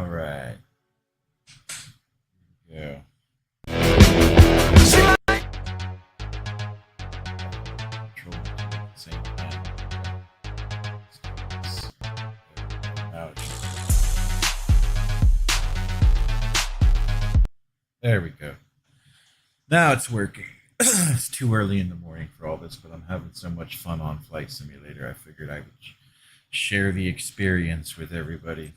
All right. Yeah. Control at the same time. There we go. Now it's working. It's too early in the morning for all this, but I'm having so much fun on Flight Simulator. I figured I would share the experience with everybody.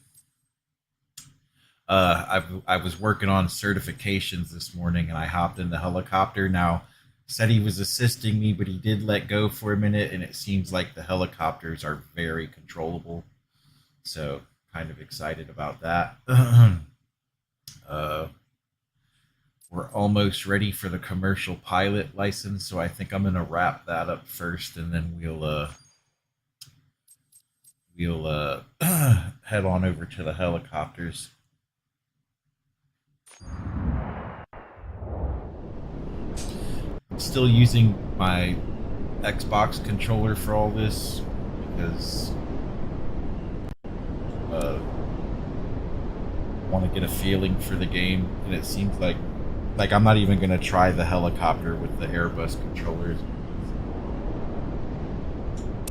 I was working on certifications this morning, and I hopped in the helicopter. Now, said he was assisting me, but he did let go for a minute, and it seems like the helicopters are very controllable. So, kind of excited about that. uh, we're almost ready for the commercial pilot license, so I think I'm gonna wrap that up first, and then we'll head on over to the helicopters. I'm still using my Xbox controller for all this because I want to get a feeling for the game, and it seems like I'm not even going to try the helicopter with the Airbus controllers.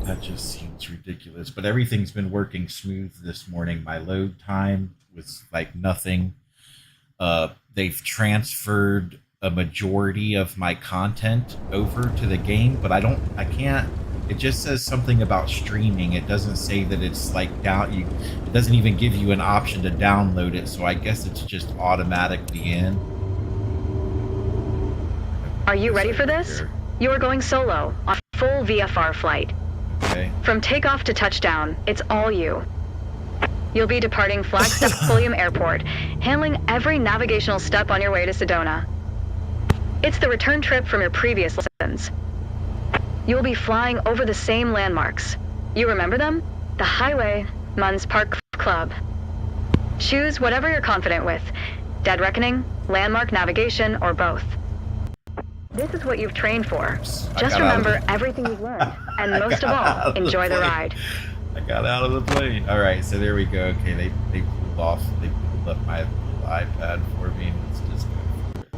That just seems ridiculous. But everything's been working smooth this morning. My load time was like nothing. They've transferred a majority of my content over to the game, but I can't. It just says something about streaming. It doesn't say that it's like it doesn't even give you an option to download it, so I guess it's just automatically in. Are you ready for this? You are going solo on a full VFR flight. Okay. From takeoff to touchdown, it's all you. You'll be departing Flagstaff William Airport, handling every navigational step on your way to Sedona. It's the return trip from your previous lessons. You'll be flying over the same landmarks. You remember them? The highway, Munns Park Club. Choose whatever you're confident with. Dead Reckoning, landmark navigation, or both. This is what you've trained for. Just remember everything you've learned, and most of all, enjoy the ride. I got out of the plane. All right, so there we go. Okay, they pulled off. They pulled up my iPad for me. Let's just go for it.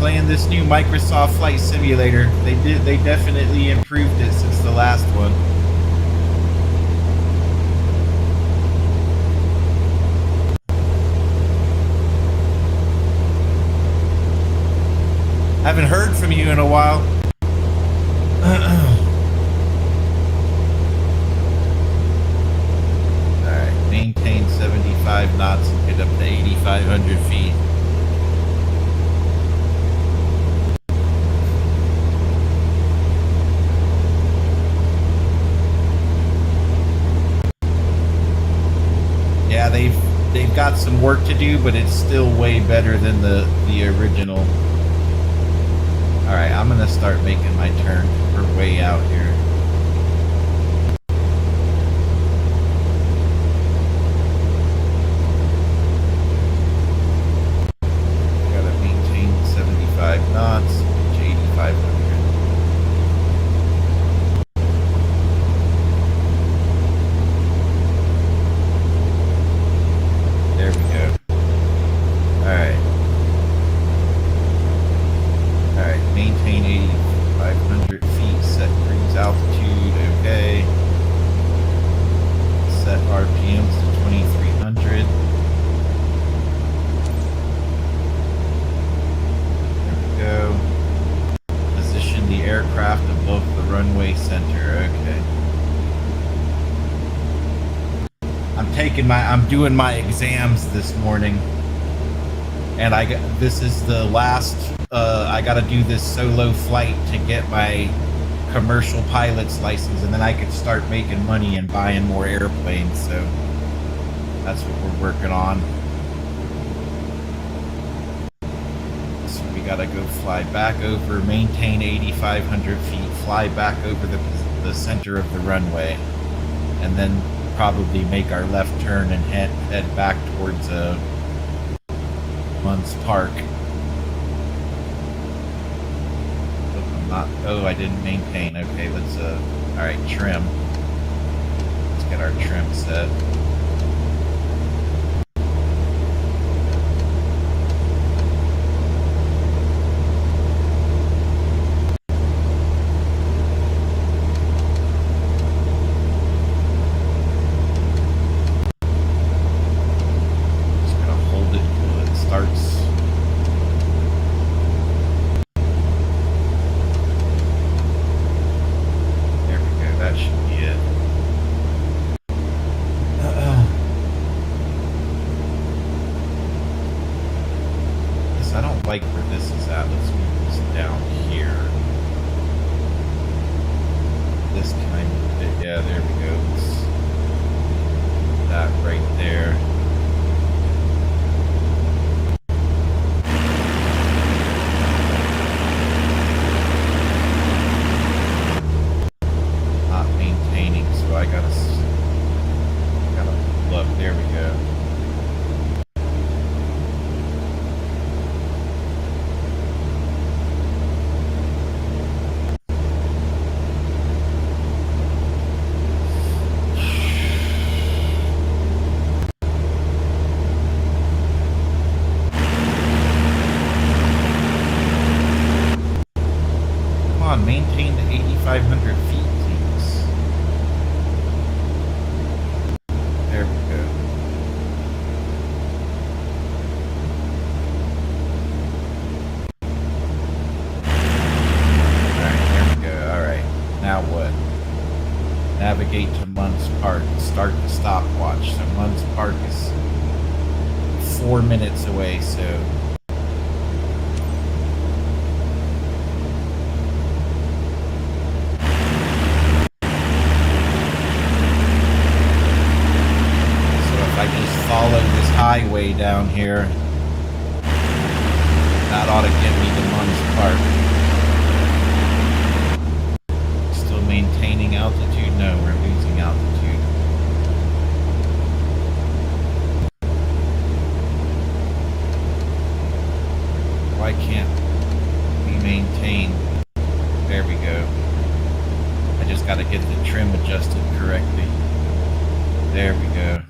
playing this new Microsoft Flight Simulator. They definitely improved it since the last one. Haven't heard from you in a while. Alright, maintain 75 knots and get up to 8,500 feet. Yeah, they've got some work to do, but it's still way better than the original. Alright, I'm gonna start making my turn. We're way out here. Gotta maintain 75 knots, reach 8,500. There we go. Alright. Alright, maintain 8,500 feet, set cruise altitude, okay. Set RPMs to 2,300. There we go. Position the aircraft above the runway center, okay. I'm doing my exams this morning, and this is the last. I got to do this solo flight to get my commercial pilot's license, and then I can start making money and buying more airplanes. So that's what we're working on. So we got to go fly back over, maintain 8,500 feet, fly back over the center of the runway, and then probably make our left turn and head back towards Munns Park. Oh, I didn't maintain. Okay, let's alright, trim. Let's get our trim set. Like where this is at. Let's move this down here. This kind of bit. Yeah, there we go. That right there. Not maintaining, so I gotta pull up. There we go. Maintain the 8,500 feet, please. There we go. Alright, there we go. Alright. Now what? Navigate to Munns Park. Start the stopwatch. So Munns Park is 4 minutes away, so follow this highway down here. That ought to get me to Munns Park. Still maintaining altitude? No, we're losing altitude. Why can't we maintain? There we go. I just got to get the trim adjusted correctly. There we go.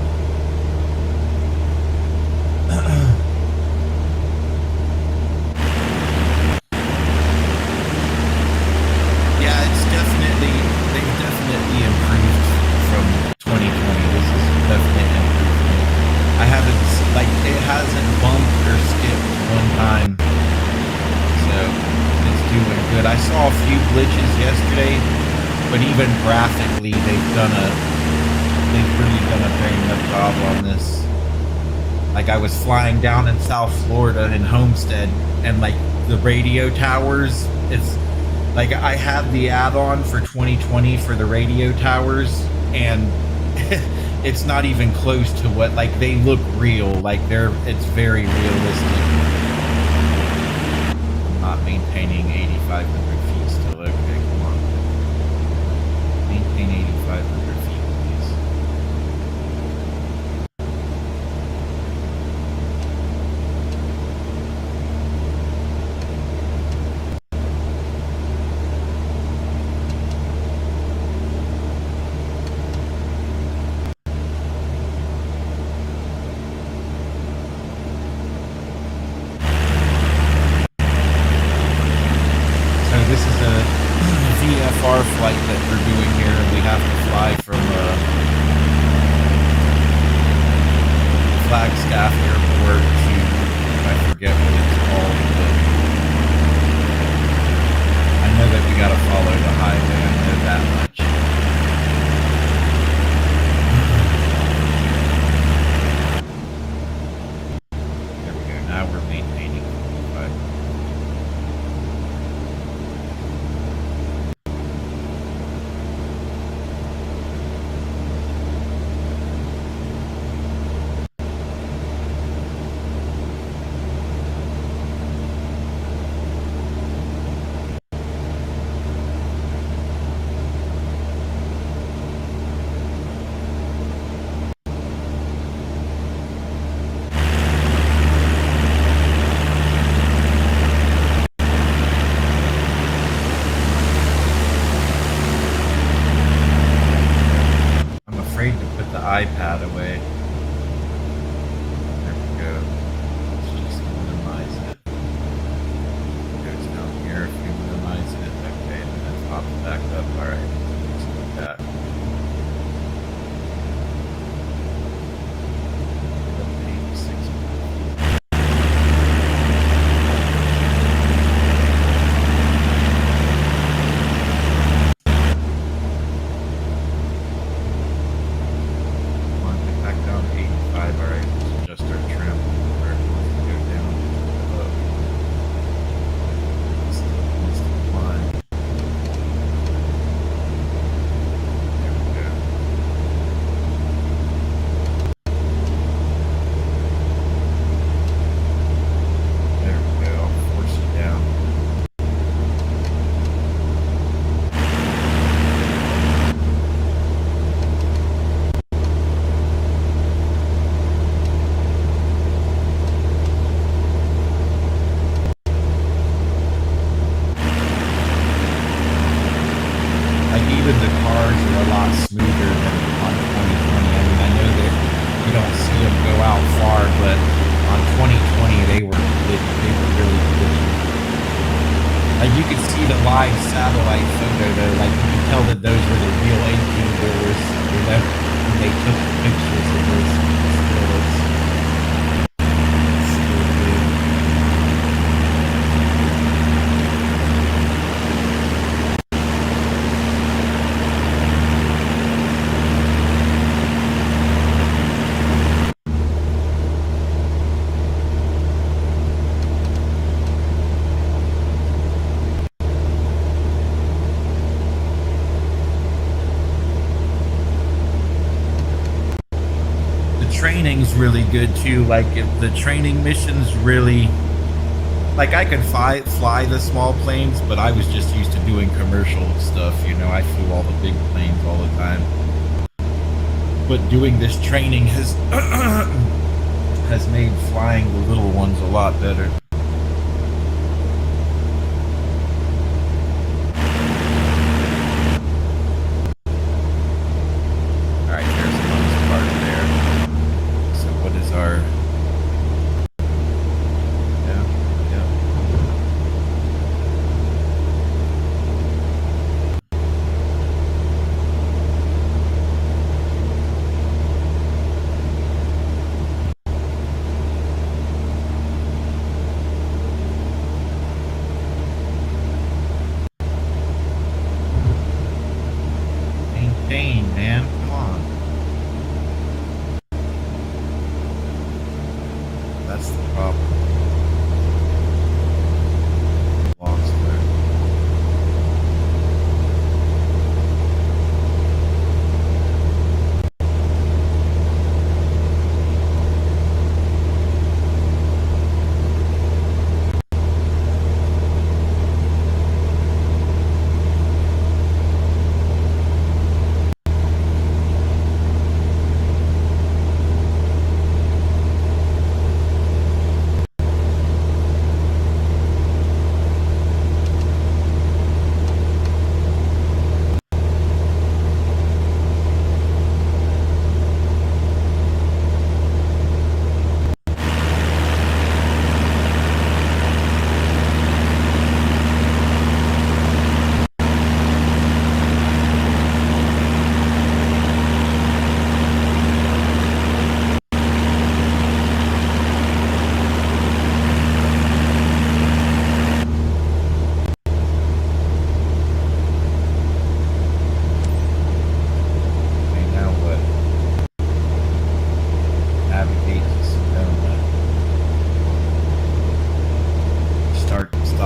I saw a few glitches yesterday, but even graphically, they've really done a bang up job on this. Like I was flying down in South Florida in Homestead, and like the radio towers, it's like I have the add-on for 2020 for the radio towers, and it's not even close to what, like, they look real, like it's very realistic. I'm not maintaining 8,500 feet still. Okay, come on. Maintain 8,500 feet, please. So this is a VFR flight that we're doing here, and we have to fly from Flagstaff Airport to, I forget what it's called, but I know that we gotta follow the highway. I know that much. There we go. Now we're maintaining 45. I'm afraid to put the iPad away. There we go. Let's just minimize it. It goes down here if we minimize it. Okay, and then it pops back up. Alright, let's do that. Up to 86. Come on, get back down to 85. Alright, let's adjust our trim where it wants to go down. Up. Still wants to climb. There we go. There we go. I'll force it down. Like even the cars are a lot smoother than on 2020. I mean, I know that you don't see them go out far, but on 2020 they were really glitchy. Like you could see the live satellite photo though. Like you could tell that those were the real 18 wheelers. You know, when they took the pictures of those stills. Still good. The training's really good too. Like if the training missions really, like I could fly the small planes, but I was just used to doing commercial stuff. You know, I flew all the big planes all the time. But doing this training has has made flying the little ones a lot better. All right, there's the most part there. So what is our? Yeah, yeah.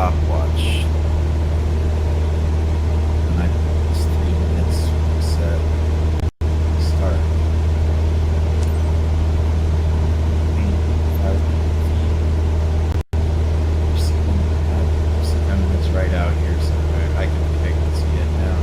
stopwatch. And I put this 3 minutes set. Start. 5 minutes right out here, so I can see it now.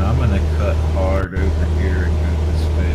I'm gonna cut hard over here and go this way.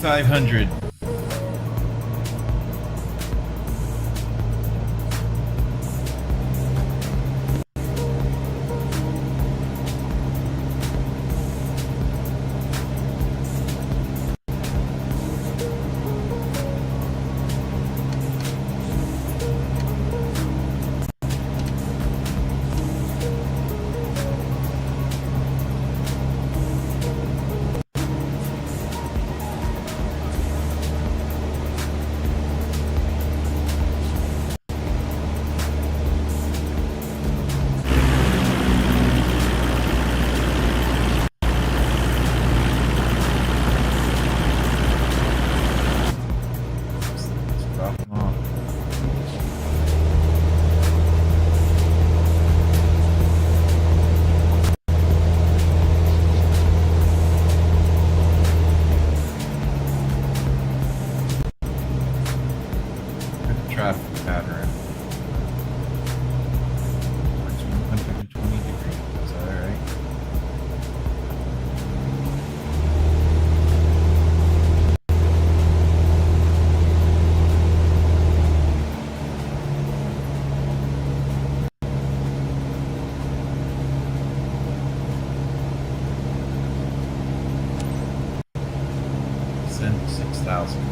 6,500. Traffic pattern. It's 120 degrees. Is that alright? Send 6,000.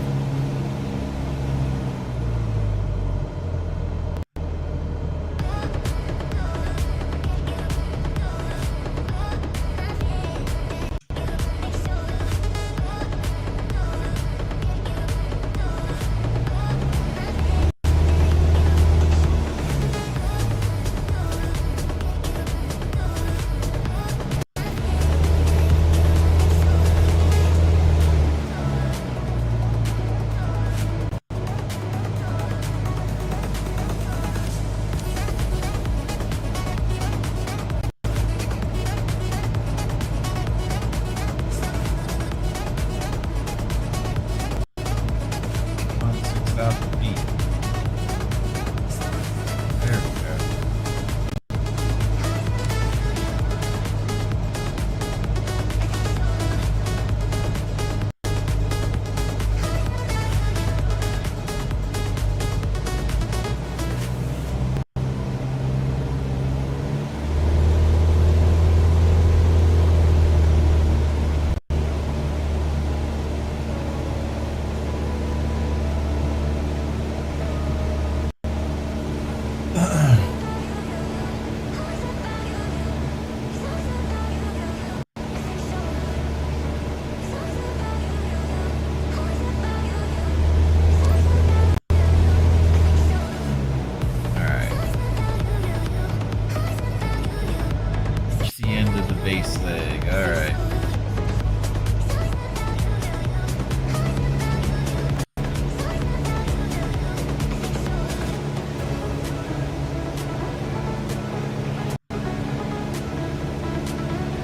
Base leg, alright.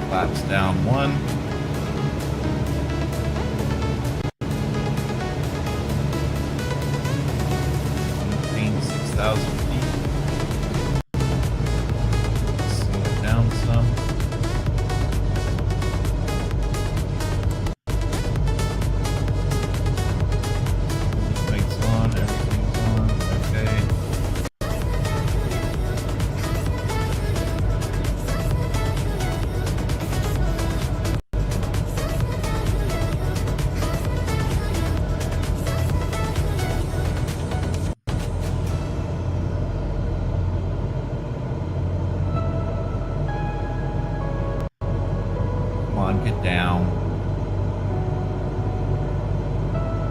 Flaps down 1. Maintain 6,000 feet. Slow it down some. Get down.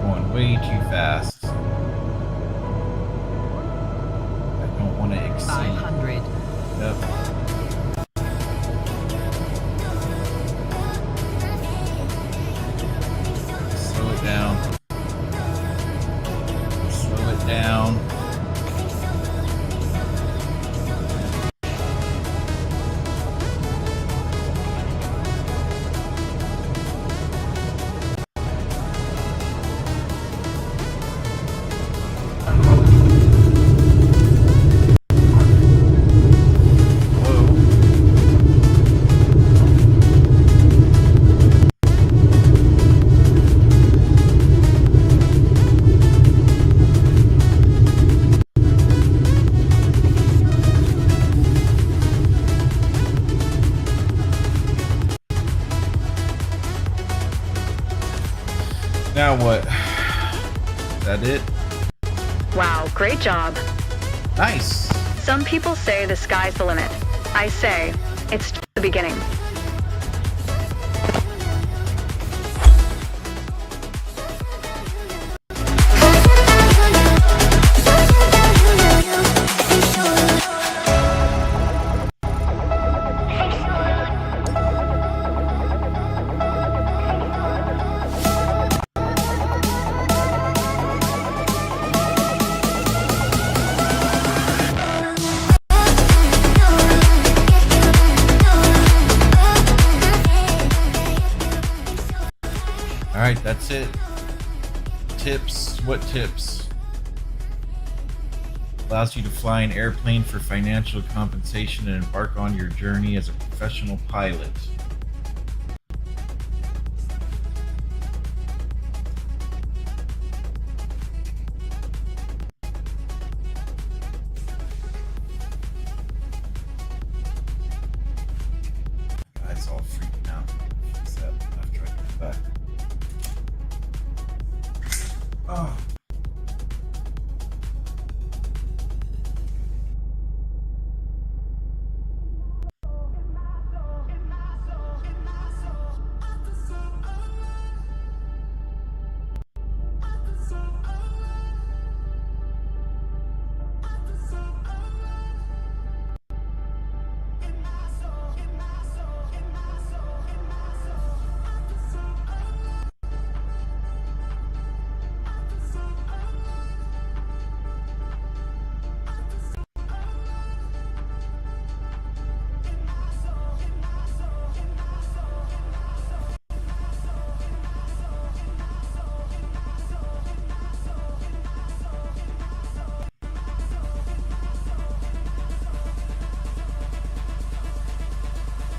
Going way too fast. I don't want to exceed. 500. Yep. Slow it down. Slow it down. Now what? Is that it? Wow, great job. Nice. Some people say the sky's the limit. I say, it's just the beginning. Alright, that's it. Tips. What tips? Allows you to fly an airplane for financial compensation and embark on your journey as a professional pilot. Guys all freaking out. Fix that after I get back. Oh.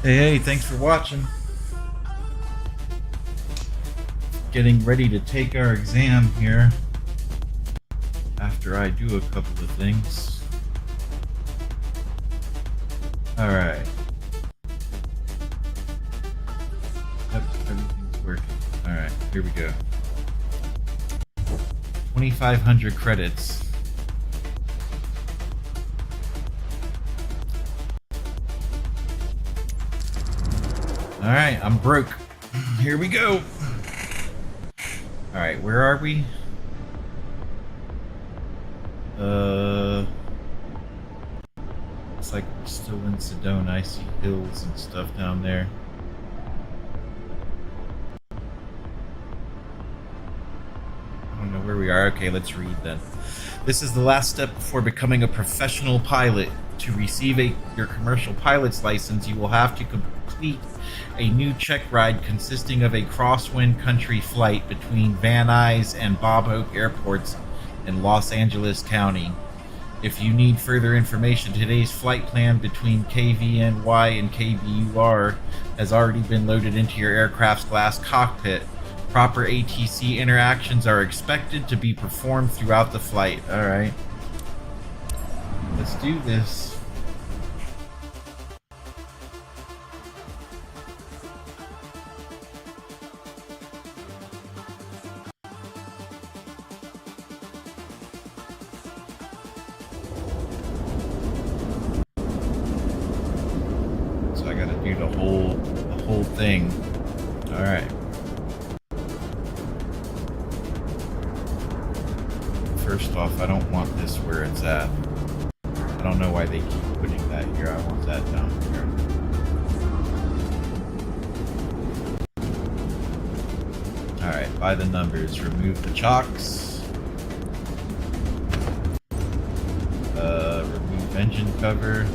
Hey, thanks for watching. Getting ready to take our exam here after I do a couple of things. Alright. Yep, everything's working. Alright, here we go. 2,500 credits. Alright, I'm broke. Here we go. Alright, where are we? Looks like we're still in Sedona. I see hills and stuff down there. I don't know where we are. Okay, let's read then. This is the last step before becoming a professional pilot. To receive your commercial pilot's license, you will have to complete a new check ride consisting of a crosswind country flight between Van Nuys and Bob Hope airports in Los Angeles County. If you need further information, today's flight plan between KVNY and KBUR has already been loaded into your aircraft's glass cockpit. Proper ATC interactions are expected to be performed throughout the flight. Alright. Let's do this. So I gotta do the whole thing. Alright. First off, I don't want this where it's at. I don't know why they keep putting that here. I want that down here. Alright, by the numbers. Remove the chocks. Remove engine cover.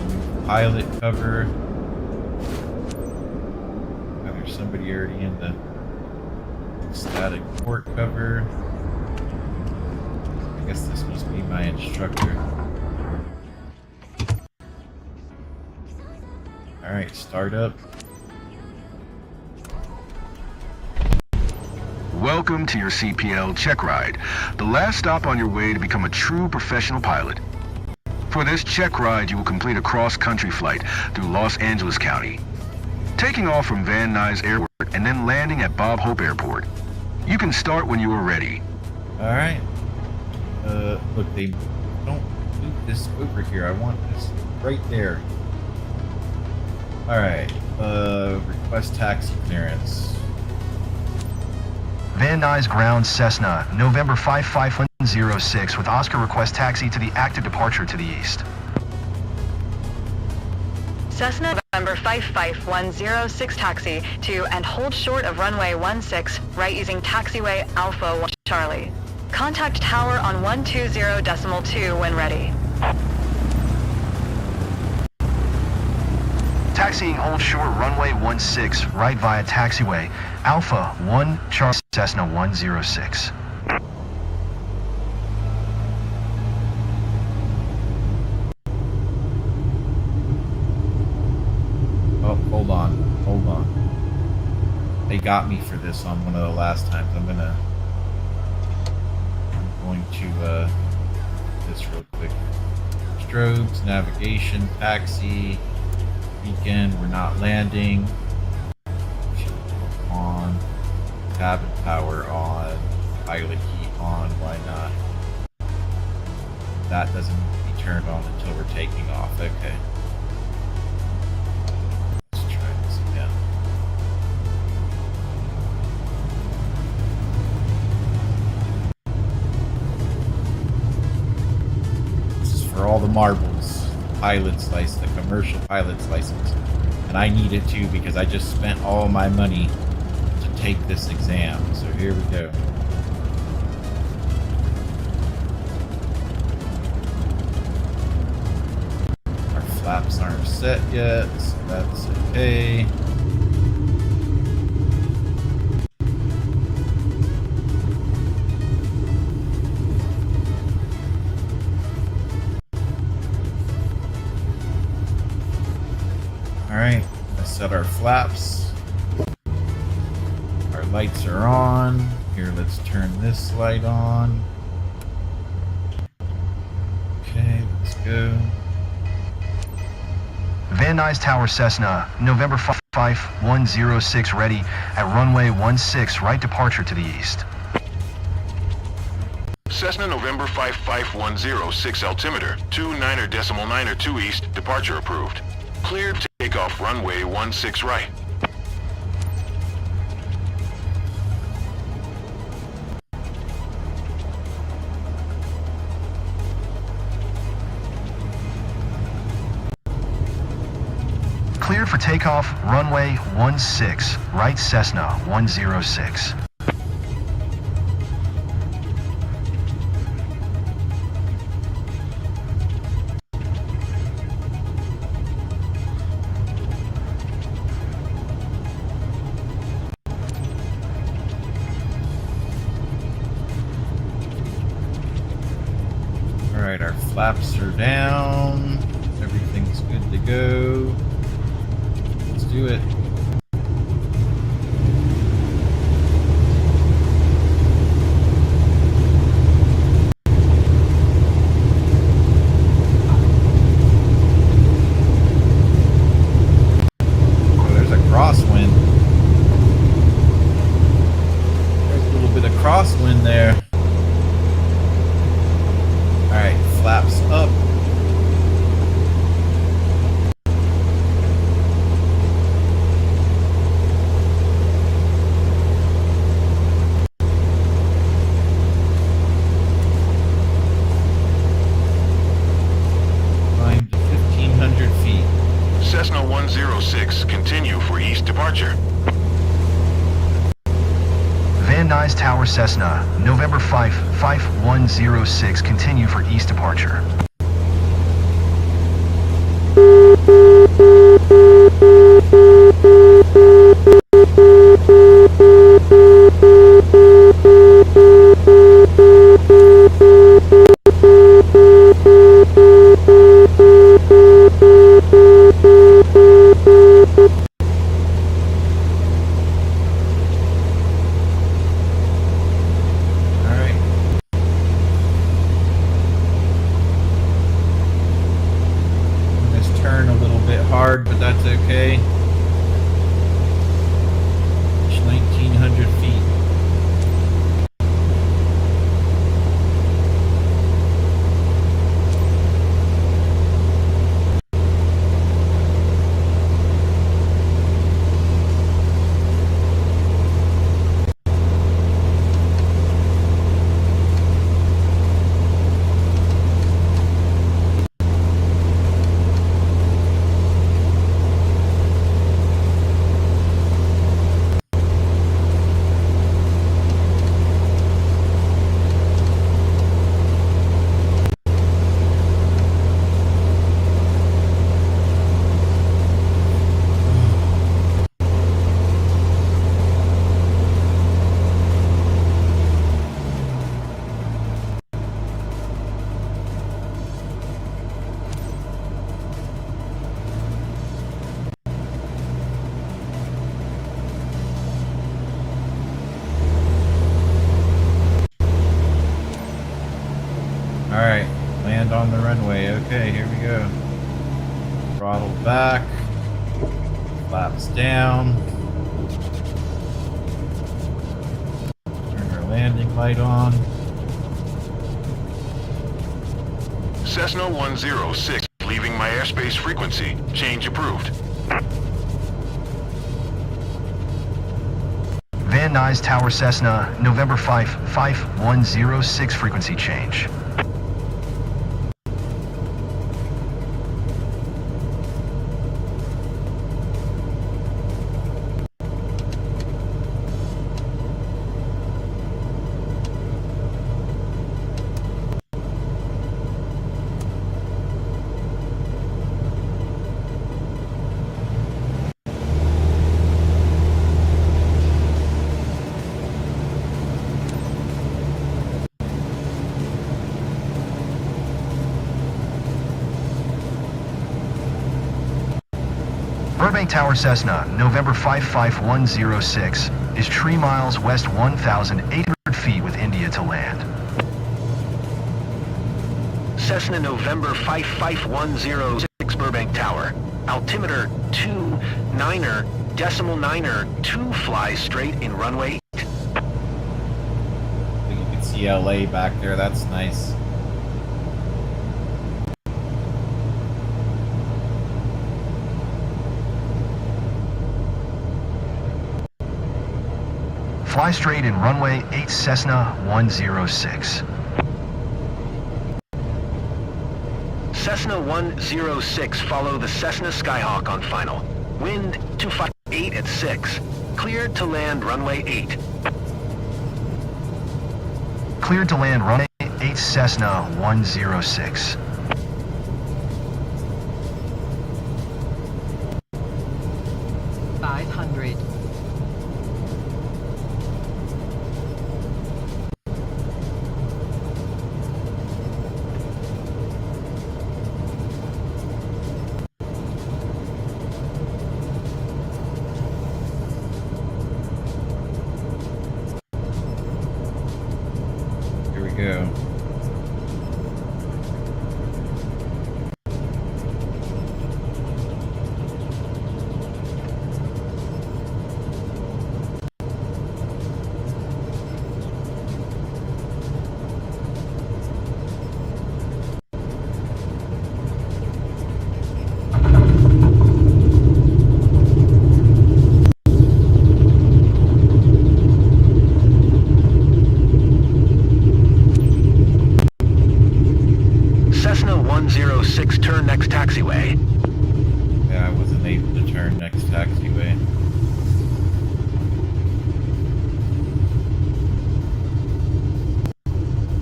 Remove pilot cover. Oh, there's somebody already in the static port cover. I guess this must be my instructor. Alright, start up. Welcome to your CPL check ride, the last stop on your way to become a true professional pilot. For this check ride, you will complete a cross-country flight through Los Angeles County. taking off from Van Nuys Airport and then landing at Bob Hope Airport. You can start when you are ready. Alright. Look, they don't move this over here. I want this right there. Alright. Request taxi clearance. Van Nuys Ground Cessna, November 55106 with Oscar request taxi to the active departure to the east. Cessna November 55106 taxi to and hold short of runway 16 right using taxiway Alpha 1 Charlie. Contact tower on 120.2 when ready. Taxiing hold short runway 16 right via taxiway Alpha 1 Charlie Cessna 106. Oh, hold on. They got me for this on one of the last times. I'm going to this real quick. Strobes, navigation, taxi, weekend, we're not landing. On, cabin power on, pilot heat on, why not? That doesn't need to be turned on until we're taking off. Okay. Let's try this again. This is for all the marbles, pilot's license, the commercial pilot's license. And I need it too because I just spent all my money to take this exam. So here we go. Our flaps aren't set yet, so that's okay. Alright, let's set our flaps. Our lights are on. Here, let's turn this light on. Okay, let's go. Van Nuys Tower Cessna, November 5106 ready at runway 16 right departure to the east. Cessna November 55106 altimeter, 29.902 east, departure approved. Cleared takeoff runway 16 right. Cleared for takeoff runway 16 right Cessna 106. Alright, our flaps are down. Everything's good to go. Let's do it. Oh, there's a crosswind. There's a little bit of crosswind there. Alright, flaps up. Climb to 1,500 feet. Cessna 106, continue for east departure. Van Nuys Tower Cessna, November 5106 continue for east departure. Alright. This turn a little bit hard, but that's okay. runway. Okay, here we go. Throttle back. Flaps down. Turn our landing light on. Cessna 106, leaving my airspace frequency. Change approved. Van Nuys Tower Cessna, November 5, 5106 frequency change. Burbank Tower Cessna, November 55106, is 3 miles west 1,800 feet with India to land. Cessna November 55106 Burbank Tower. Altimeter 29er, decimal 9er, 2 flies straight in runway. I think you can see LA back there. That's nice. Fly straight in runway 8 Cessna 106. Cessna 106, follow the Cessna Skyhawk on final. Wind 258 at 6. Cleared to land runway 8. Cleared to land runway 8 Cessna 106. Here we go. Cessna 106, turn next taxiway. Yeah, I wasn't able to turn next taxiway.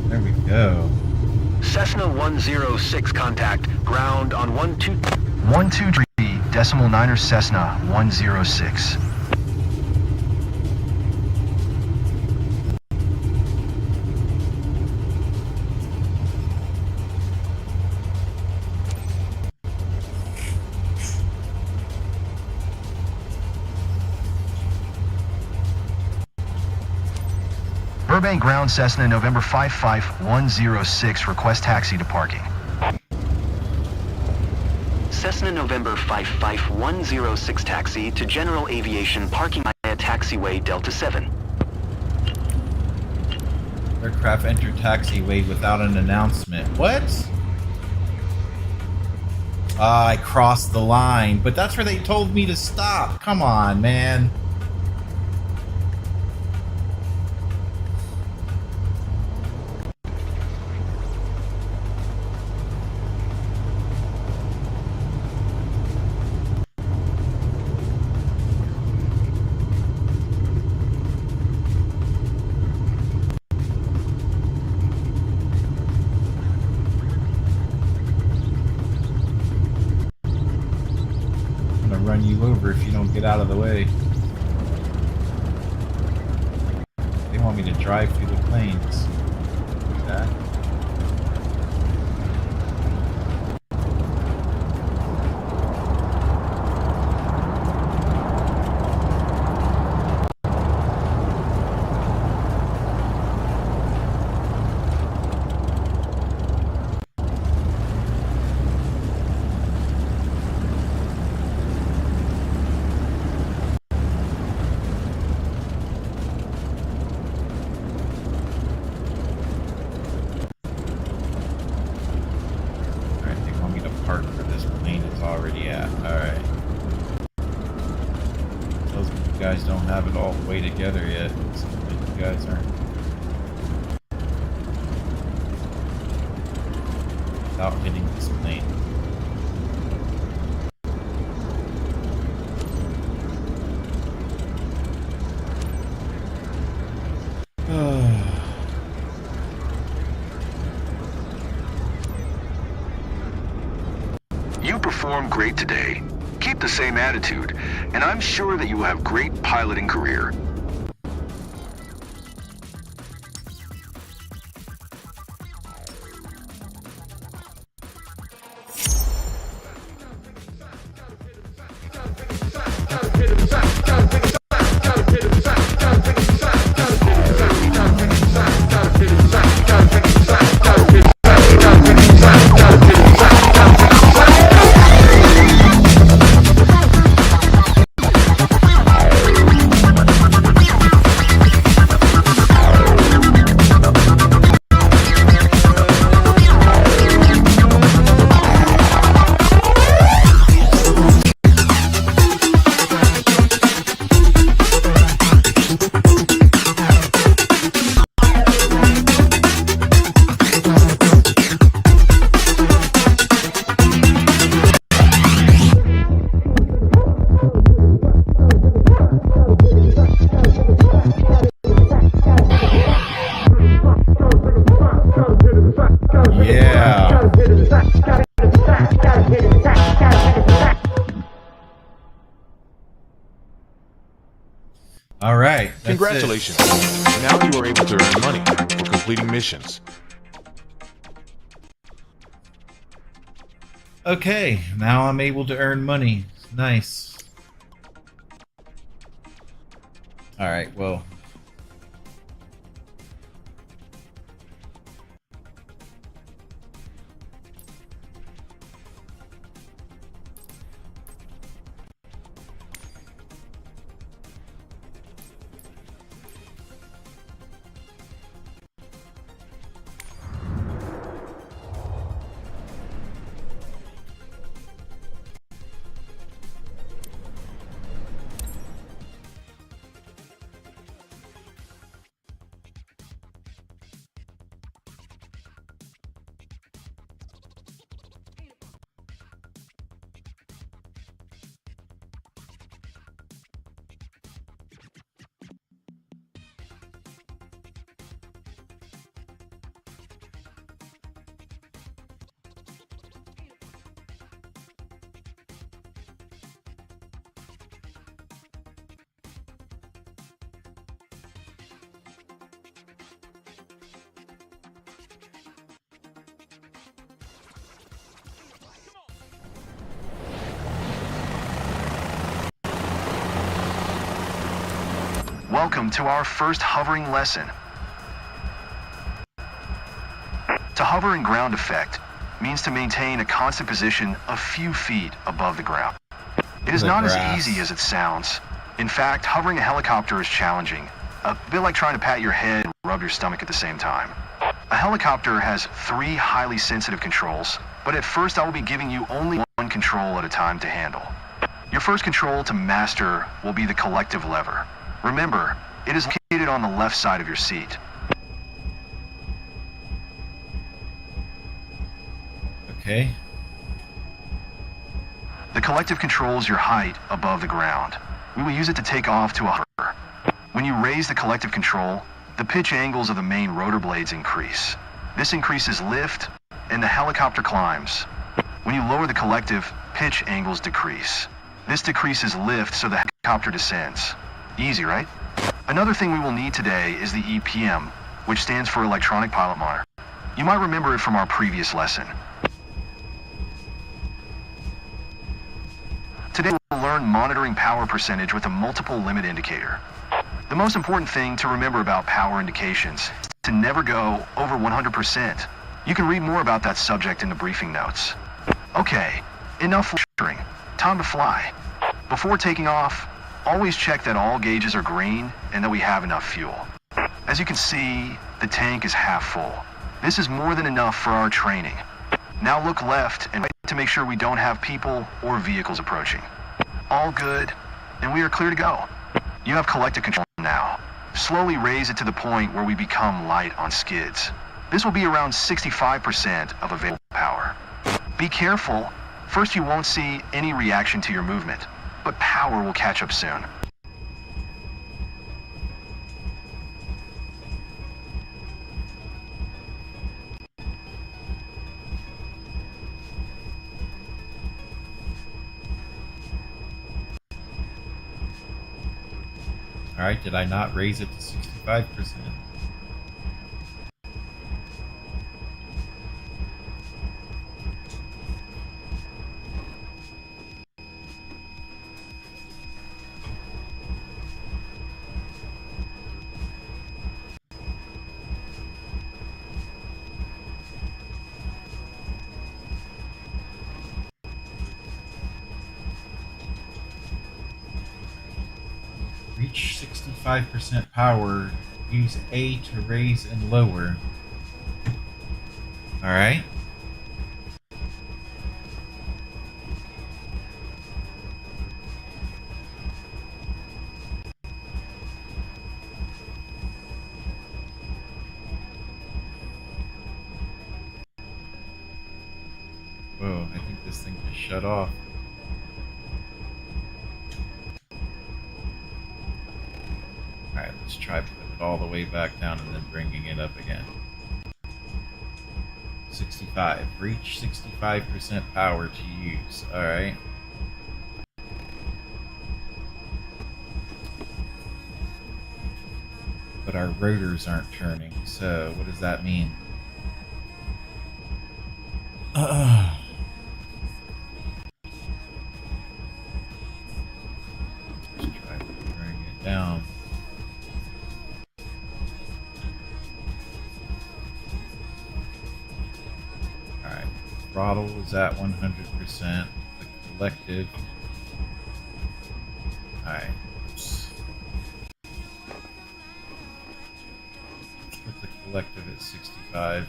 There we go. Cessna 106, contact ground on 123 decimal 9er Cessna 106. Burbank Ground Cessna November 55106, request taxi to parking. Cessna November 55106 taxi to General Aviation parking via taxiway Delta 7. Aircraft entered taxiway without an announcement. What? I crossed the line, but that's where they told me to stop. Come on, man. Run you over if you don't get out of the way. They want me to drive through the plains. Do that. was already at. Alright. Tells me you guys don't have it all the way together yet. Seems like you guys aren't. Without hitting this plane. You performed great today. Keep the same attitude, and I'm sure that you will have great piloting career. Alright. Congratulations. Now you are able to earn money for completing missions. Okay, now I'm able to earn money. Nice. Alright, well. Welcome to our first hovering lesson. To hover in ground effect means to maintain a constant position a few feet above the ground. It is not as easy as it sounds. In fact, hovering a helicopter is challenging, a bit like trying to pat your head and rub your stomach at the same time. A helicopter has 3 highly sensitive controls, but at first I will be giving you only one control at a time to handle. Your first control to master will be the collective lever. Remember, it is located on the left side of your seat. Okay. The collective controls your height above the ground. We will use it to take off to a hover. When you raise the collective control, the pitch angles of the main rotor blades increase. This increases lift, and the helicopter climbs. When you lower the collective, pitch angles decrease. This decreases lift, so the helicopter descends. Easy, right? Another thing we will need today is the EPM, which stands for Electronic Pilot Monitor. You might remember it from our previous lesson. Today we'll learn monitoring power percentage with a multiple limit indicator. The most important thing to remember about power indications is to never go over 100%. You can read more about that subject in the briefing notes. Okay, enough lecturing. Time to fly. Before taking off, always check that all gauges are green and that we have enough fuel. As you can see, the tank is half full. This is more than enough for our training. Now look left and right to make sure we don't have people or vehicles approaching. All good, and we are clear to go. You have collective control now. Slowly raise it to the point where we become light on skids. This will be around 65% of available power. Be careful. First, you won't see any reaction to your movement, but power will catch up soon. Alright, did I not raise it to 65%? Reach 65% power. Use A to raise and lower. Alright. Whoa, I think this thing just shut off. Alright, let's try putting it all the way back down and then bringing it up again. 65. Reach 65% power to use. Alright. But our rotors aren't turning, so what does that mean? Let's try to bring it down. Alright, throttle is at 100%. The collective. Alright, let's put the collective at 65.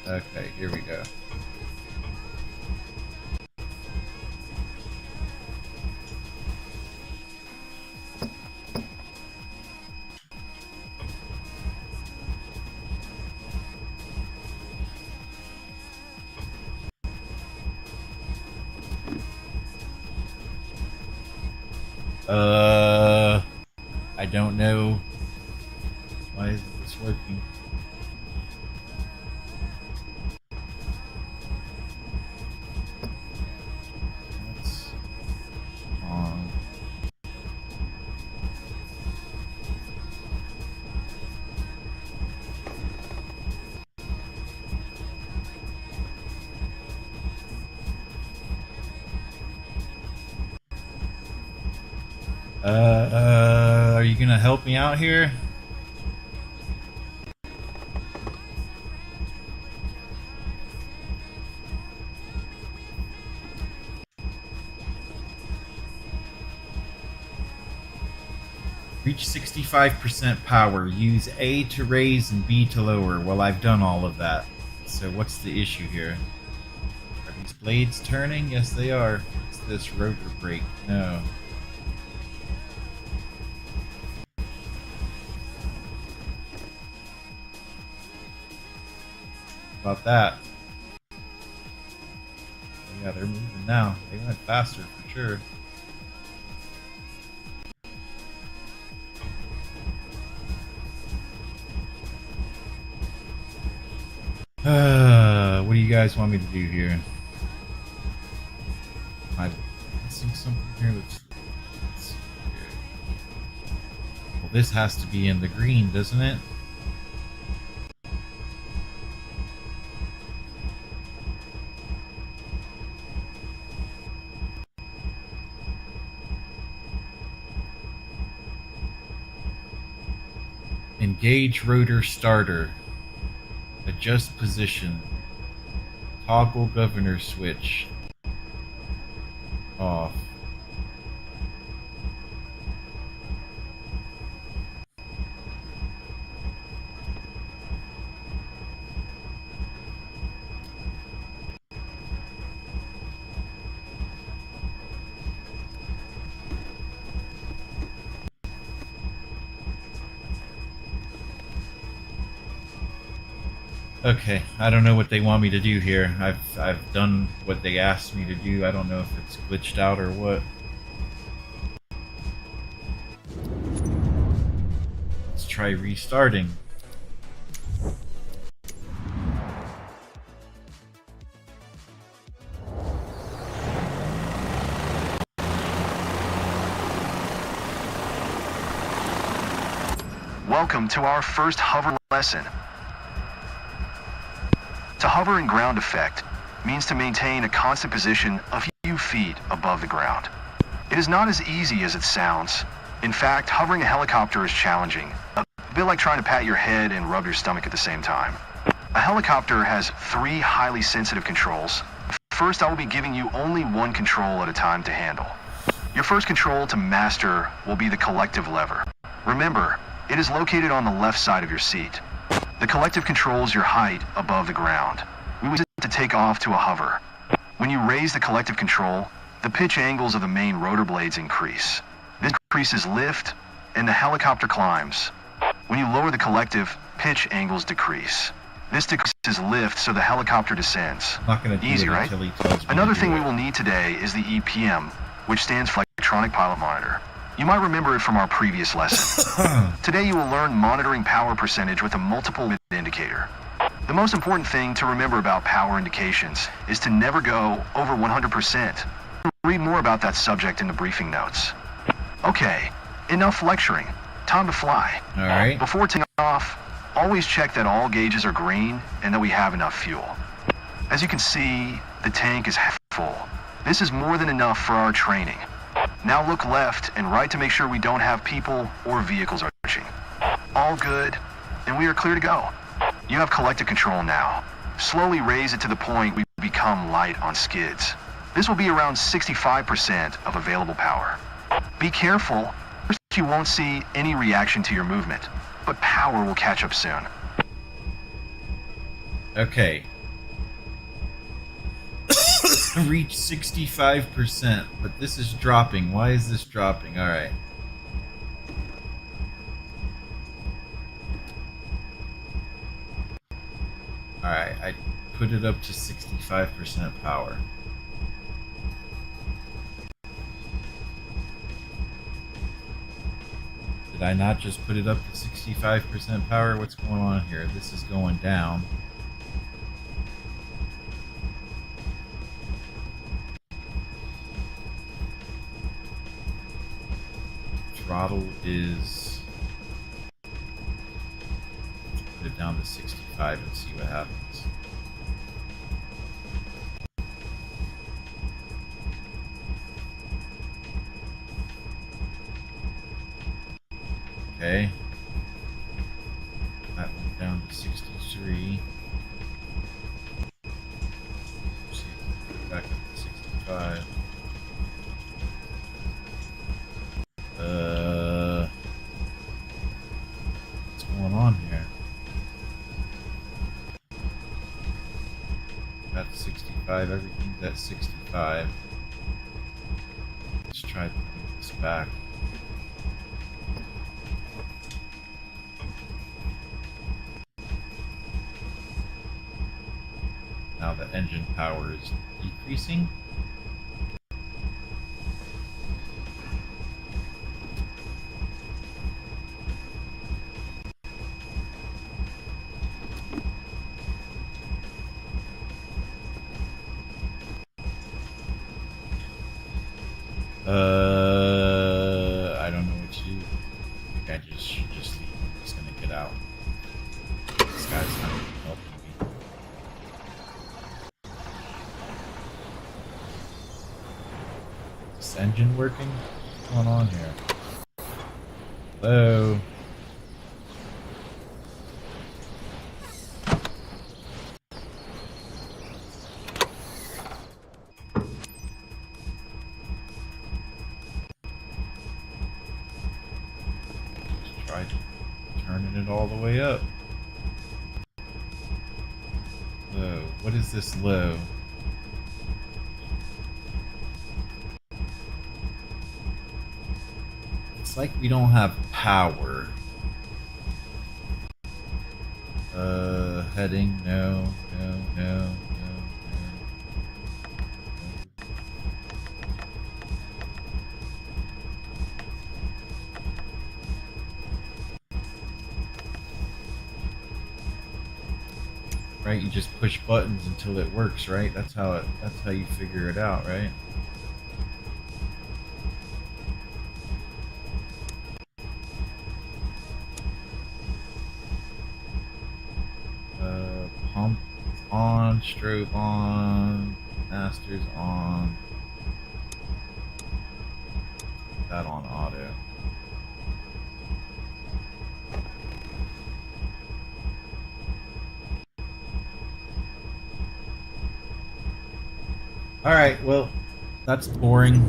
Okay, here we go. I don't know. Why isn't this working? That's wrong. Are you gonna help me out here? Reach 65% power. Use A to raise and B to lower. Well, I've done all of that. So what's the issue here? Are these blades turning? Yes, they are. It's this rotor brake. No. About that. Yeah, they're moving now. They went faster for sure. What do you guys want me to do here? Am I missing something here? Let's see here. Well, this has to be in the green, doesn't it? Engage rotor starter. Adjust position. Toggle governor switch. Off. Okay, I don't know what they want me to do here. I've done what they asked me to do. I don't know if it's glitched out or what. Let's try restarting. Welcome to our first hover lesson. To hover in ground effect means to maintain a constant position a few feet above the ground. It is not as easy as it sounds. In fact, hovering a helicopter is challenging, a bit like trying to pat your head and rub your stomach at the same time. A helicopter has 3 highly sensitive controls. First, I will be giving you only one control at a time to handle. Your first control to master will be the collective lever. Remember, it is located on the left side of your seat. The collective controls your height above the ground. We use it to take off to a hover. When you raise the collective control, the pitch angles of the main rotor blades increase. This increases lift, and the helicopter climbs. When you lower the collective, pitch angles decrease. This decreases lift, so the helicopter descends. Not gonna do Easy, it right? until he tells me Another to do thing we it. will need today is the EPM, which stands for Electronic Pilot Monitor. You might remember it from our previous lesson. Today you will learn monitoring power percentage with a multiple indicator. The most important thing to remember about power indications is to never go over 100%. Read more about that subject in the briefing notes. Okay, enough lecturing. Time to fly. Alright. Before taking off, always check that all gauges are green and that we have enough fuel. As you can see, the tank is half full. This is more than enough for our training. Now look left and right to make sure we don't have people or vehicles approaching. All good, and we are clear to go. You have collective control now. Slowly raise it to the point we become light on skids. This will be around 65% of available power. Be careful. First, you won't see any reaction to your movement, but power will catch up soon. Okay. Reach 65%, but this is dropping. Why is this dropping? Alright. Alright, I put it up to 65% power. Did I not just put it up to 65% power? What's going on here? This is going down. Throttle is... Put it down to 65 and see what happens. Okay. That went down to 63. See if we can put it back up to 65. What's going on here? That's 65, everything's at 65. Let's try putting this back. Now the engine power is decreasing. I don't know what to do. I think I should just leave. I'm just gonna get out. This guy's not even helping me. Is this engine working? What's going on here? Hello? turned all the way up. Low. What is this low? It's like we don't have power. Heading, no. Right, you just push buttons until it works, right? That's how you figure it out, right? Pump on, strobe on, master's on. That on auto. Alright, well, that's boring.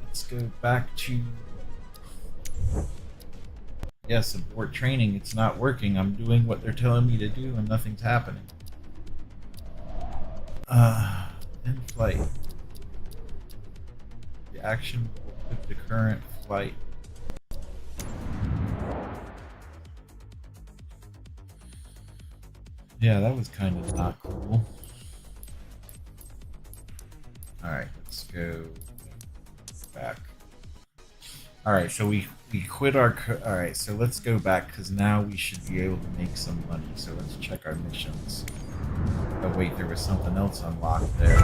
Let's go back to... Yes, abort training. It's not working. I'm doing what they're telling me to do and nothing's happening. In flight. The action will put the current flight. Yeah, that was kind of not cool. Alright, let's go back. Alright, so we quit our... Alright, so let's go back, because now we should be able to make some money. So let's check our missions. Oh wait, there was something else unlocked there.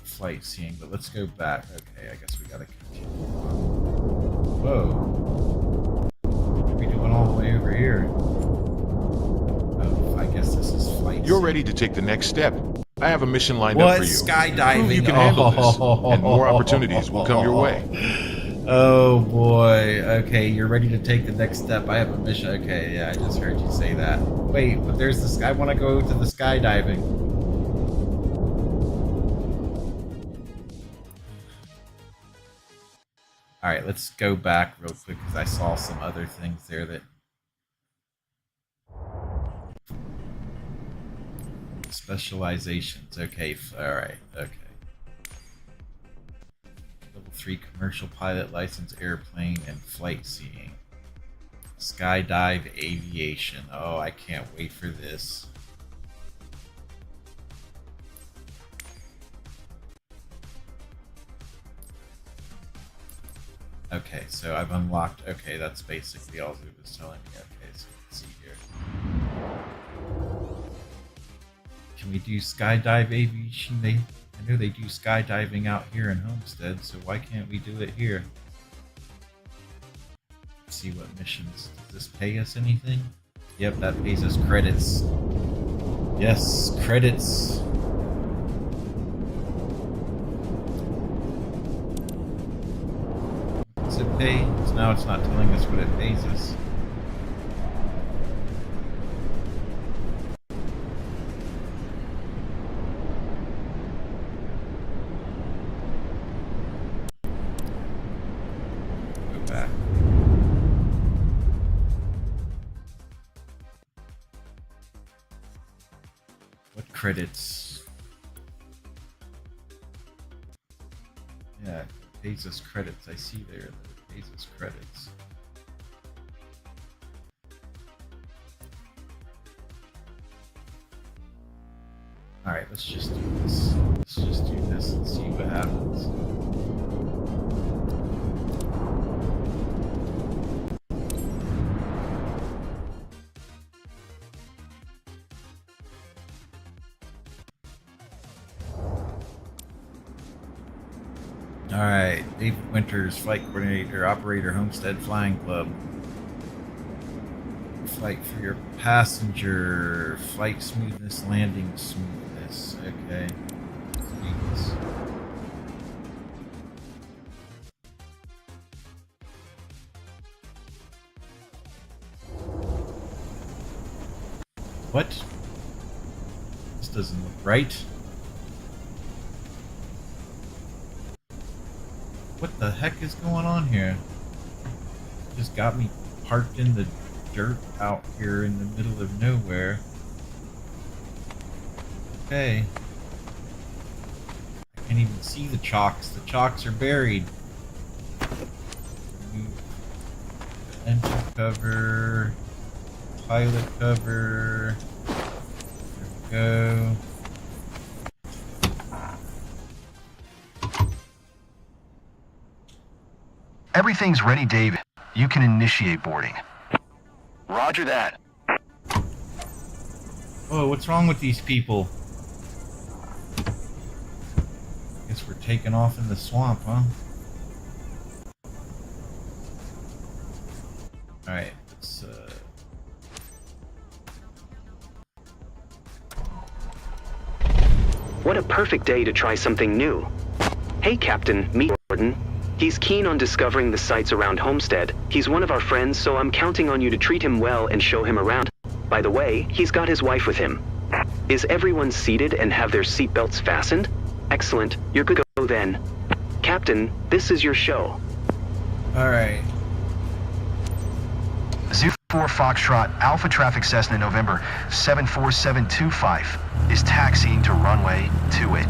Flight seeing, but let's go back. Okay, I guess we gotta continue on. Whoa. What are we doing all the way over here? Oh, I guess this is flight. You're ready to take the next step. I have a mission lined What? up for you. Skydiving. Prove you can handle this, and more opportunities will come your way. Oh boy. Okay, you're ready to take the next step. I have a mission. Okay, yeah, I just heard you say that. Wait, but there's the sky. I want to go to the skydiving. Alright, let's go back real quick because I saw some other things there that... Specializations. Okay, alright, okay. Level 3 commercial pilot license, airplane, and flight seeing. Skydive aviation. Oh, I can't wait for this. Okay, so I've unlocked... Okay, that's basically all it was telling me. Okay, so let's see here. Can we do skydive aviation? I know they do skydiving out here in Homestead, so why can't we do it here? Let's see what missions. Does this pay us anything? Yep, that pays us credits. Yes, credits. Does it pay? So now it's not telling us what it pays us. Go back. What credits? Yeah, it pays us credits. I see there that it pays us credits. Alright, let's just do this. Let's just do this and see what happens. Alright, David Winters, Flight Coordinator, Operator, Homestead Flying Club. Flight for your passenger. Flight smoothness, landing smoothness. Okay. Smoothness. What? This doesn't look right. What the heck is going on here? Just got me parked in the dirt out here in the middle of nowhere. Okay. I can't even see the chocks. The chocks are buried. Remove the engine cover. Pilot cover. There we go. Everything's ready, David. You can initiate boarding. Roger that. Oh, what's wrong with these people? Guess we're taking off in the swamp, huh? Alright, let's What a perfect day to try something new. Hey, Captain, meet Jordan. He's keen on discovering the sights around Homestead. He's one of our friends, so I'm counting on you to treat him well and show him around. By the way, he's got his wife with him. Is everyone seated and have their seatbelts fastened? Excellent. You're good to go then. Captain, this is your show. Alright. 04 Foxtrot, Alpha Traffic Cessna November 74725 is taxiing to runway 28.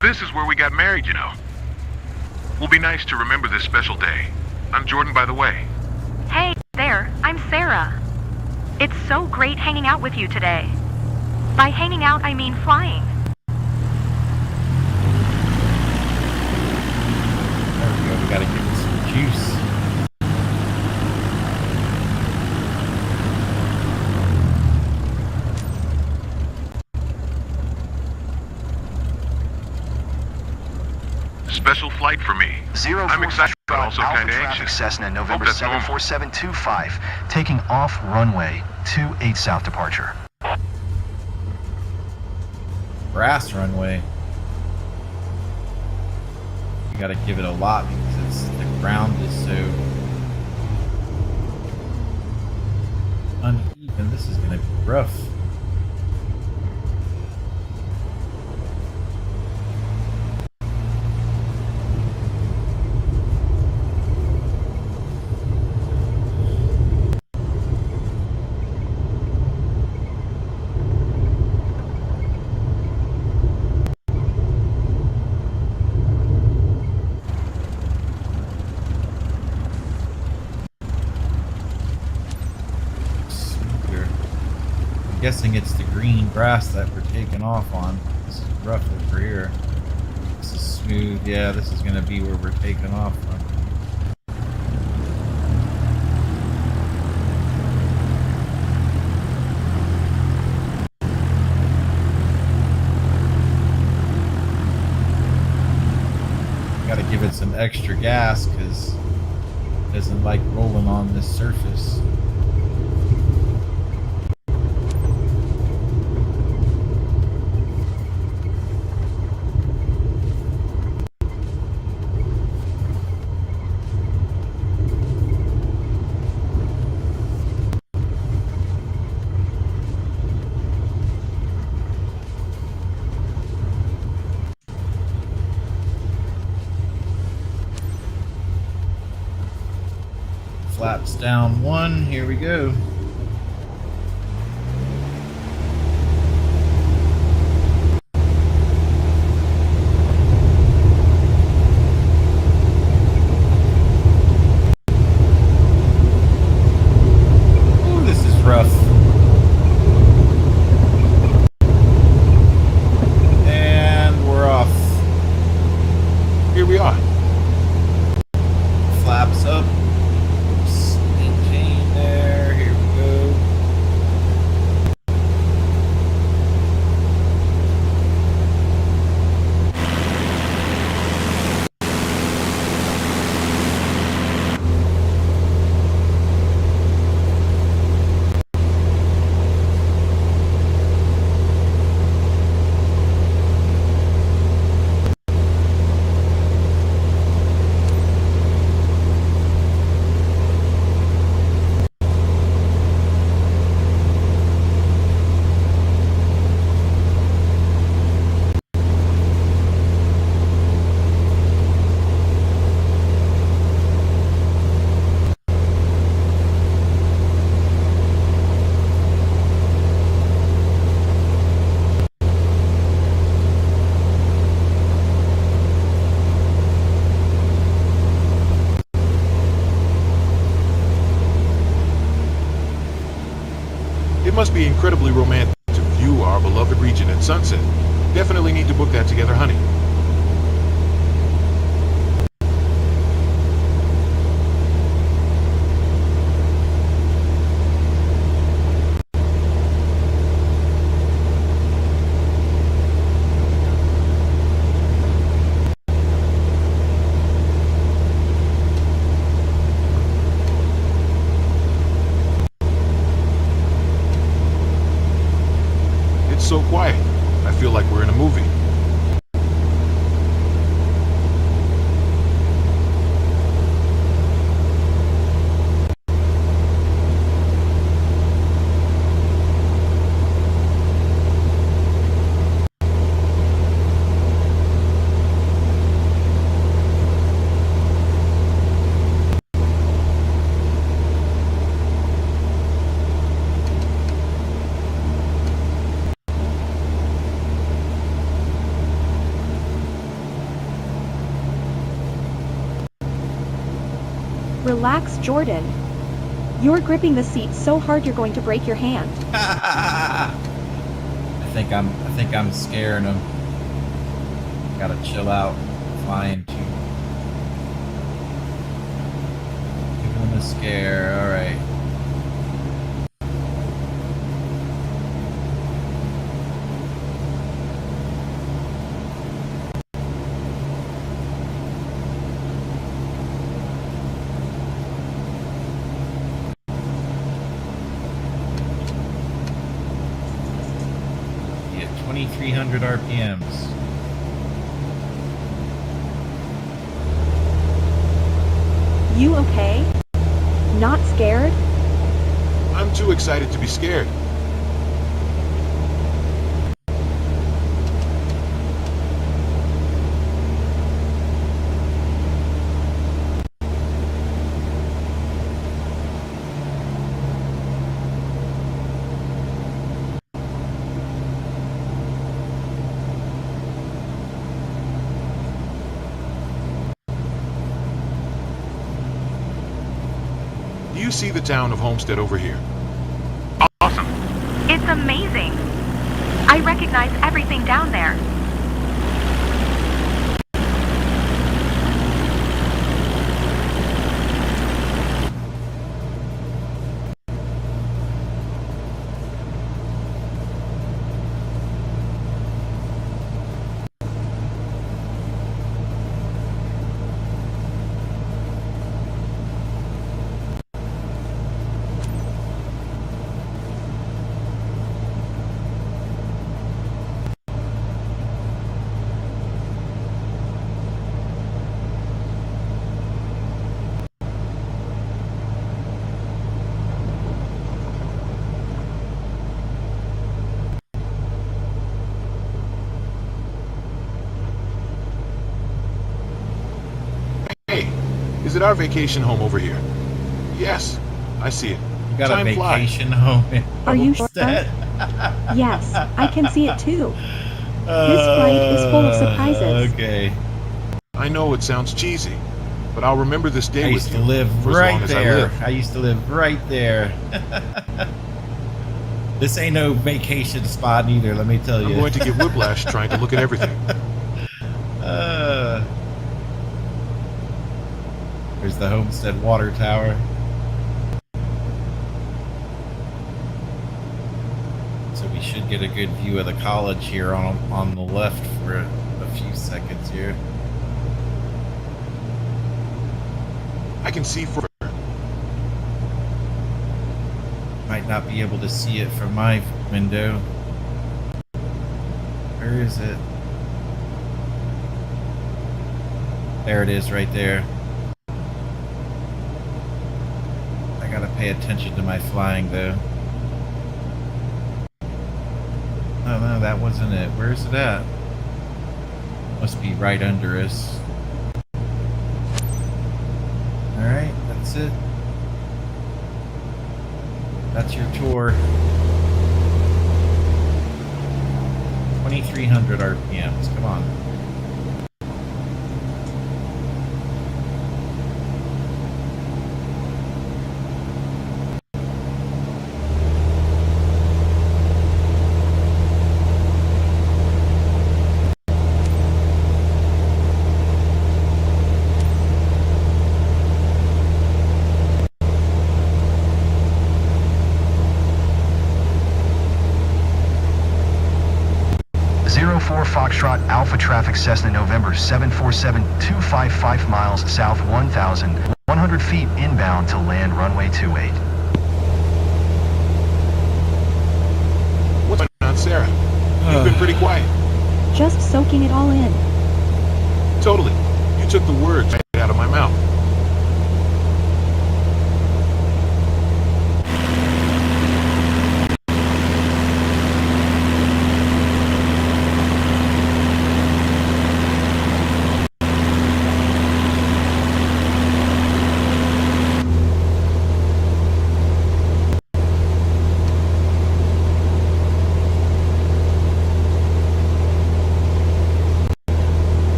This is where we got married, you know. Will be nice to remember this special day. I'm Jordan, by the way. Hey there, I'm Sarah. It's so great hanging out with you today. By hanging out, I mean flying. There we go, we gotta give it some juice. Special flight for me. 04 I'm excited, but Foxtrot, also Alpha kinda Traffic anxious. Cessna November Hope that's normal. 74725, taking off runway 28 south departure. Brass runway. You gotta give it a lot because the ground is so uneven. This is gonna be rough. I'm guessing it's the green grass that we're taking off on. This is rough over here. This is smooth. Yeah, this is going to be where we're taking off from. Got to give it some extra gas because it doesn't like rolling on this surface. Flaps down one, here we go. Ooh, this is rough. And we're off. Here we are. Flaps up. Maintain there. Here we go. must be incredibly romantic to view our beloved region at sunset. Definitely need to book that together, honey. It's so quiet. I feel like we're in a movie. Relax, Jordan. You're gripping the seat so hard you're going to break your hand. I think I'm scaring him. Gotta chill out. Flying too. Giving him a scare. All right. Get 2,300 RPMs. You okay? Not scared? I'm too excited to be scared. Do you see the town of Homestead over here? Awesome. It's amazing. I recognize everything down there. Hey, is it our vacation home over here? Yes, I see it. You got Time a flies. vacation home in Are you sure? Homestead? Yes, I can see it too. This flight is full of surprises. Okay. I know it sounds cheesy, but I'll remember this day I with used to you live for as right long as I there. live. I used to live right there. This ain't no vacation spot either, let me tell you. I'm going to get whiplash trying to look at everything. There's the Homestead Water Tower. So we should get a good view of the college here on the left for a few seconds here. I can see further. Might not be able to see it from my window. Where is it? There it is, right there. I gotta pay attention to my flying, though. Oh no, that wasn't it. Where's it at? Must be right under us. Alright, that's it. That's your tour. 2,300 RPMs. Come on. Foxtrot Alpha traffic Cessna November 747 255 miles south 1,100 feet inbound to land runway 28. What's going on, Sarah? You've been pretty quiet. Just soaking it all in. Totally. You took the words right out of my mouth.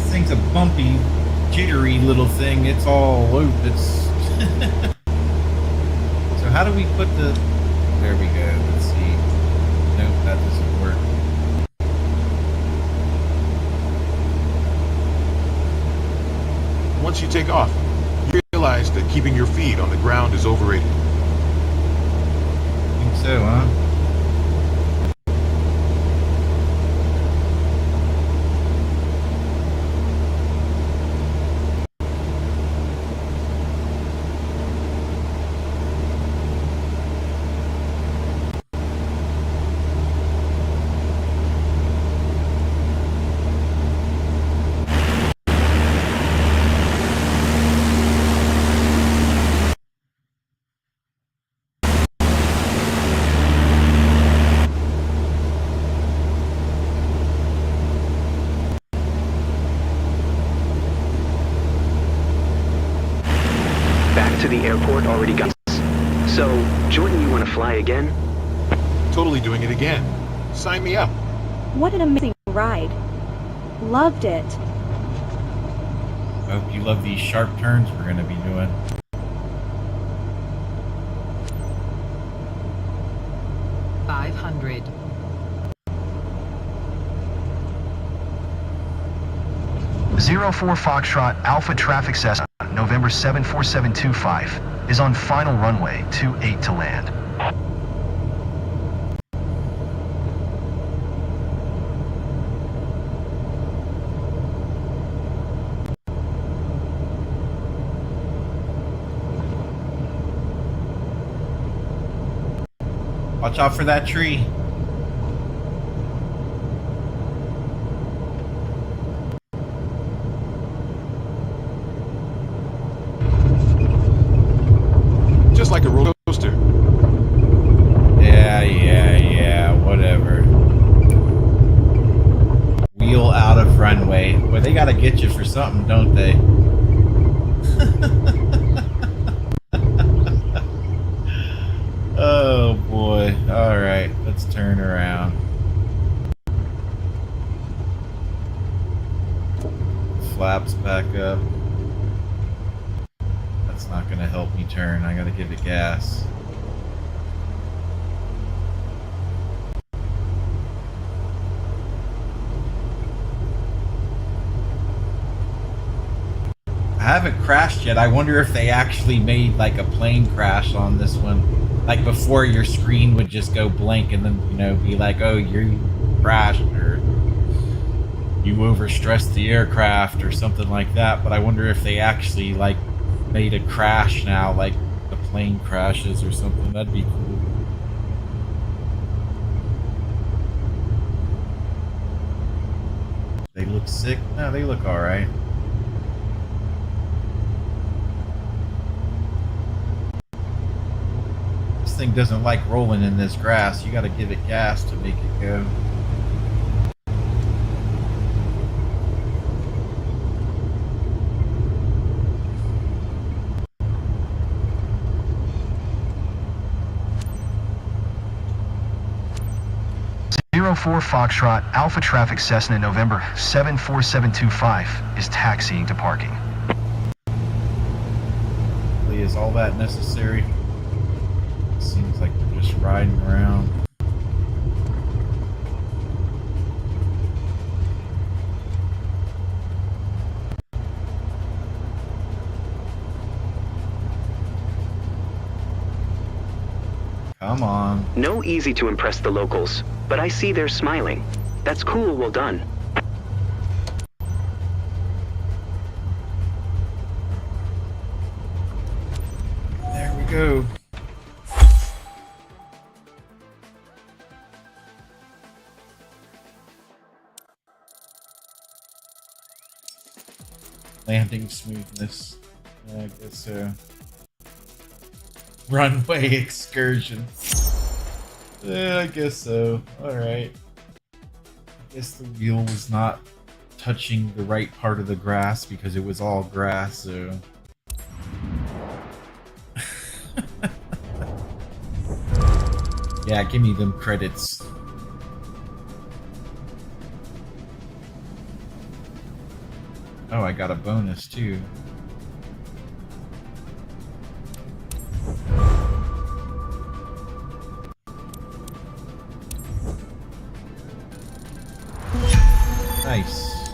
Thing's a bumpy, jittery little thing. It's all loop. It's so how do we put the? There we go. Let's see. Nope, that doesn't work. Once you take off, you realize that keeping your feet on the ground is overrated. Think so, huh? Back to the airport already got. So, Jordan, you want to fly again? Totally doing it again. Sign me up. What an amazing ride. Loved it. I hope you love these sharp turns we're going to be doing. $500. Zero 04 Foxtrot Alpha traffic Cessna November 74725 is on final runway 28 to land. Watch out for that tree. Just like a roller coaster. Yeah, whatever. Wheel out of runway. Well, they gotta get you for something, don't they? Oh boy. Alright, let's turn around. Flaps back up. That's not gonna help me turn. I gotta give it gas. I haven't crashed yet. I wonder if they actually made like a plane crash on this one. Like before your screen would just go blank and then, you know, be like, oh, you crashed or you overstressed the aircraft or something like that. But I wonder if they actually like made a crash now, like the plane crashes or something. That'd be cool. They look sick? No, they look alright. This thing doesn't like rolling in this grass. You gotta give it gas to make it go. 4 Foxtrot Alpha Traffic Cessna November 74725 is taxiing to parking. Is all that necessary? Seems like we're just riding around. Come on. No easy to impress the locals, but I see they're smiling. That's cool, well done. There we go. Landing smoothness. Yeah, I guess so. Runway excursion. Yeah, I guess so. Alright. I guess the wheel was not touching the right part of the grass because it was all grass, so. Yeah, give me them credits. Oh, I got a bonus too. Nice.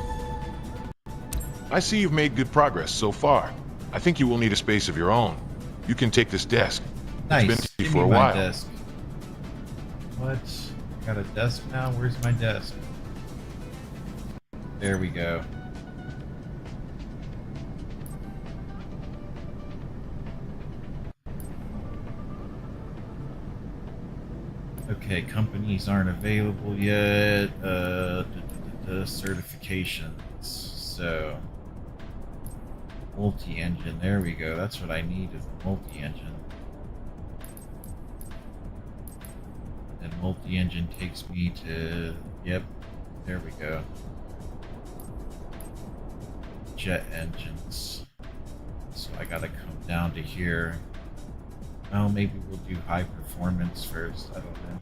I see you've made good progress so far. I think you will need a space of your own. You can take this desk. Nice. It's been empty Give for me a my while. desk. What? Got a desk now? Where's my desk? There we go. Okay, companies aren't available yet. Certifications. So, multi-engine. There we go. That's what I need is a multi-engine. And multi-engine takes me to. Yep. There we go. Jet engines. So I gotta come down to here. Oh, maybe we'll do high performance first. I don't know.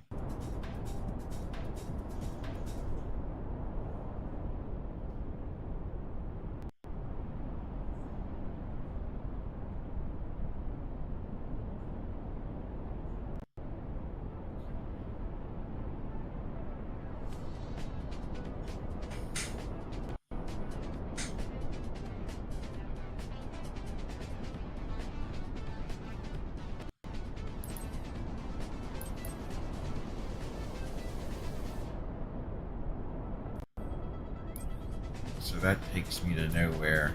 So that takes me to nowhere.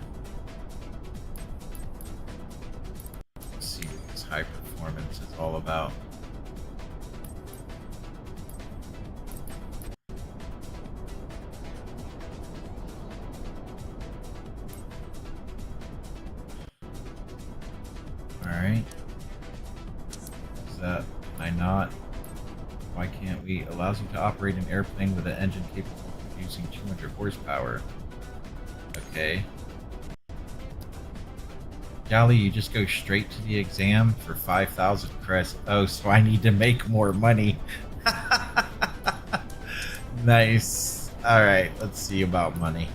Let's see what this high performance is all about. Alright. Is that, can I not? Why can't we? Allows you to operate an airplane with an engine capable of producing 200 horsepower. Okay. Golly, you just go straight to the exam for 5,000 crest. Oh, so I need to make more money. Nice. Alright, let's see about money.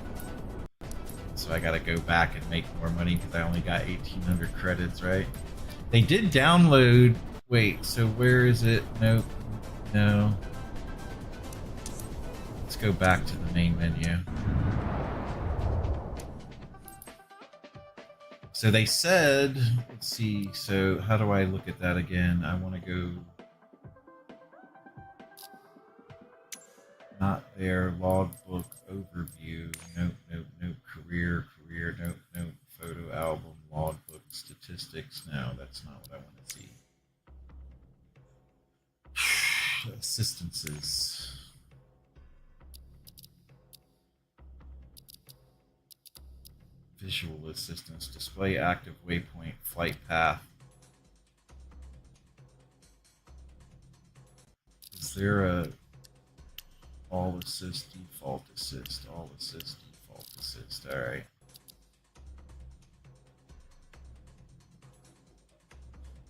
So I gotta go back and make more money because I only got 1,800 credits, right? They did download... Wait, so where is it? Nope. No. Let's go back to the main menu. So they said, let's see, so how do I look at that again? I want to go, not there, logbook, overview, nope, nope, nope, career, nope, nope, photo album, logbook, statistics, no, that's not what I want to see. Assistances. Visual assistance, display active waypoint, flight path. Is there a all assist, default assist, all assist, default assist? All right.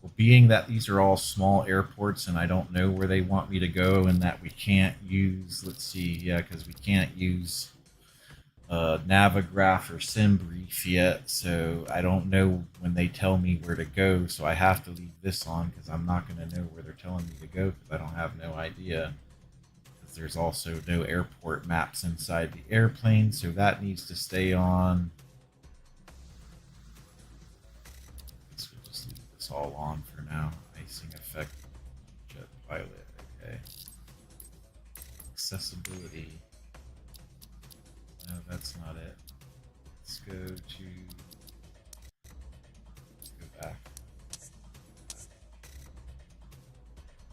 Well, being that these are all small airports and I don't know where they want me to go, and that we can't use, let's see, yeah, because we can't use Navigraph or SimBrief yet, so I don't know when they tell me where to go, so I have to leave this on because I'm not going to know where they're telling me to go because I don't have no idea. Because there's also no airport maps inside the airplane, so that needs to stay on. So we'll just leave this all on for now. Icing effect, jet pilot, okay. Accessibility. No, that's not it. Let's go back.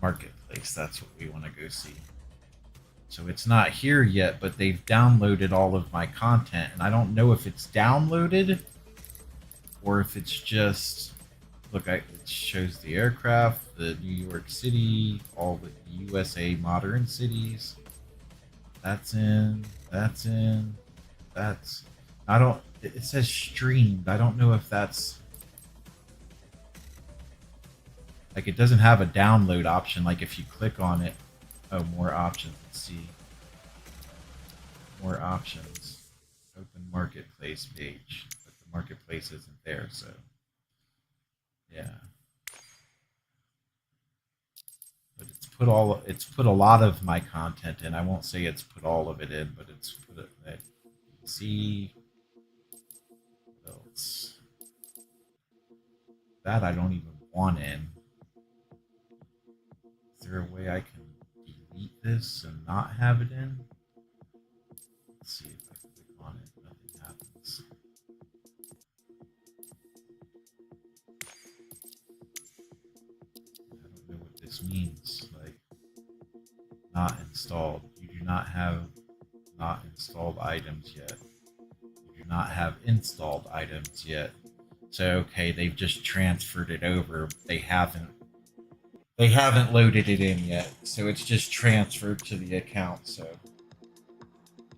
Marketplace, that's what we want to go see. So it's not here yet, but they've downloaded all of my content, and I don't know if it's downloaded or if it's just, look, it shows the aircraft, the New York City, all the USA modern cities. That's in, I don't, it says streamed. I don't know if that's, like, it doesn't have a download option. Like if you click on it, oh, more options, let's see. More options, open marketplace page, but the marketplace isn't there, so yeah. But it's put a lot of my content in. I won't say it's put all of it in, but it's put it. Let's see what else. That I don't even want in. Is there a way I can delete this and not have it in? Let's see if I click on it. Nothing happens. I don't know what this means. Like, not installed. You do not have not installed items yet. You do not have installed items yet. So okay, they've just transferred it over. They haven't loaded it in yet. So it's just transferred to the account. So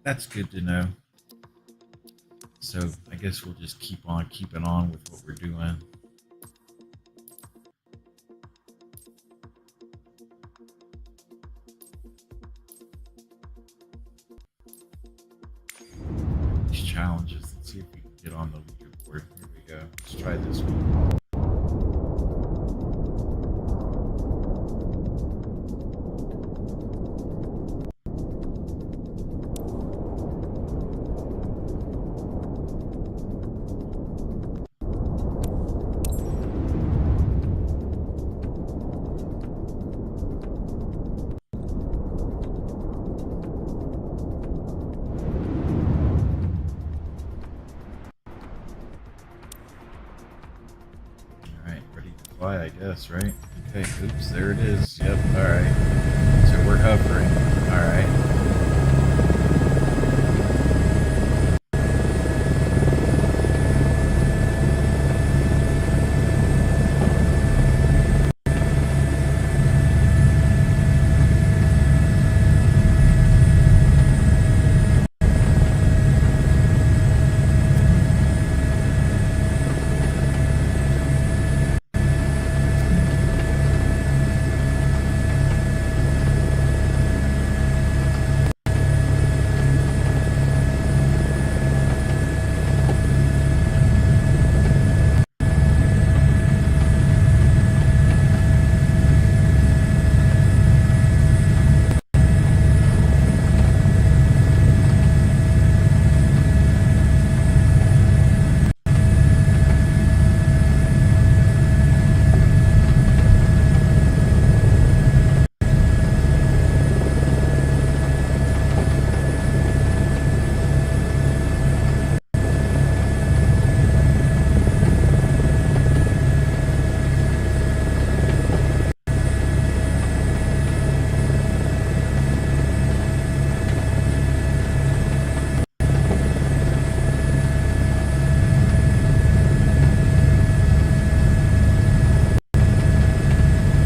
that's good to know. So I guess we'll just keep on keeping on with what we're doing. These challenges, let's see if we can get on the leaderboard. Here we go. Let's try this one. I guess, right? Okay, oops, there it is. Yep, alright. So we're hovering. Alright.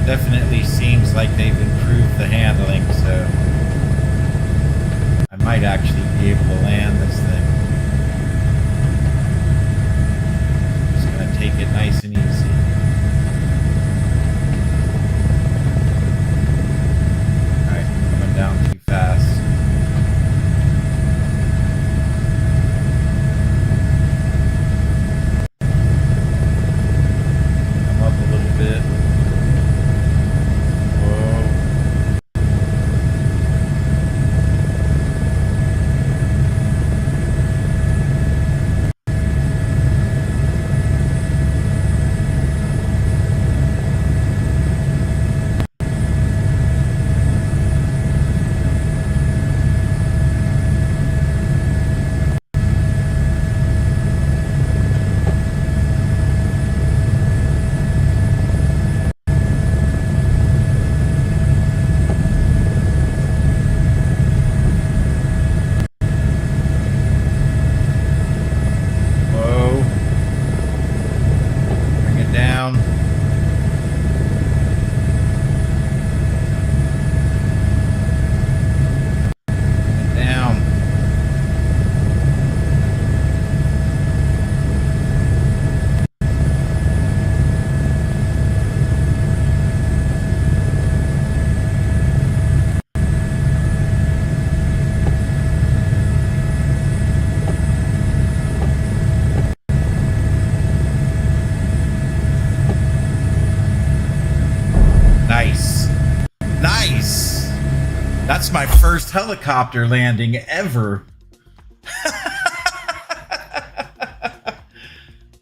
Definitely seems like they've improved the handling, so I might actually be able to land this thing. Just gonna take it nice and easy. first helicopter landing ever.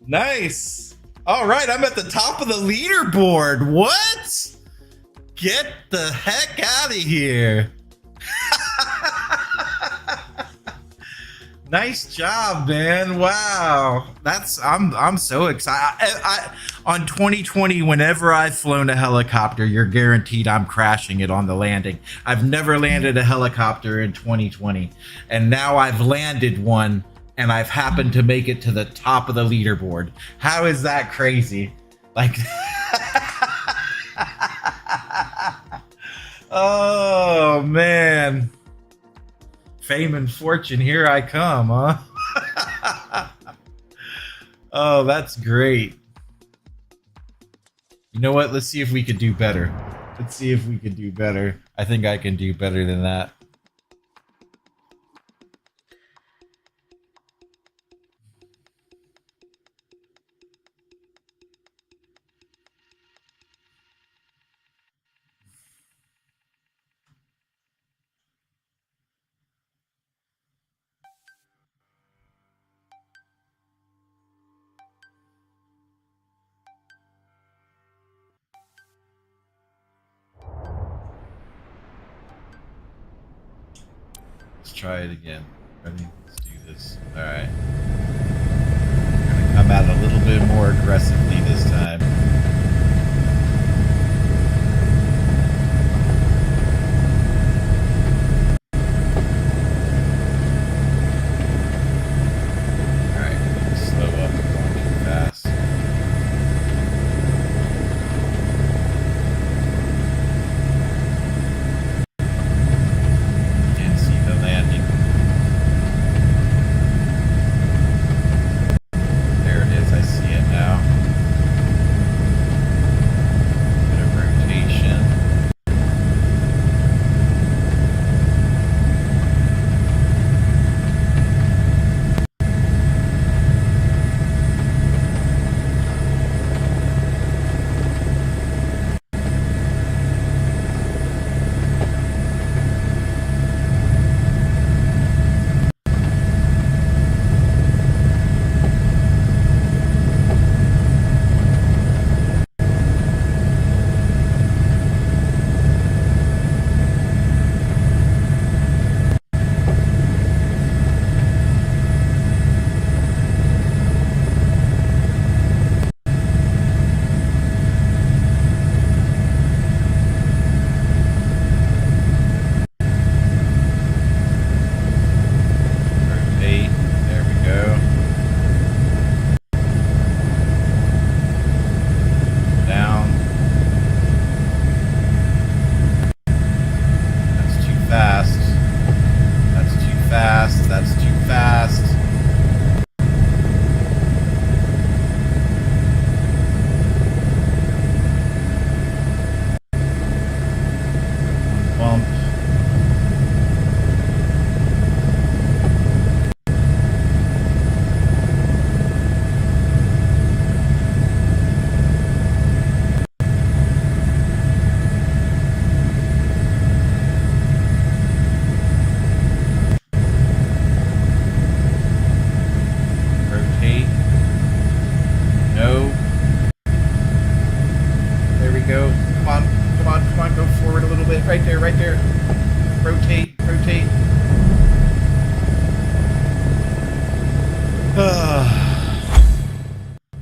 Nice. All right, I'm at the top of the leaderboard. What? Get the heck out of here. Nice job, man. Wow. I'm so excited. On 2020, whenever I've flown a helicopter, you're guaranteed I'm crashing it on the landing. I've never landed a helicopter in 2020, and now I've landed one and I've happened to make it to the top of the leaderboard. How is that crazy? Like oh man. Fame and fortune, here I come, huh? Oh, that's great. You know what? Let's see if we could do better. Let's see if we could do better. I think I can do better than that. Let's try it again. Ready? Let's do this. All right. I'm gonna come out a little bit more aggressively this time. All right. Slow up. I'm going too fast. Can't see the landing. There it is. I see it now. Bit of rotation. Rotate. There we go. Down. That's too fast. That's too fast. That's too fast. Bump. Rotate. No. There we go. Come on. Come on. Come on. Go forward a little bit. Right there. Right there. Rotate. Rotate.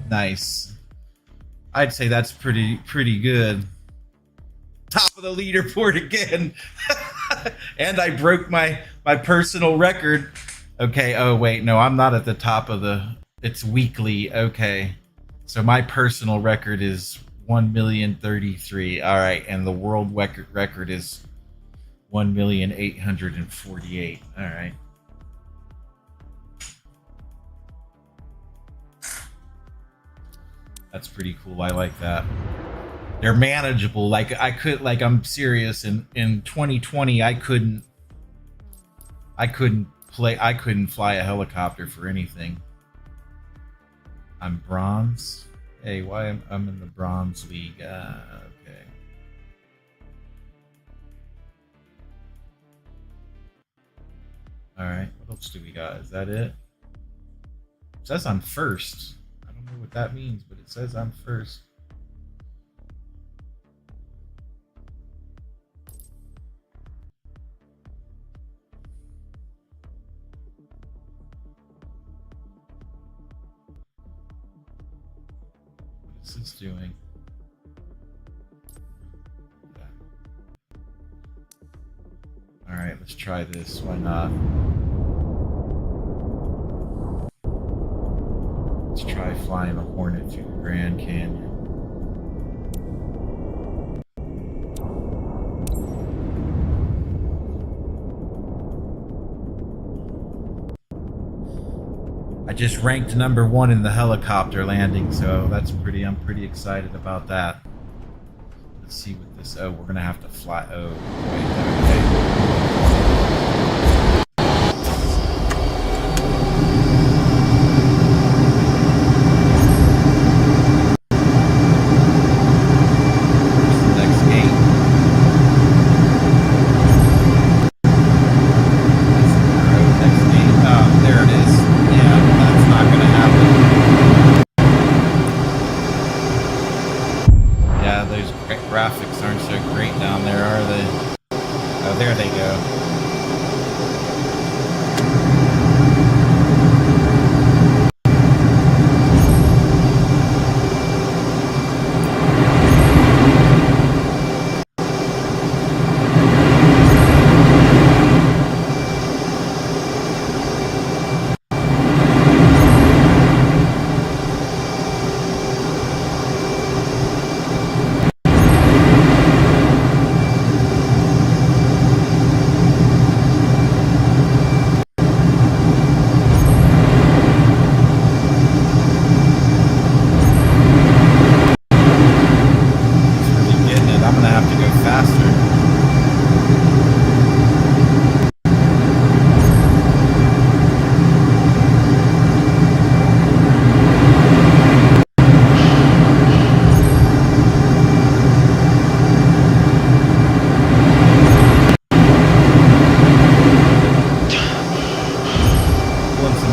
Nice. I'd say that's pretty good. Top of the leaderboard again. And I broke my personal record. Okay, oh wait, no, I'm not at the top of the, it's weekly. Okay. So my personal record is 1,033,000. All right, and the world record is 1,848,000. All right. That's pretty cool. I like that. They're manageable. Like I'm serious. In 2020, I couldn't fly a helicopter for anything. I'm bronze. Hey, why I'm in the bronze league? Okay. Alright, what else do we got? Is that it? It says I'm first. I don't know what that means, but it says I'm first. What is this doing? Alright, let's try this. Why not? Let's try flying a Hornet through the Grand Canyon. I just ranked #1 in the helicopter landing, so I'm pretty excited about that. Let's see what this, oh, we're gonna have to fly, oh, wait, okay. Graphics aren't so great down there, are they? Oh, there they go.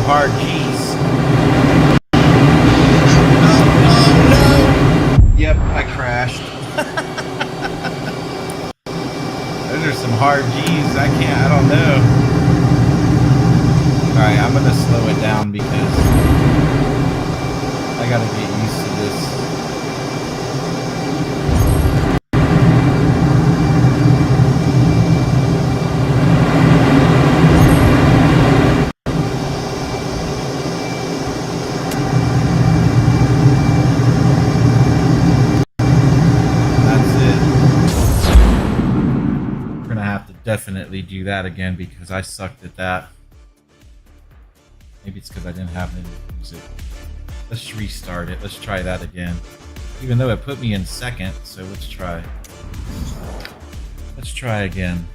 Hard G's. Oh no! Yep, I crashed. Those are some hard G's. I don't know. Alright, I'm gonna slow it down because I gotta get used to this. Definitely do that again because I sucked at that. Maybe it's because I didn't have any music. Let's restart it. Let's try that again. Even though it put me in second, so let's try. Let's try again.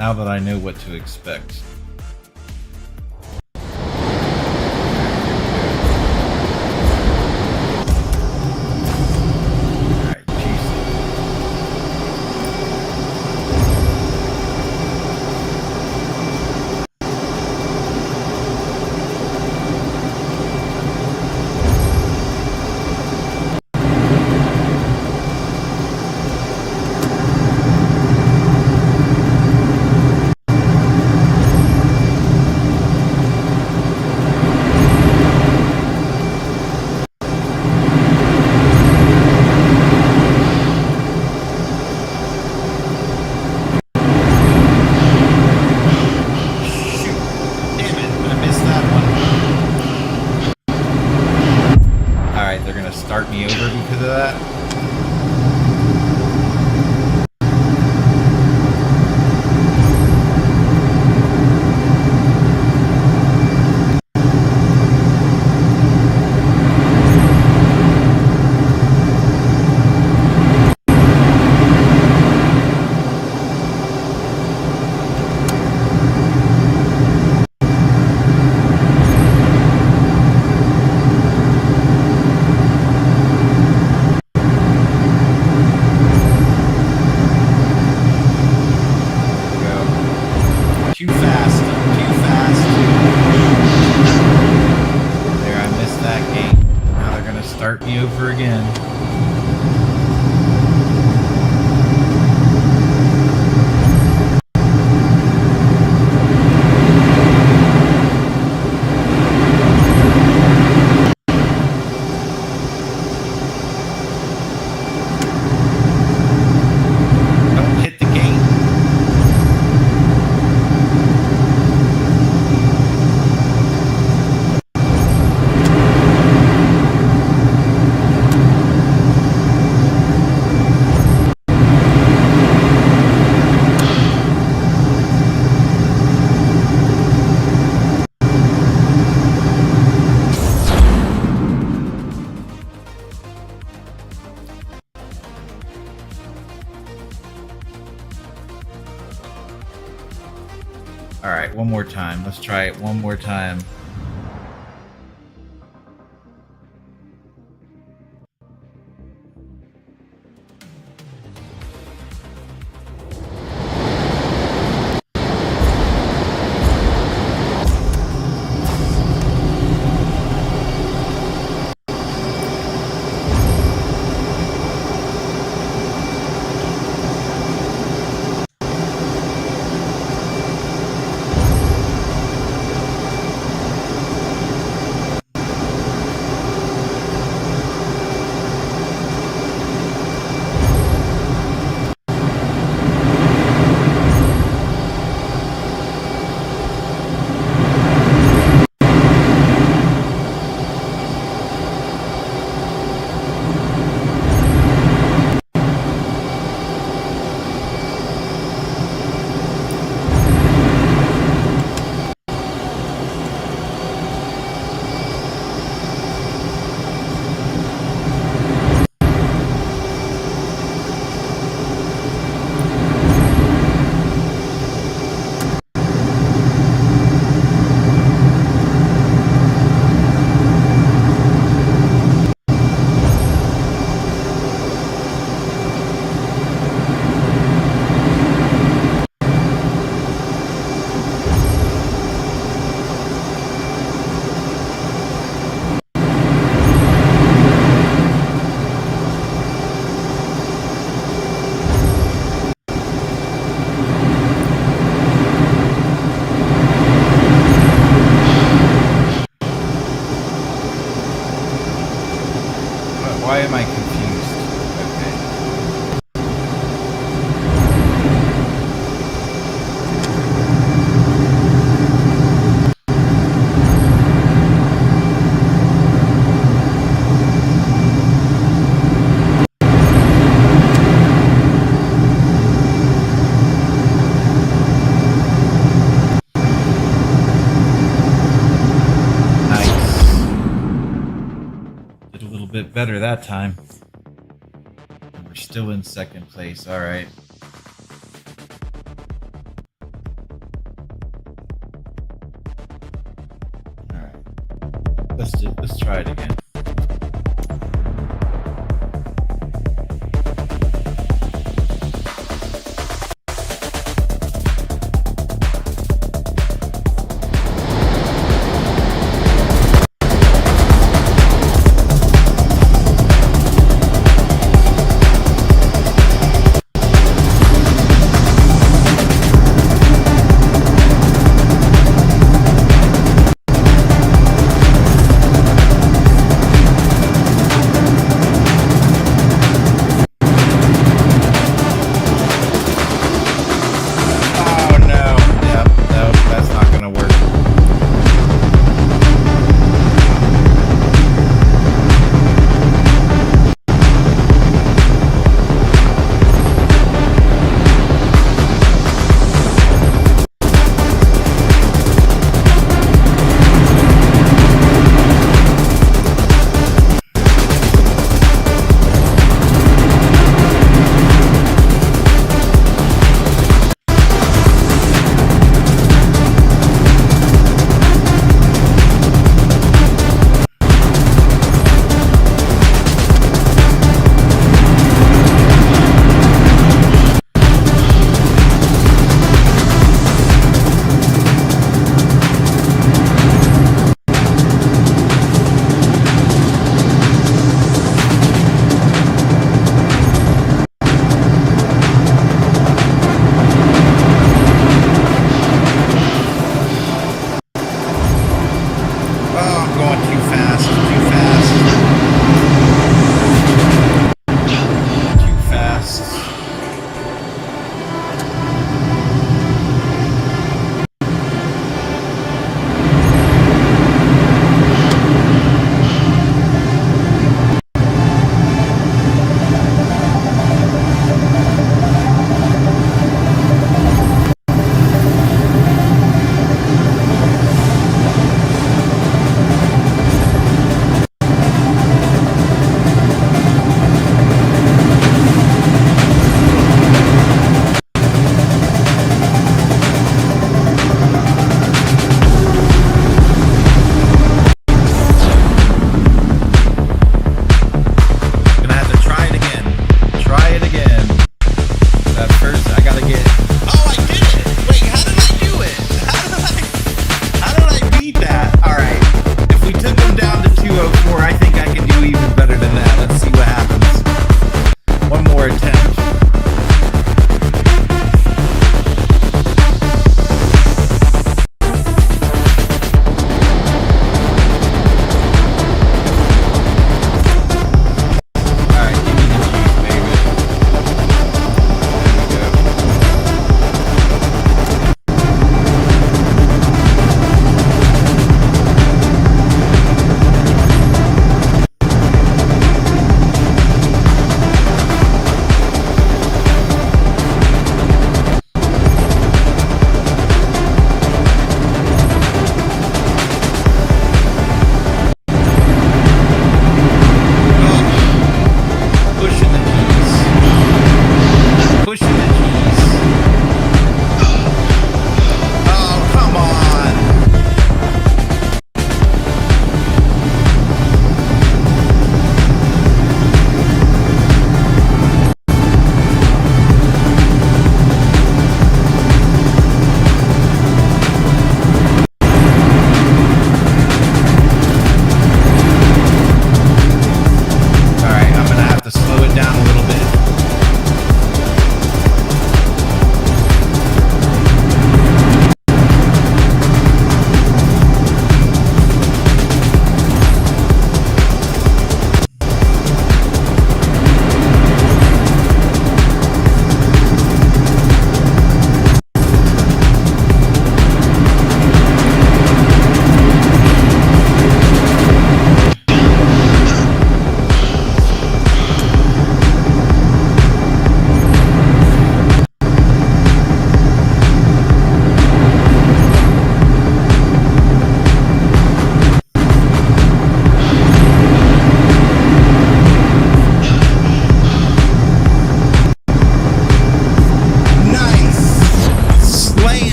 Now that I know what to expect. All right, one more time. Let's try it one more time. Why am I confused? Okay. Did a little bit better that time. And we're still in second place. All right. All right. Let's try it again.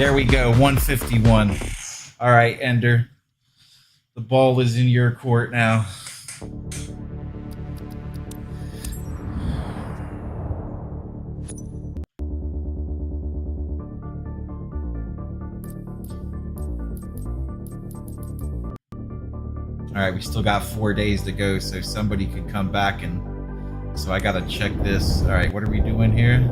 There we go, 151. All right, Ender. The ball is in your court now. All right, we still got 4 days to go, so somebody could come back and... So I gotta check this. All right, what are we doing here?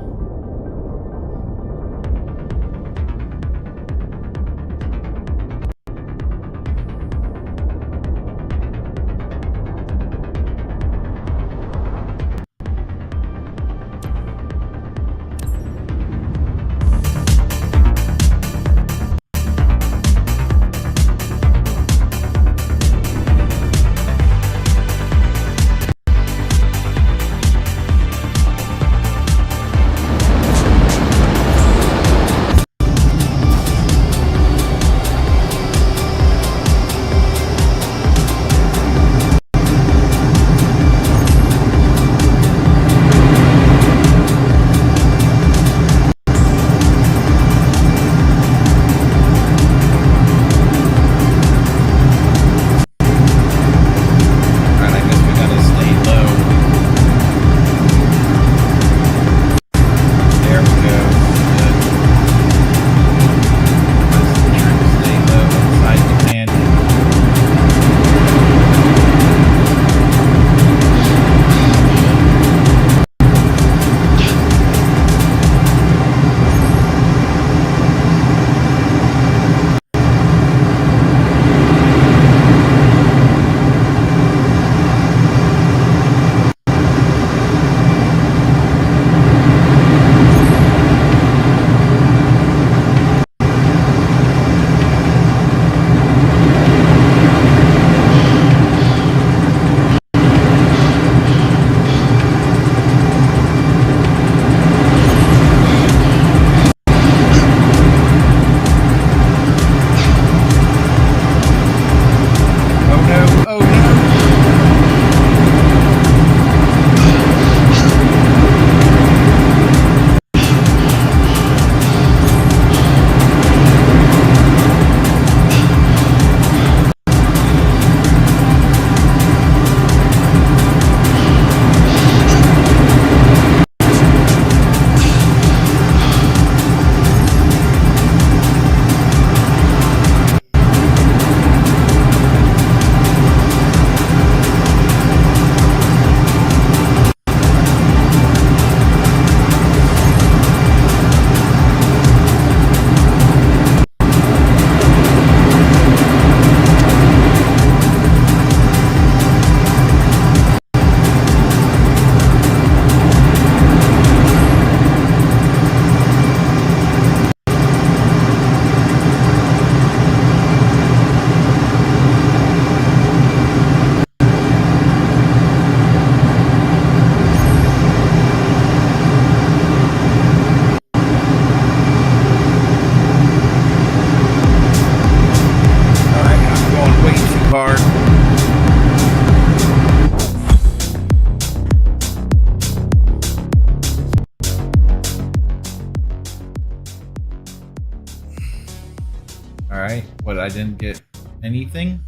Alright, what, I didn't get anything?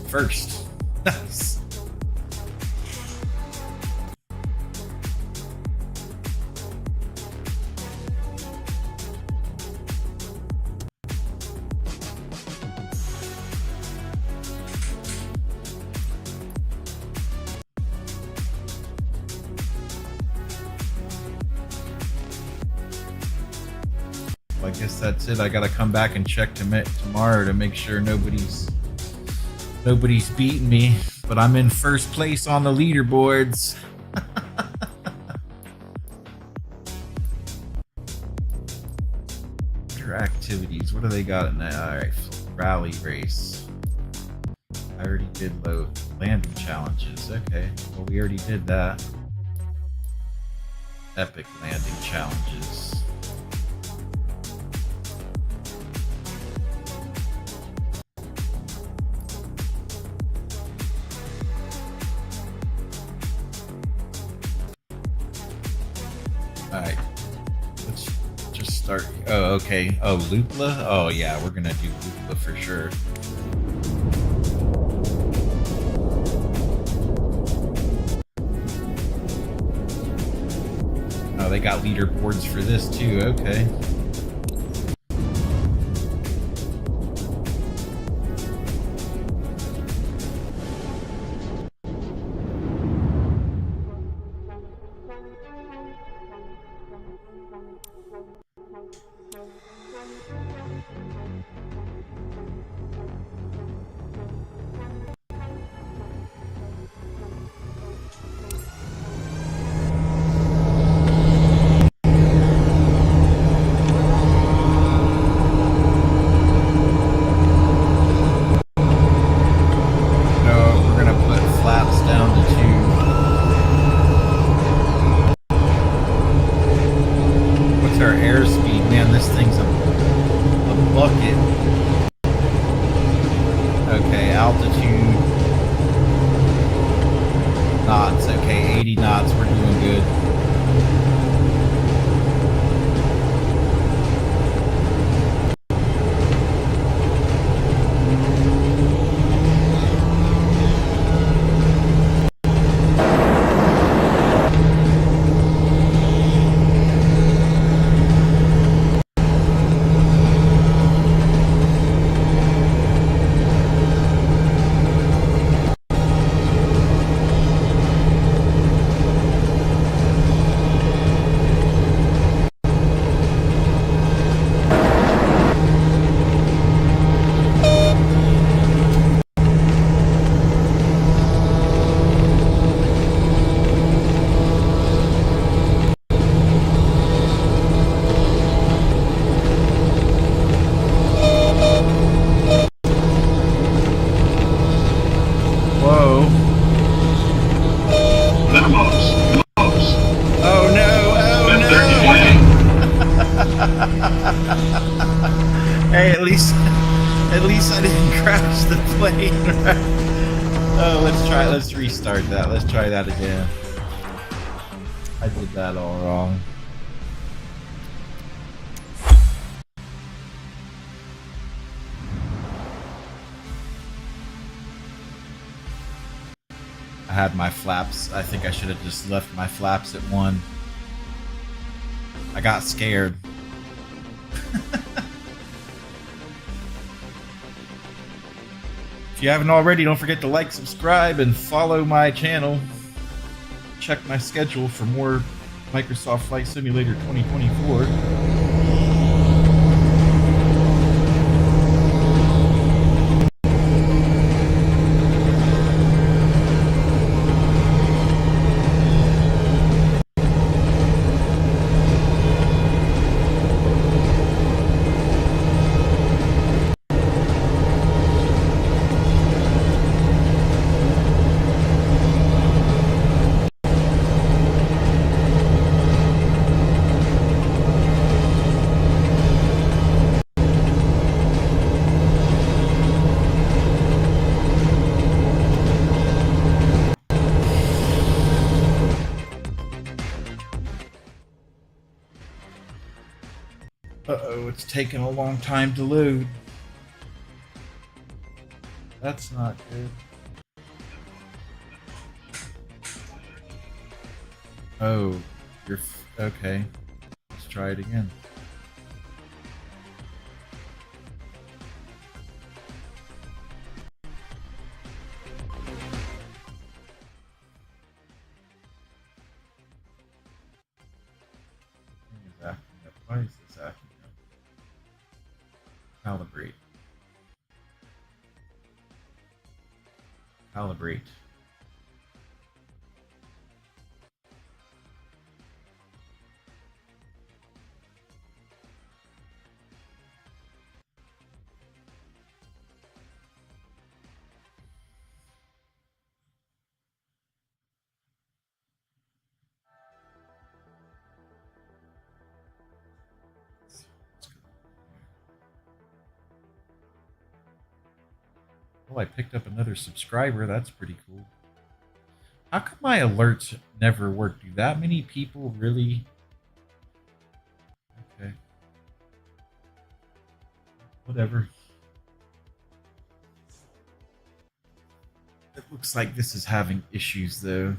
First. Nice. I guess that's it. I gotta come back and check tomorrow to make sure nobody's beating me. But I'm in first place on the leaderboards. Other activities. What do they got in that? Alright, rally race. I already did low landing challenges. Okay, well we already did that. Epic landing challenges. Alright. Let's just start. Oh, okay. Oh, Lupla? Oh, yeah, we're gonna do Lupla for sure. Oh, they got leaderboards for this too. Okay. Hey, at least I didn't crash the plane. Oh, let's restart that. Let's try that again. I did that all wrong. I had my flaps. I think I should have just left my flaps at 1. I got scared. If you haven't already, don't forget to like, subscribe, and follow my channel. Check my schedule for more Microsoft Flight Simulator 2024. Uh-oh, it's taking a long time to load. That's not good. Oh, okay. Let's try it again. Why is this acting up? Calibrate. Calibrate. Oh, I picked up another subscriber. That's pretty cool. How come my alerts never work? Do that many people really Whatever. It looks like this is having issues though.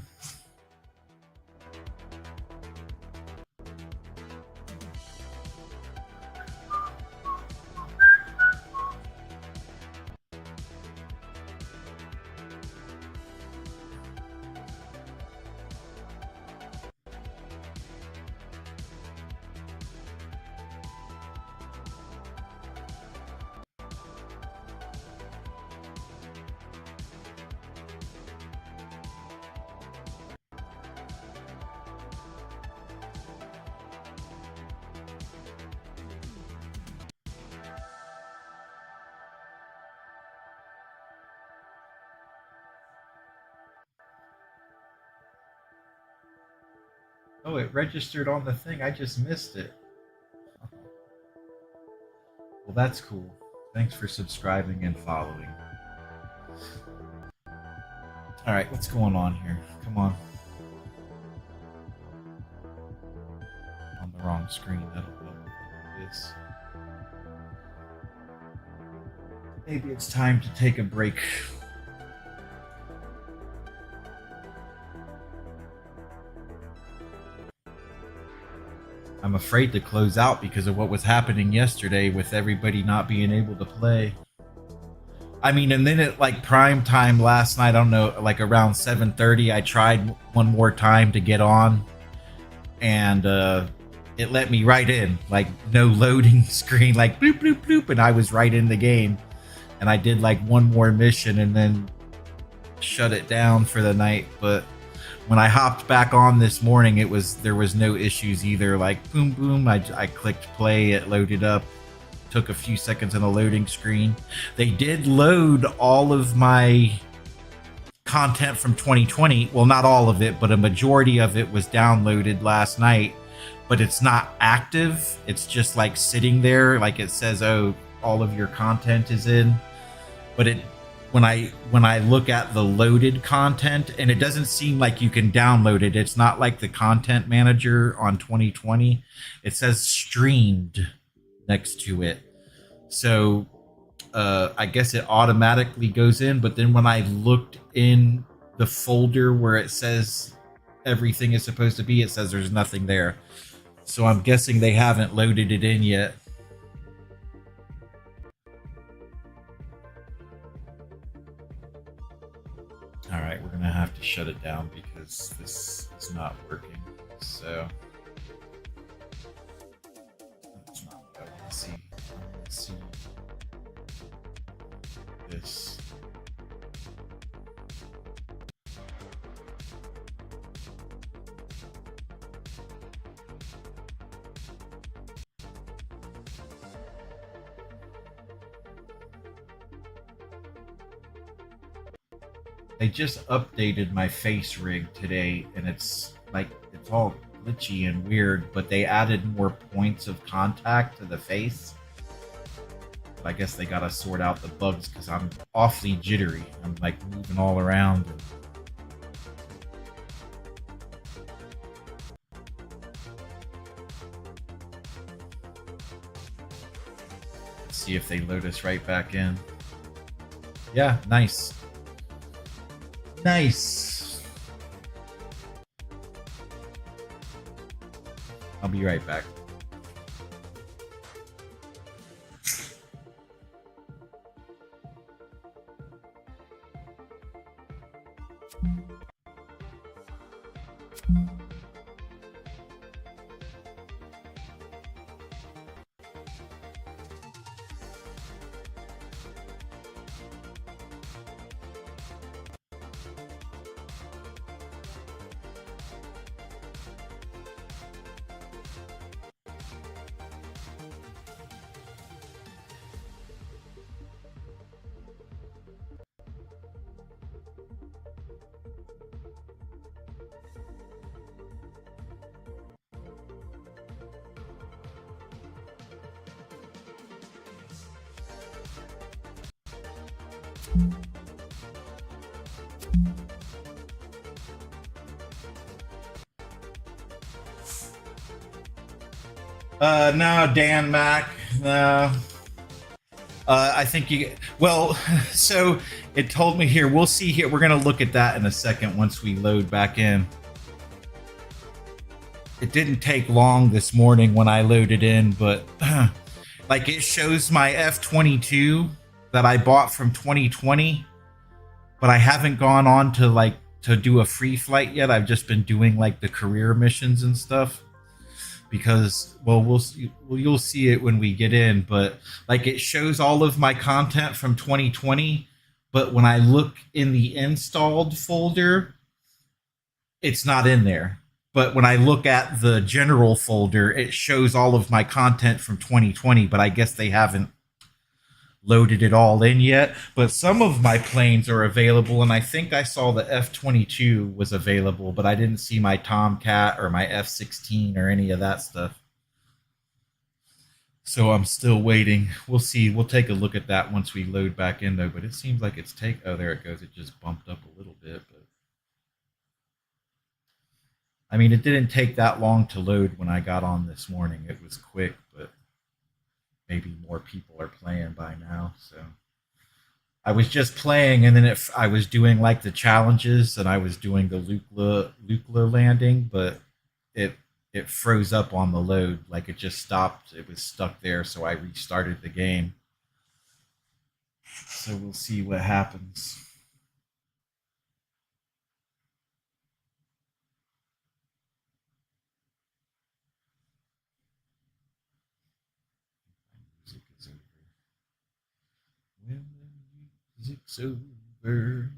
Oh, it registered on the thing. I just missed it. Well, that's cool. Thanks for subscribing and following. Alright, what's going on here? Come on. On the wrong screen. That'll help this. Maybe it's time to take a break. I'm afraid to close out because of what was happening yesterday with everybody not being able to play. I mean, and then at like prime time last night, I don't know, like around 7:30, I tried one more time to get on, and it let me right in, like no loading screen, like bloop bloop bloop, and I was right in the game. And I did like one more mission and then shut it down for the night. But when I hopped back on this morning, there was no issues either. Like boom boom, I clicked play, it loaded up, took a few seconds on the loading screen. They did load all of my content from 2020. Well, not all of it, but a majority of it was downloaded last night, but it's not active. It's just like sitting there, like it says, oh, all of your content is in. But when I look at the loaded content, and it doesn't seem like you can download it. It's not like the content manager on 2020. It says streamed next to it. So I guess it automatically goes in. But then when I looked in the folder where it says everything is supposed to be, it says there's nothing there. So I'm guessing they haven't loaded it in yet. All right, we're gonna have to shut it down because this is not working. So that's not what I want to see. I want to see this. They just updated my face rig today, and it's like it's all glitchy and weird, but they added more points of contact to the face. But I guess they gotta sort out the bugs because I'm awfully jittery. I'm like moving all around. Let's see if they load us right back in. Yeah, nice. Nice. I'll be right back. No, Dan Mac. No. I think you. Well, so it told me here. We'll see here. We're gonna look at that in a second once we load back in. It didn't take long this morning when I loaded in, but like it shows my F-22 that I bought from 2020, but I haven't gone on to like to do a free flight yet. I've just been doing like the career missions and stuff because, well, we'll see, well, you'll see it when we get in, but like it shows all of my content from 2020, but when I look in the installed folder, it's not in there. But when I look at the general folder, it shows all of my content from 2020, but I guess they haven't loaded it all in yet. But some of my planes are available, and I think I saw the F-22 was available, but I didn't see my Tomcat or my F-16 or any of that stuff. So I'm still waiting. We'll see. We'll take a look at that once we load back in, though. But it seems like it's oh, there it goes. It just bumped up a little bit, but I mean, it didn't take that long to load when I got on this morning. It was quick, but maybe more people are playing by now. So I was just playing, and then I was doing like the challenges, and I was doing the Lukla landing, but it froze up on the load. Like it just stopped. It was stuck there, so I restarted the game. So we'll see what happens. When the music's over.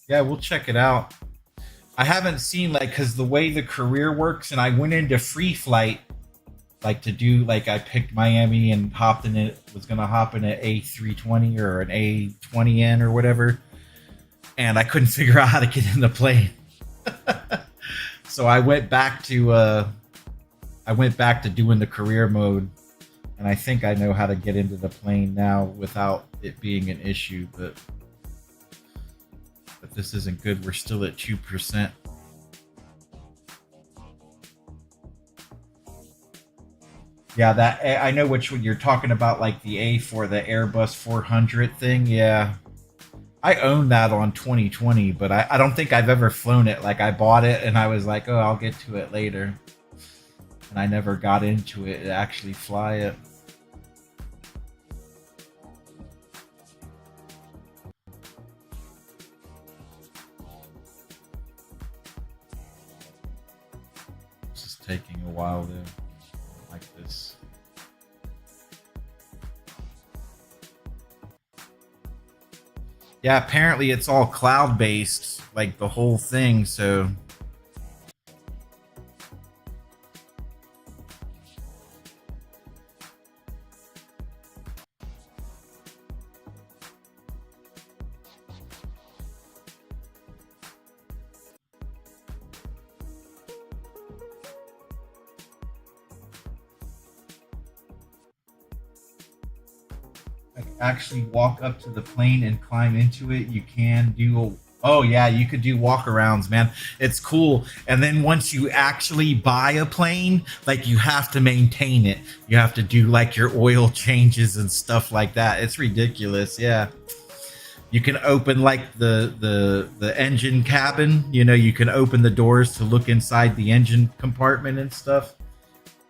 Yeah, we'll check it out. I haven't seen like because the way the career works, and I went into free flight like to do like I picked Miami and hopped in it. Was gonna hop in an A320 or an A20N or whatever, and I couldn't figure out how to get in the plane. So I went back to doing the career mode, and I think I know how to get into the plane now without it being an issue, but this isn't good. We're still at 2%. Yeah, that I know which one you're talking about, like the A for the Airbus 400 thing. Yeah, I own that on 2020, but I don't think I've ever flown it. Like I bought it and I was like, oh, I'll get to it later, and I never got into it to actually fly it. Taking a while though, like this. Yeah, apparently it's all cloud based, like the whole thing, so actually walk up to the plane and climb into it. You can do oh yeah, you could do walkarounds, man. It's cool. And then once you actually buy a plane, like you have to maintain it. You have to do like your oil changes and stuff like that. It's ridiculous. Yeah. You can open like the engine cabin, you know, you can open the doors to look inside the engine compartment and stuff.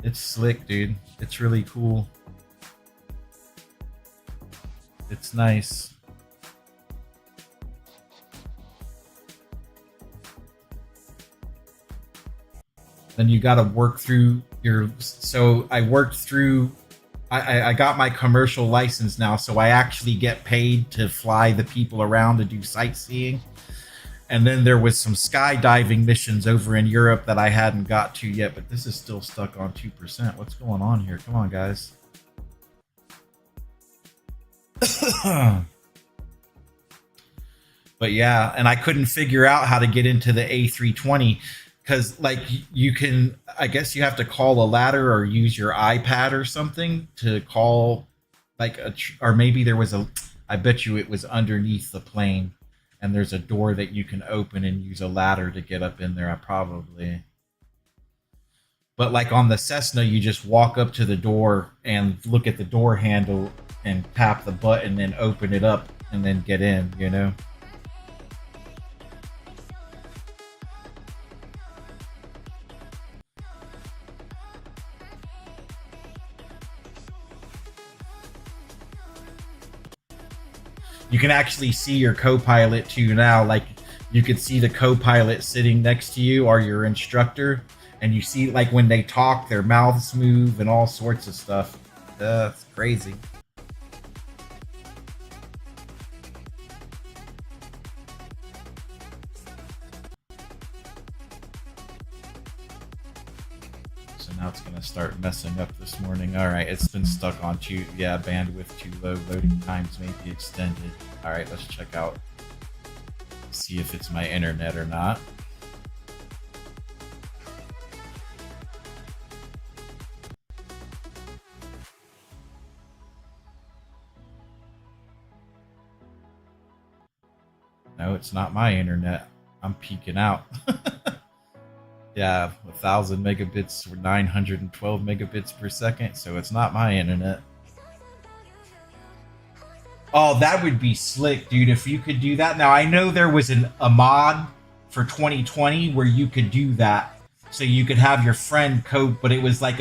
It's slick, dude. It's really cool. It's nice. Then you got to work through your. So I worked through. I got my commercial license now, so I actually get paid to fly the people around to do sightseeing. And then there was some skydiving missions over in Europe that I hadn't got to yet, but this is still stuck on 2%. What's going on here? Come on, guys. But yeah, and I couldn't figure out how to get into the A320. because like you can, I guess you have to call a ladder or use your iPad or something to call like or maybe there was a, I bet you it was underneath the plane and there's a door that you can open and use a ladder to get up in there. I probably, but like on the Cessna, you just walk up to the door and look at the door handle and tap the button and open it up and then get in, you know? You can actually see your co-pilot too now. Like you could see the co-pilot sitting next to you or your instructor, and you see like when they talk, their mouths move and all sorts of stuff. It's crazy. So now it's gonna start messing up this morning. All right, it's been stuck on bandwidth too low. Loading times may be extended. All right, let's check out, see if it's my internet or not. No, it's not my internet. I'm peeking out. Yeah, 1,000 megabits or 912 megabits per second, so it's not my internet. Oh, that would be slick, dude, if you could do that. Now, I know there was a mod for 2020 where you could do that. So you could have your friend code, but it was like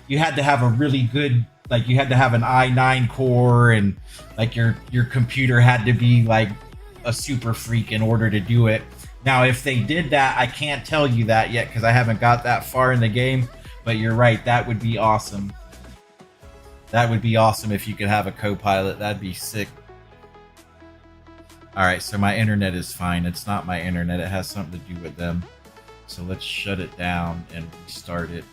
you had to have a really good, like you had to have an i9 core and like your computer had to be like a super freak in order to do it. Now, if they did that, I can't tell you that yet because I haven't got that far in the game, but you're right, that would be awesome. That would be awesome if you could have a co-pilot. That'd be sick. All right, so my internet is fine. It's not my internet. It has something to do with them. So let's shut it down and restart it.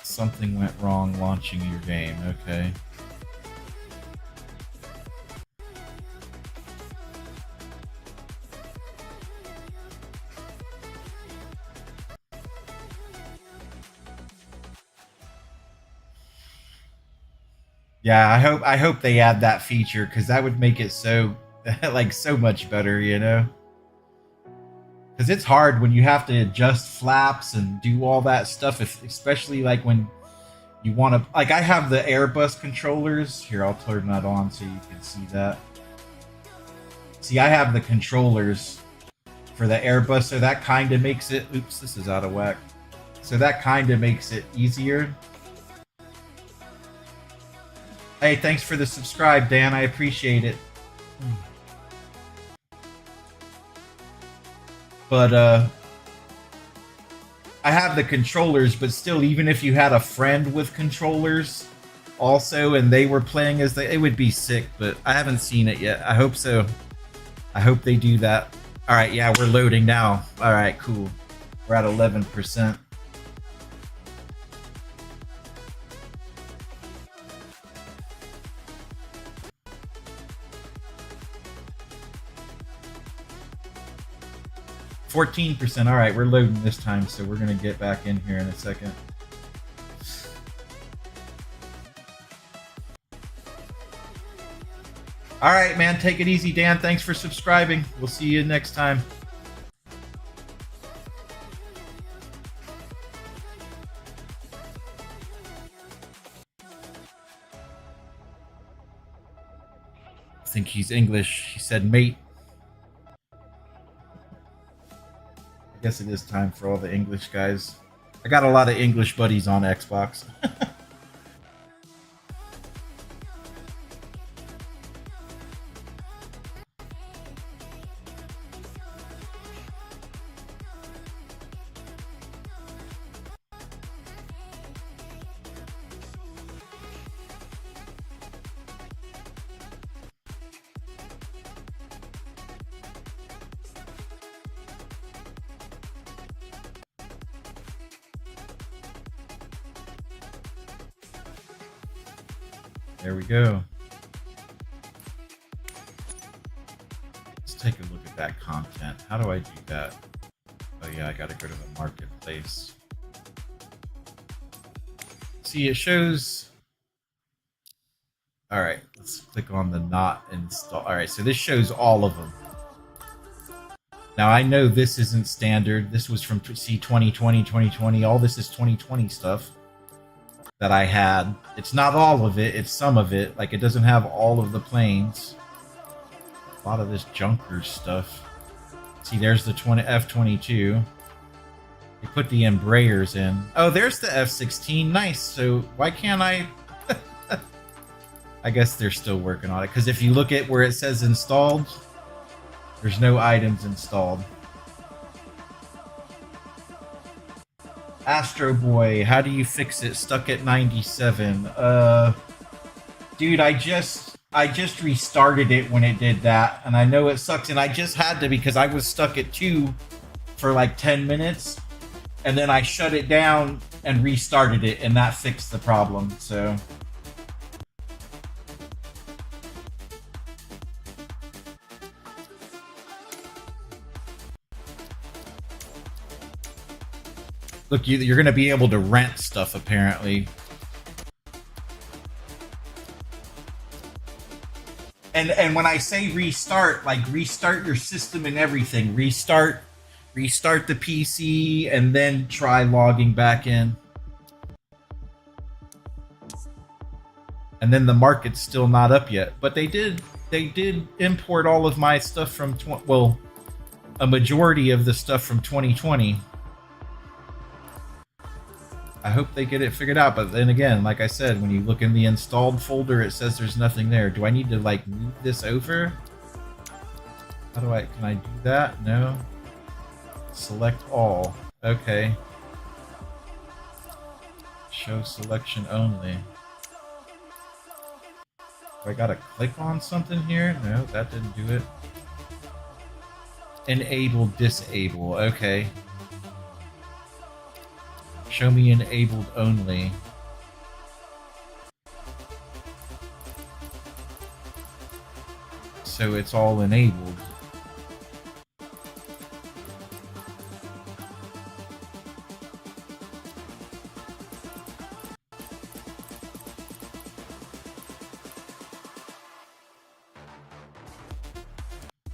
Something went wrong launching your game. Okay. Yeah, I hope they add that feature because that would make it so like so much better, you know? Because it's hard when you have to adjust flaps and do all that stuff, especially like when you want to, like I have the Airbus controllers. Here, I'll turn that on so you can see that. See, I have the controllers for the Airbus, so that kind of makes it, oops, this is out of whack. So that kind of makes it easier. Hey, thanks for the subscribe, Dan. I appreciate it. But I have the controllers, but still, even if you had a friend with controllers also and they were playing as it would be sick, but I haven't seen it yet. I hope so. I hope they do that. All right, yeah, we're loading now. All right, cool. We're at 11%. %. All right, we're loading this time, so we're gonna get back in here in a second. All right, man, take it easy, Dan. Thanks for subscribing. We'll see you next time. I think he's English. He said mate. I guess it is time for all the English guys. I got a lot of English buddies on Xbox. There we go. Let's take a look at that content. How do I do that? Oh yeah, I gotta go to the marketplace. See, it shows... Alright, let's click on the not install. Alright, so this shows all of them. Now, I know this isn't standard. This was from 2020, 2020. All this is 2020 stuff that I had. It's not all of it. It's some of it. Like, it doesn't have all of the planes. A lot of this junker stuff. See, there's the F-22. They put the Embraers in. Oh, there's the F-16. Nice. So why can't I... I guess they're still working on it. Because if you look at where it says installed, there's no items installed. Astro Boy, how do you fix it? Stuck at 97. Dude, I just restarted it when it did that, and I know it sucks, and I just had to because I was stuck at 2 for like 10 minutes, and then I shut it down and restarted it, and that fixed the problem, so... Look, you're going to be able to rent stuff, apparently. And when I say restart, like restart your system and everything. Restart the PC and then try logging back in. And then the market's still not up yet. But they did import all of my stuff from... well, a majority of the stuff from 2020. I hope they get it figured out, but then again, like I said, when you look in the installed folder, it says there's nothing there. Do I need to, like, move this over? How do I... can I do that? No. Select all. Okay. Show selection only. Do I gotta click on something here? No, that didn't do it. Enable, disable. Okay. Show me enabled only. So it's all enabled.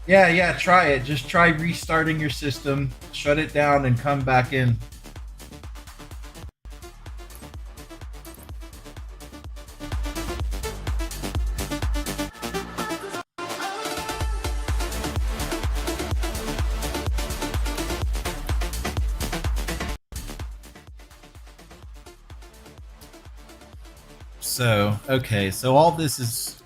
Yeah, try it. Just try restarting your system, shut it down, and come back in. So, okay, so all this is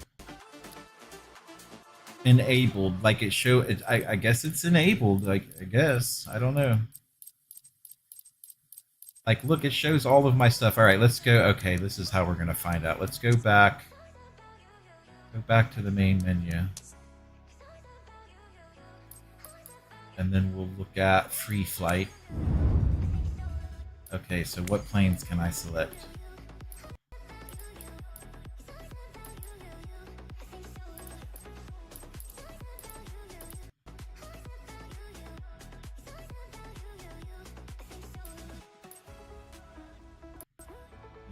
enabled, like it show it. I guess it's enabled, like, I guess. I don't know. Like, look, it shows all of my stuff. All right, let's go. Okay, this is how we're going to find out. Let's go back. Go back to the main menu. And then we'll look at free flight. Okay, so what planes can I select?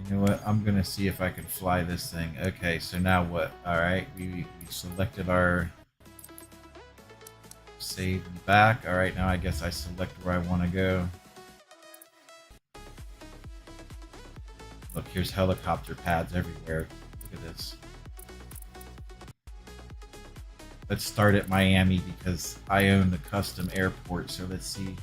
You know what? I'm gonna see if I can fly this thing. Okay, so now what? Alright, we selected our save and back. Alright, now I guess I select where I want to go. Look, here's helicopter pads everywhere. Look at this. Let's start at Miami because I own the custom airport, so let's see.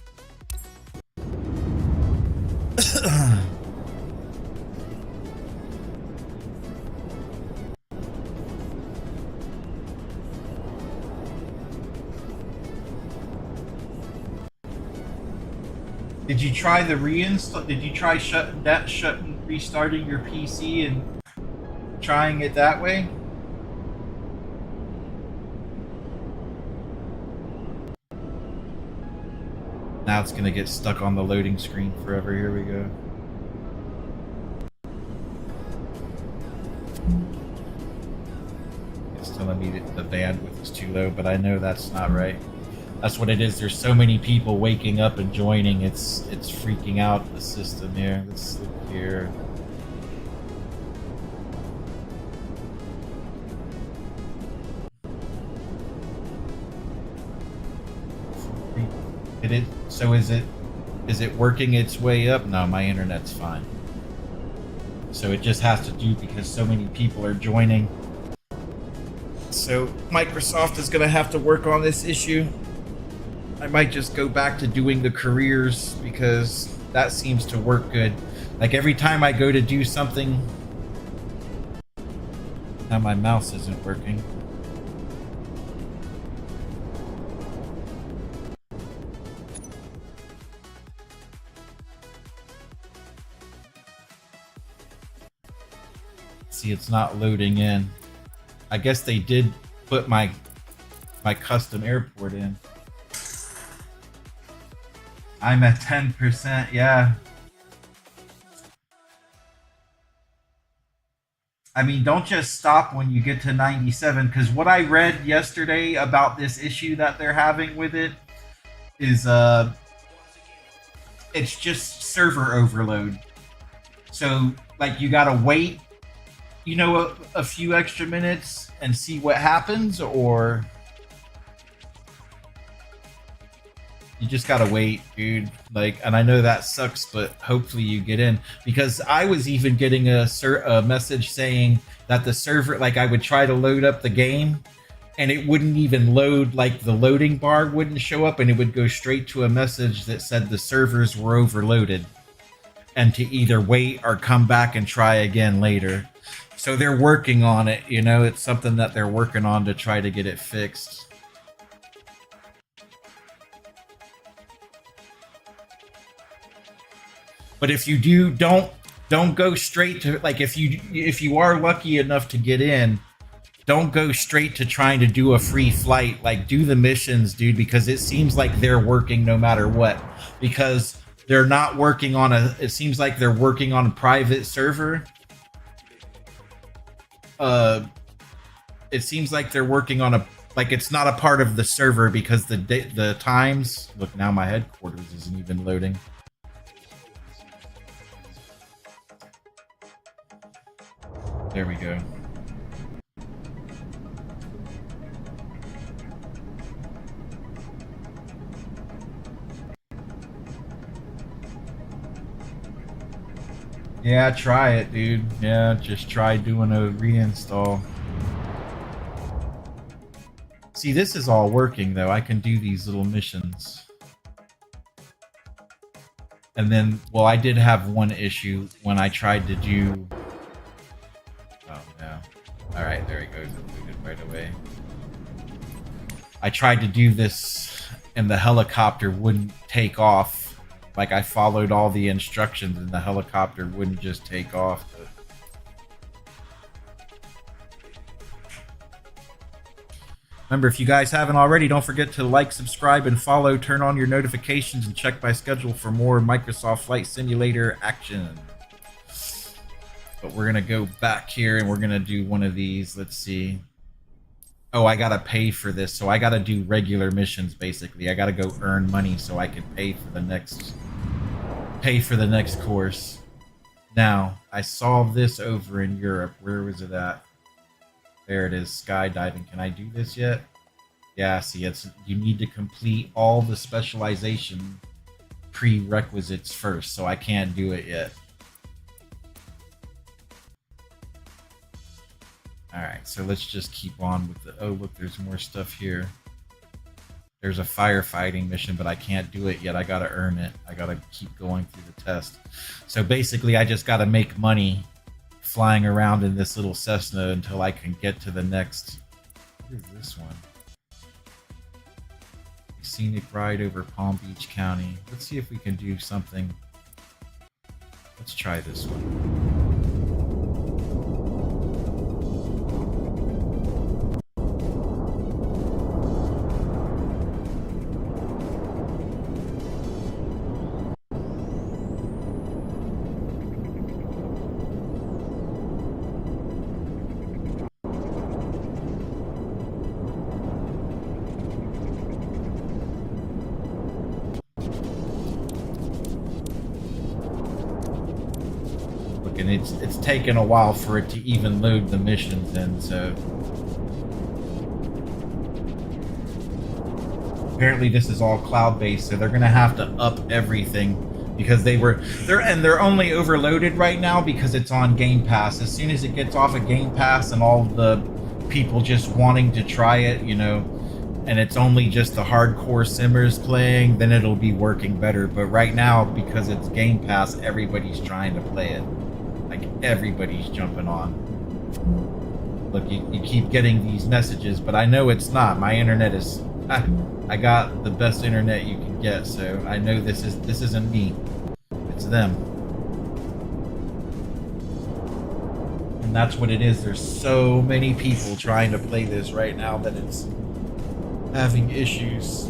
Did you try the reinstall? Did you try restarting your PC and trying it that way? Now it's gonna get stuck on the loading screen forever. Here we go. telling me that the bandwidth is too low, but I know that's not right. That's what it is. There's so many people waking up and joining. It's freaking out the system here. Let's look here. So is it working its way up? No, my internet's fine. So it just has to do because so many people are joining. So Microsoft is going to have to work on this issue. I might just go back to doing the careers because that seems to work good. Like every time I go to do something... Now my mouse isn't working. See, it's not loading in. I guess they did put my custom airport in. I'm at 10%, yeah. I mean, don't just stop when you get to 97, because what I read yesterday about this issue that they're having with it is it's just server overload. So, like, you gotta wait, you know, a few extra minutes and see what happens, or you just gotta wait, dude. Like, and I know that sucks, but hopefully you get in, because I was even getting a message saying that the server, like, I would try to load up the game and it wouldn't even load, like the loading bar wouldn't show up, and it would go straight to a message that said the servers were overloaded and to either wait or come back and try again later. So they're working on it, you know, it's something that they're working on to try to get it fixed. But if you do, don't go straight to, like, if you are lucky enough to get in, don't go straight to trying to do a free flight. Like, do the missions, dude, because it seems like they're working no matter what. Because they're not working on it seems like they're working on a private server. It seems like they're working on like it's not a part of the server because the times. Look, now my headquarters isn't even loading. There we go. Yeah, try it, dude. Yeah, just try doing a reinstall. See, this is all working, though. I can do these little missions. And then, well, I did have one issue when I tried to do... Oh, no. Alright, there it goes. It loaded right away. I tried to do this, and the helicopter wouldn't take off. Like, I followed all the instructions, and the helicopter wouldn't just take off. But... Remember, if you guys haven't already, don't forget to like, subscribe, and follow. Turn on your notifications and check my schedule for more Microsoft Flight Simulator action. But we're going to go back here, and we're going to do one of these. Let's see. Oh, I got to pay for this, so I got to do regular missions, basically. I got to go earn money so I can pay for the next course. Now, I saw this over in Europe. Where was it at? There it is, skydiving. Can I do this yet? Yeah, see, you need to complete all the specialization prerequisites first, so I can't do it yet. Alright, so let's just keep on with the... Oh, look, there's more stuff here. There's a firefighting mission, but I can't do it yet. I gotta earn it. I gotta keep going through the test. So basically, I just gotta make money flying around in this little Cessna until I can get to the next... What is this one? Scenic ride over Palm Beach County. Let's see if we can do something. Let's try this one. and it's taken a while for it to even load the missions in, so apparently this is all cloud-based, so they're gonna have to up everything because they're only overloaded right now because it's on Game Pass. As soon as it gets off of Game Pass and all the people just wanting to try it, you know, and it's only just the hardcore simmers playing, then it'll be working better. But right now, because it's Game Pass, everybody's trying to play it. Like, everybody's jumping on. Look, you keep getting these messages, but I know it's not. My internet is... I got the best internet you can get, so I know this isn't me. It's them. And that's what it is. There's so many people trying to play this right now that it's having issues.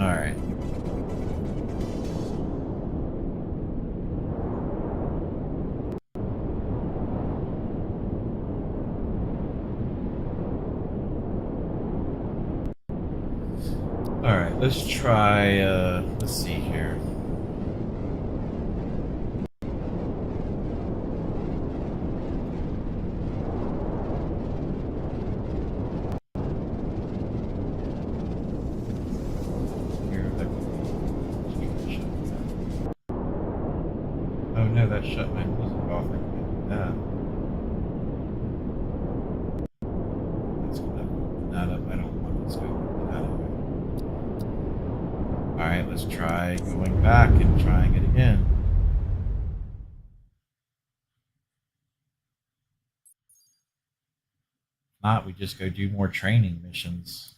Alright. Alright, let's try, let's see here. Oh no, that shut my music off. I can't do that. Let's open that up. I don't want this to open that up. Alright, let's try going back and trying it again. If not, we just go do more training missions.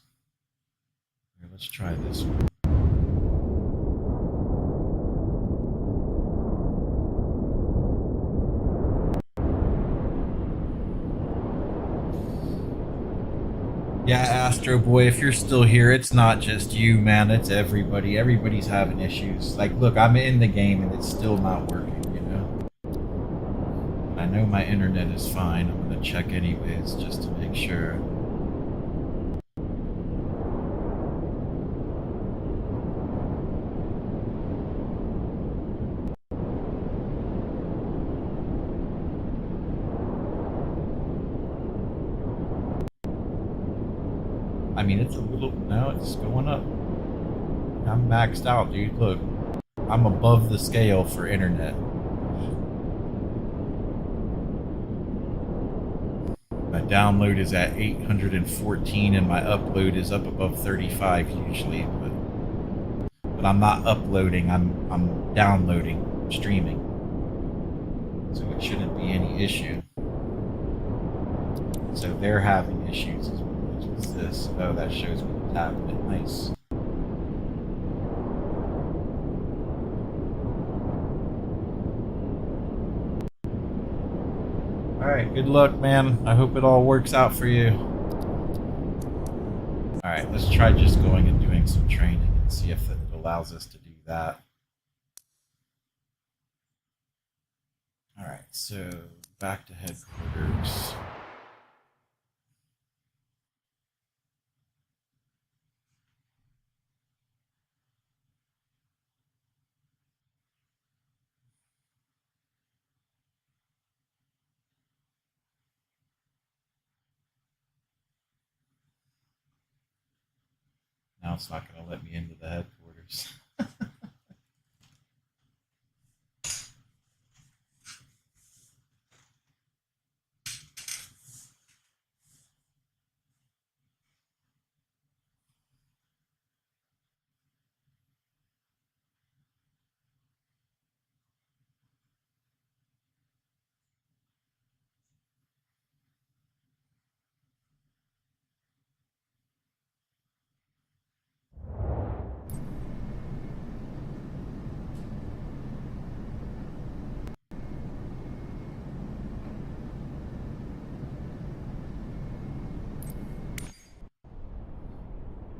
Here, let's try this one. Yeah, Astro Boy, if you're still here, it's not just you, man. It's everybody. Everybody's having issues. Like, look, I'm in the game and it's still not working, you know? I know my internet is fine. I'm gonna check anyways, just to make sure. I mean, it's a little... No, it's going up. I'm maxed out, dude. Look. I'm above the scale for internet. My download is at 814 and my upload is up above 35 usually, but I'm not uploading, I'm downloading, streaming. So it shouldn't be any issue. So they're having issues as well. What's this? Oh, that shows me the tablet. Nice. Alright, good luck, man. I hope it all works out for you. Alright, let's try just going and doing some training and see if it allows us to do that. Alright, so back to headquarters. Now it's not going to let me into the headquarters.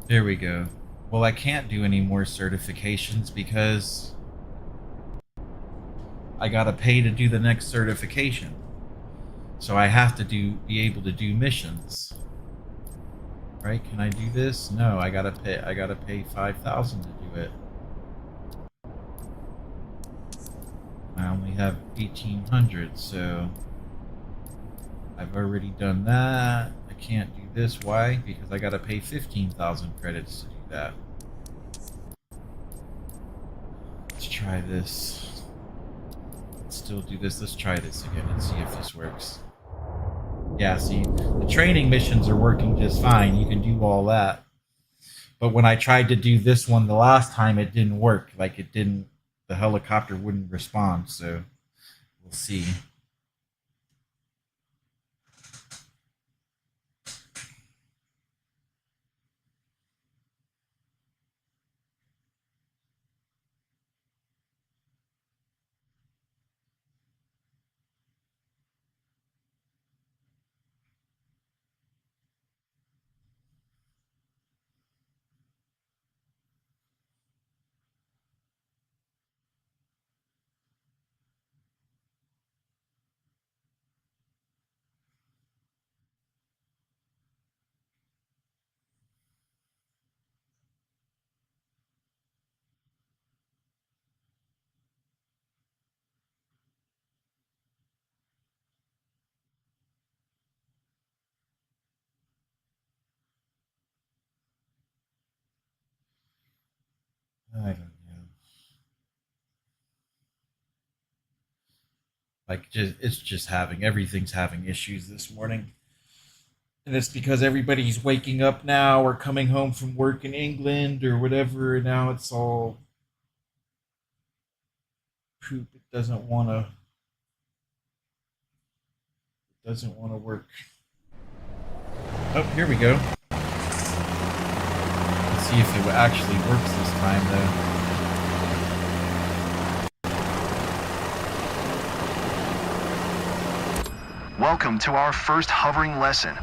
There we go. Well, I can't do any more certifications because I gotta pay to do the next certification. So I have to be able to do missions. Right? Can I do this? No, I gotta pay 5,000 to do it. I only have 1,800, so I've already done that. I can't do this. Why? Because I gotta pay 15,000 credits to do that. Let's try this. Let's still do this. Let's try this again and see if this works. Yeah, see, the training missions are working just fine. You can do all that. But when I tried to do this one the last time, it didn't work. Like, it didn't, the helicopter wouldn't respond, so we'll see. I don't know. Like, everything's having issues this morning. And it's because everybody's waking up now or coming home from work in England or whatever, and now it's all poop. It doesn't want to work. Oh, here we go. Let's see if it actually works this time, though. Welcome to our first hovering lesson.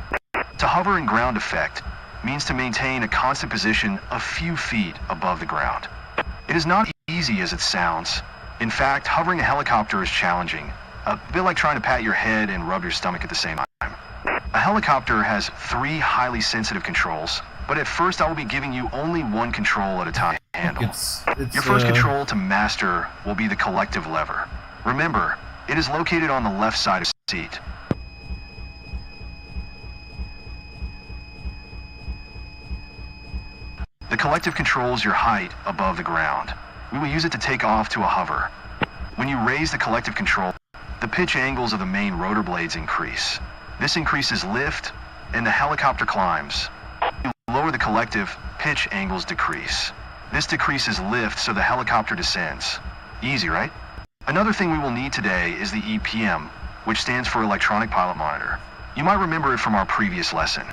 To hover in ground effect means to maintain a constant position a few feet above the ground. It is not easy as it sounds. In fact, hovering a helicopter is challenging, a bit like trying to pat your head and rub your stomach at the same time. A helicopter has 3 highly sensitive controls, but at first I will be giving you only one control at a time to handle. Your first control to master will be the collective lever. Remember, it is located on the left side of the seat. The collective controls your height above the ground. We will use it to take off to a hover. When you raise the collective control, the pitch angles of the main rotor blades increase. This increases lift, and the helicopter climbs. You lower the collective, pitch angles decrease. This decreases lift, so the helicopter descends. Easy, right? Another thing we will need today is the EPM, which stands for Electronic Pilot Monitor. You might remember it from our previous lesson.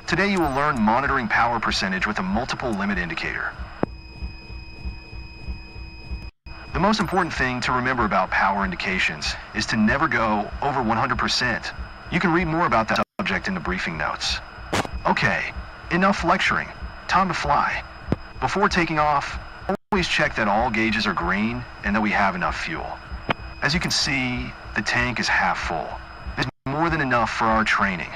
Today you will learn monitoring power percentage with a multiple limit indicator. The most important thing to remember about power indications is to never go over 100%. You can read more about that subject in the briefing notes. Okay, enough lecturing. Time to fly. Before taking off, always check that all gauges are green and that we have enough fuel. As you can see, the tank is half full. There's more than enough for our training.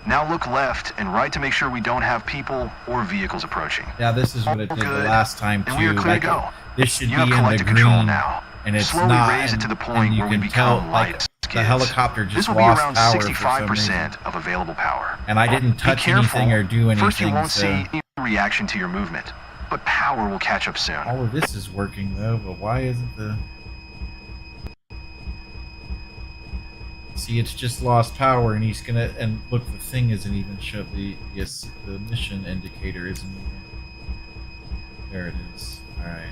Now look left and right to make sure we don't have people or vehicles approaching. Yeah, this is what it did the last time too. And we are clear to go. This should You be have in the collective green, control now. and it's Slowly not. raise it to the point where we can tell, become light. the helicopter just This will be lost around power for some reason. 65% of available power. And I didn't touch anything or do anything. First you won't so see any reaction to your movement, but power will catch up soon. all of this is working though, but why isn't the... See, it's just lost power, and he's gonna... And look, the thing isn't even shut. The mission indicator isn't even... There it is. Alright.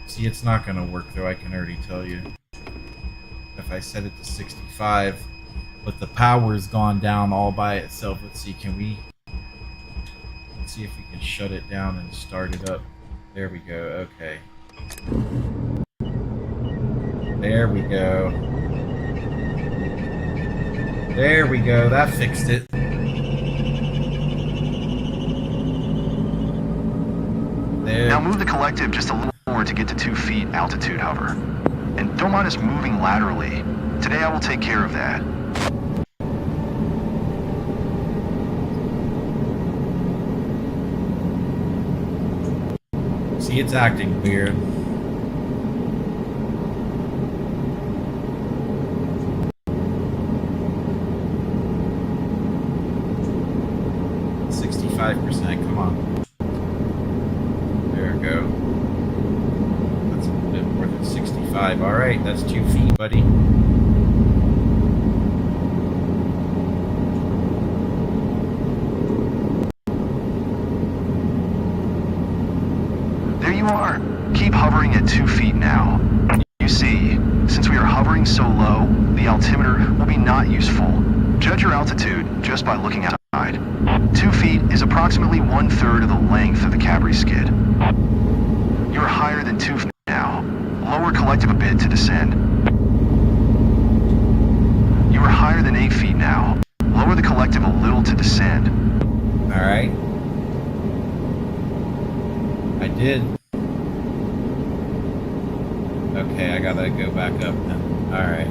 See, it's not gonna work though, I can already tell you. If I set it to 65, but the power's gone down all by itself. Let's see, let's see if we can shut it down and start it up. There we go, okay. There we go. There we go. That fixed it. There. Now move the collective just a little more to get to 2 feet altitude hover. And don't mind us moving laterally. Today I will take care of that. See, it's acting weird. %. Come on. There we go. That's a little bit more than 65. All right, that's 2 feet, buddy. There you are. Keep hovering at 2 feet now. You see, since we are hovering so low, the altimeter will be not useful. Judge your altitude just by looking outside. 2 feet is approximately 1/3 of the length of the Cabri skid. You're higher than 2 feet now. Lower collective a bit to descend. You are higher than 8 feet now. Lower the collective a little to descend. All right. I did. Okay, I gotta go back up now. All right.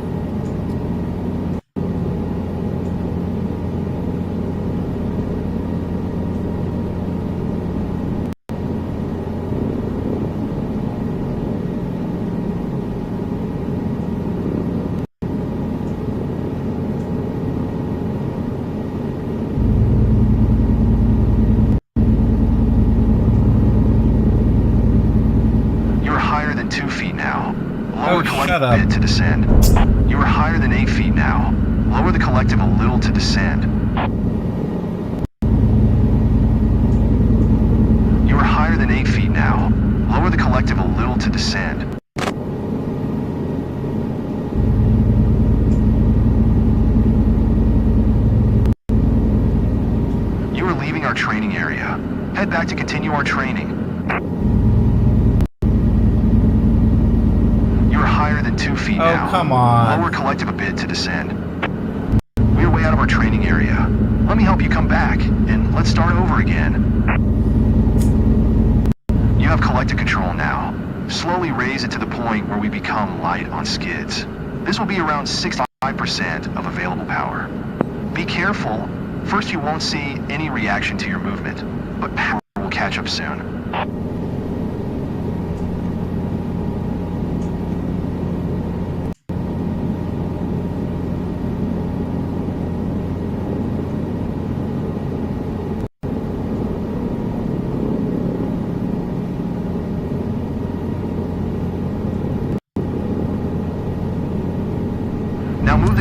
Shut up. To descend. You are higher than 8 feet now. Lower the collective a little to descend. You are higher than 8 feet now. Lower the collective a little to descend. You are leaving our training area. Head back to continue our training. Higher than 2 feet now. Oh, come on. Lower collective a bit to descend. We are way out of our training area. Let me help you come back, and let's start over again. You have collective control now. Slowly raise it to the point where we become light on skids. This will be around 65% of available power. Be careful. First you won't see any reaction to your movement, but power will catch up soon.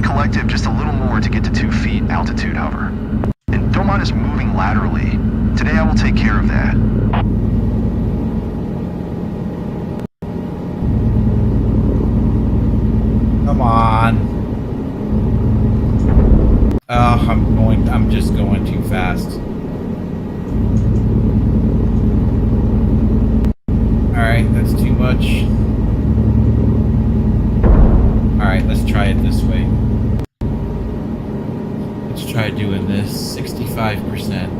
Collective just a little more to get to 2 feet altitude hover. And don't mind us moving laterally. Today I will take care of that. Come on. Oh, I'm just going too fast. Alright, that's too much. Alright, let's try it this way. Let's try doing this. 65%.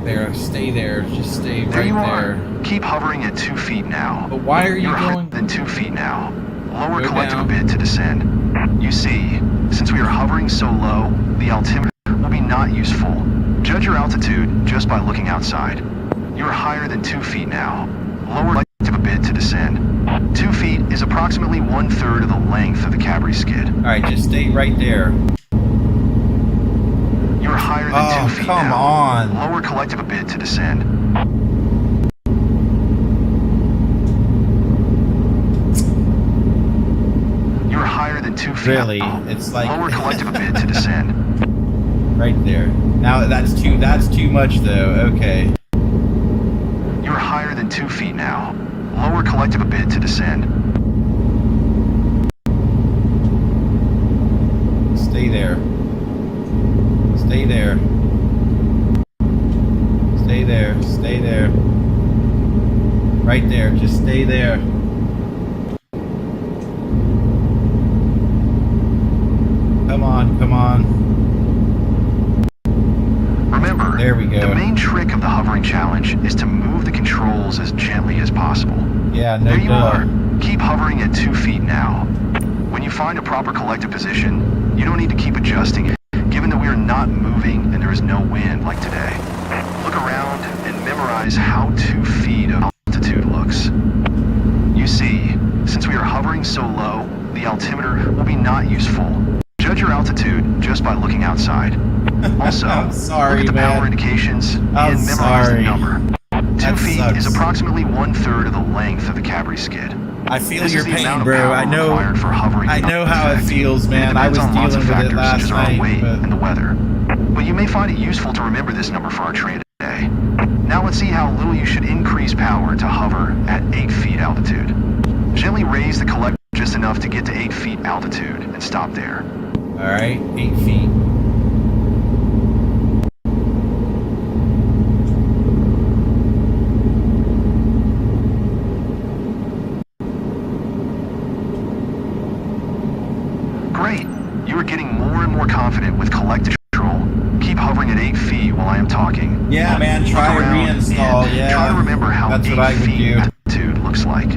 There, stay there. Just stay right there. There you are. Keep hovering at 2 feet now. But why are you You're going? Than 2 feet now. Lower Go collective down. a bit to descend. You see, since we are hovering so low, the altimeter will be not useful. Judge your altitude just by looking outside. You are higher than 2 feet now. Lower collective a bit to descend. 2 feet is approximately 1/3 of the length of the Cabri skid. Alright, just stay right there. You're higher than 2 feet come now. on. Lower collective a bit to descend. You're higher than 2 feet. Really? Now. It's like Lower collective a bit to descend. right there. Now that's too much though. Okay. You're higher than 2 feet now. Lower collective a bit to descend. Stay there. Stay there. Stay there. Stay there. Right there. Just stay there. on, come on. Remember, There we go. The main trick of the hovering challenge is to move the controls as gently as possible. Yeah, no There you duh. are. Keep hovering at 2 feet now. When you find a proper collective position, you don't need to keep adjusting it, given that we are not moving and there is no wind like today. Look around and memorize how 2 feet of altitude looks. You see, since we are hovering so low, the altimeter will be not useful. Judge your altitude just by looking outside. Also, I'm sorry, look at the man. power indications I'm and memorize sorry. the number. 2 That feet sucks. is approximately 1/3 of the length of the Cabri skid. I feel This your is the pain, amount of bro. power I know. required for hovering I know how it effect. feels, It man. I depends was on lots dealing of with it factors, last such as our night, weight but and the weather. But you may find it useful to remember this number for our training today. Now let's see how little you should increase power to hover at 8 feet altitude. Gently raise the collector just enough to get to 8 feet altitude and stop there. all right, 8 feet. Great. You are getting more and more confident with collective control. Keep hovering at 8 feet while I am talking. Yeah, man. Try Look a around reinstall. and Yeah, try to remember how that's 8 what I would feet do. altitude looks like.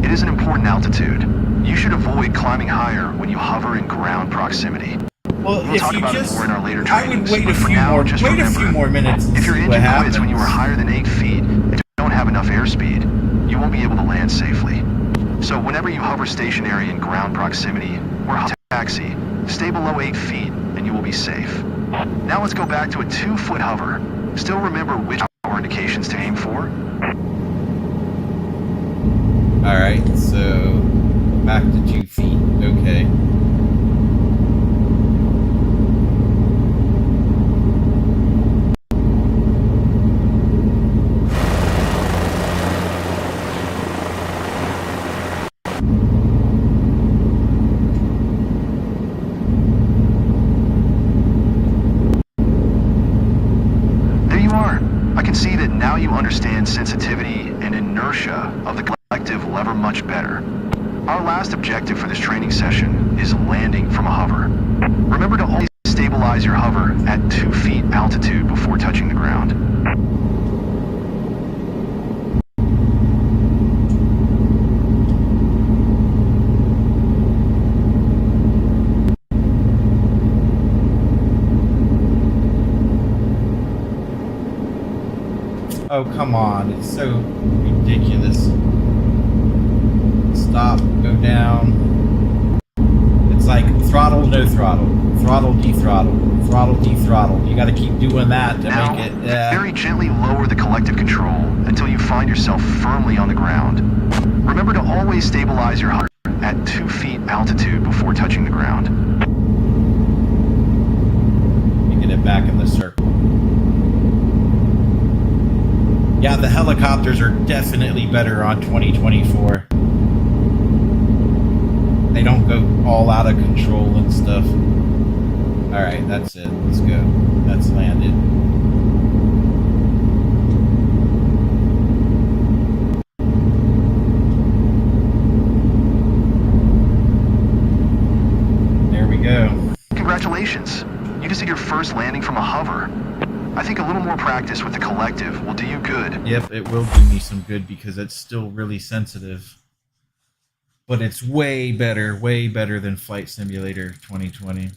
It is an important altitude. You should avoid climbing higher when you hover in ground proximity. Well, We'll if talk you about just, it more in our later I trainings. would wait a but for few now, more, just wait a remember, few more minutes and if your see what engine quits happens. when you are higher than 8 feet and don't have enough airspeed, you won't be able to land safely. So whenever you hover stationary in ground proximity or taxi, stay below 8 feet and you will be safe. Now let's go back to a 2-foot hover. Still remember which power indications to aim for? All right, so back to 2 feet. Okay. There you are. I can see that now you understand sensitivity and inertia of the collective lever much better. Our last objective for this training session is landing from a hover. Remember to always stabilize your hover at 2 feet altitude before touching the ground. Oh, come on. It's so ridiculous. Stop, go down. It's like throttle, no throttle. Throttle, dethrottle. Throttle, dethrottle. You gotta keep doing that to Now, make it, yeah. very gently lower the collective control until you find yourself firmly on the ground. Remember to always stabilize your hover at 2 feet altitude before touching the ground. You get it back in the circle. Yeah, the helicopters are definitely better on 2024. They don't go all out of control and stuff. Alright, that's it. Let's go. That's landed. There we go. Congratulations. You just did your first landing from a hover. I think a little more practice with the collective will do you good. Yep, it will do me some good because it's still really sensitive. But it's way better than Flight Simulator 2020.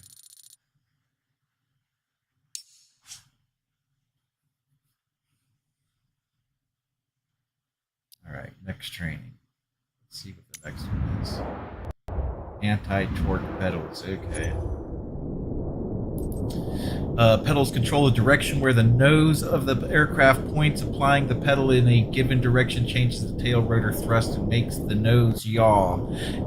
Alright, next training. Let's see what the next one is. Anti-torque pedals, okay. Pedals control the direction where the nose of the aircraft points. Applying the pedal in a given direction changes the tail rotor thrust and makes the nose yaw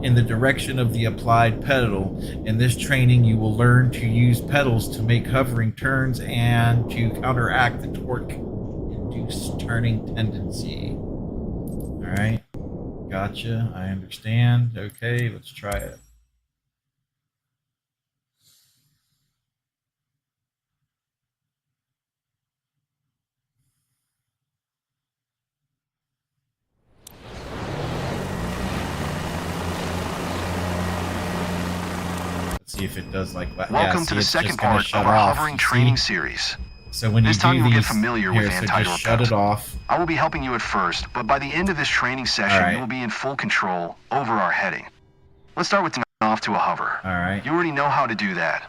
in the direction of the applied pedal. In this training, you will learn to use pedals to make hovering turns and to counteract the torque-induced turning tendency. Alright, gotcha, I understand. Okay, let's try it. Let's see if it does like that. Welcome Yeah, to the it's second just gonna part shut of our off. hovering You training see? series. So when This you time do you'll get these, familiar here, with so anti-torque just shut pedals. it off. I will be helping you at first, but by the end of this training session, Alright. you will be in full control over our heading. Let's start with turning off to a hover. Alright. You already know how to do that.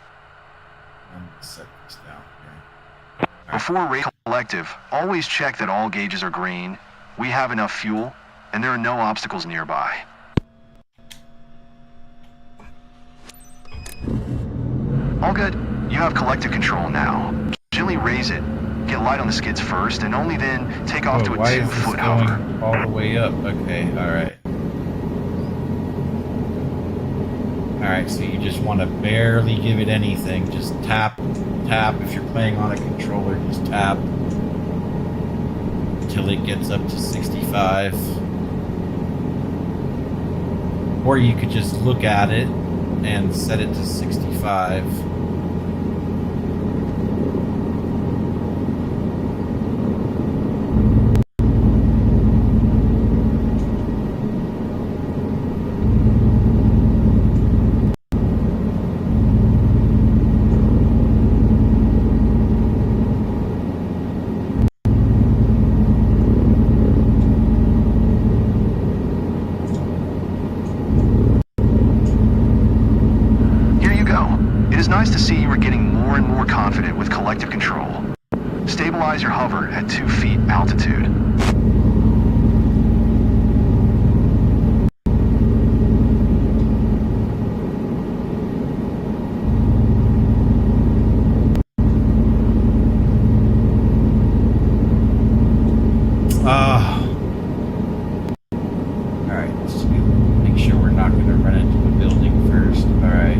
I'm gonna set this down here. Before race collective, always check that all gauges are green, we have enough fuel, and there are no obstacles nearby. All good. You have collective control now. Gently raise it, get light on the skids first, and only then take off to a why is this 2-foot going hover. all the way up? Okay, alright. Alright, so you just want to barely give it anything. Just tap. If you're playing on a controller, just tap until it gets up to 65. Or you could just look at it and set it to 65. Nice to see you are getting more and more confident with collective control. Stabilize your hover at 2 feet altitude. Alright, let's make sure we're not going to run into a building first. Alright.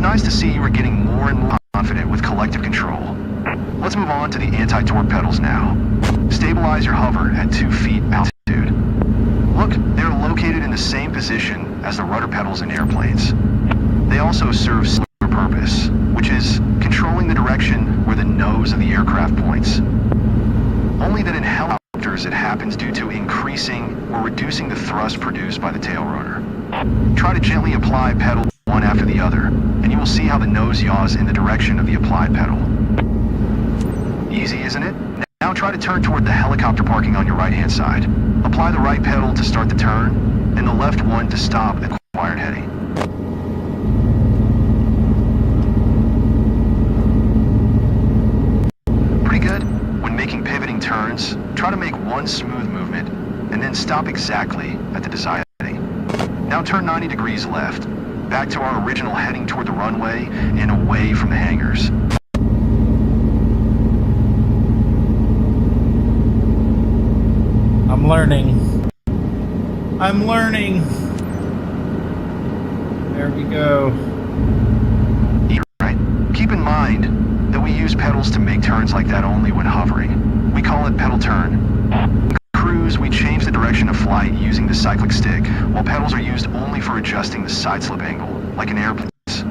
Nice to see you are getting more and more confident with collective control. Let's move on to the anti-torque pedals now. Stabilize your hover at 2 feet altitude. Look, they are located in the same position as the rudder pedals in airplanes. They also serve a similar purpose, which is controlling the direction where the nose of the aircraft points. Only that in helicopters it happens due to increasing or reducing the thrust produced by the tail rotor. Try to gently apply pedal one after the other, and you will see how the nose yaws in the direction of the applied pedal. Easy, isn't it? Now try to turn toward the helicopter parking on your right-hand side. Apply the right pedal to start the turn, and the left one to stop the required heading. Pretty good. When making pivoting turns, try to make one smooth movement, and then stop exactly at the desired heading. Now turn 90 degrees left, back to our original heading toward the runway and away from the hangars. I'm learning. There we go. Right. Keep in mind that we use pedals to make turns like that only when hovering. We call it pedal turn. In cruise, we change the direction of flight using the cyclic stick, while pedals are used only for adjusting the side slip angle, like in airplanes.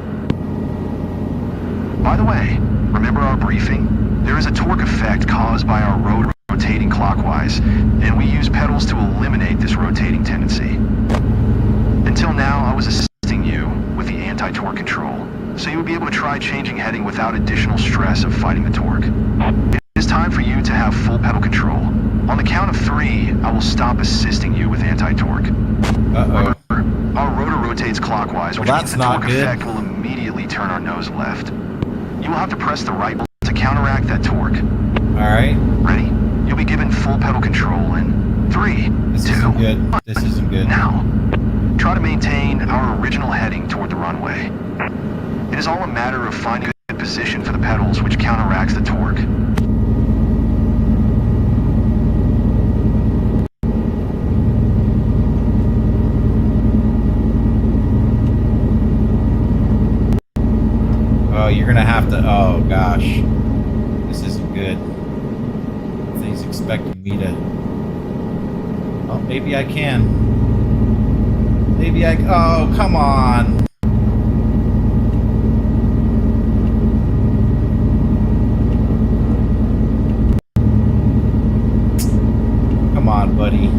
By the way, remember our briefing? There is a torque effect caused by our rotor rotating clockwise, and we use pedals to eliminate this rotating tendency. Until now, I was assisting you with the anti-torque control, so you would be able to try changing heading without additional stress of fighting the torque. It is time for you to have full pedal control. On the count of 3, I will stop assisting you with anti-torque. Uh-oh. Remember, our rotor rotates clockwise, which means the torque good. effect will immediately turn our nose left. You will have to press the right button to counteract that torque. Alright. Ready? You'll be given full pedal control in 3, This 2, isn't good. 1. This isn't good. Now, try to maintain our original heading toward the runway. It is all a matter of finding a good position for the pedals, which counteracts the torque. Oh, you're gonna have to. Oh gosh. good. If he's expecting me to... Well, maybe I can. Maybe I... Oh, come on. Come on, buddy.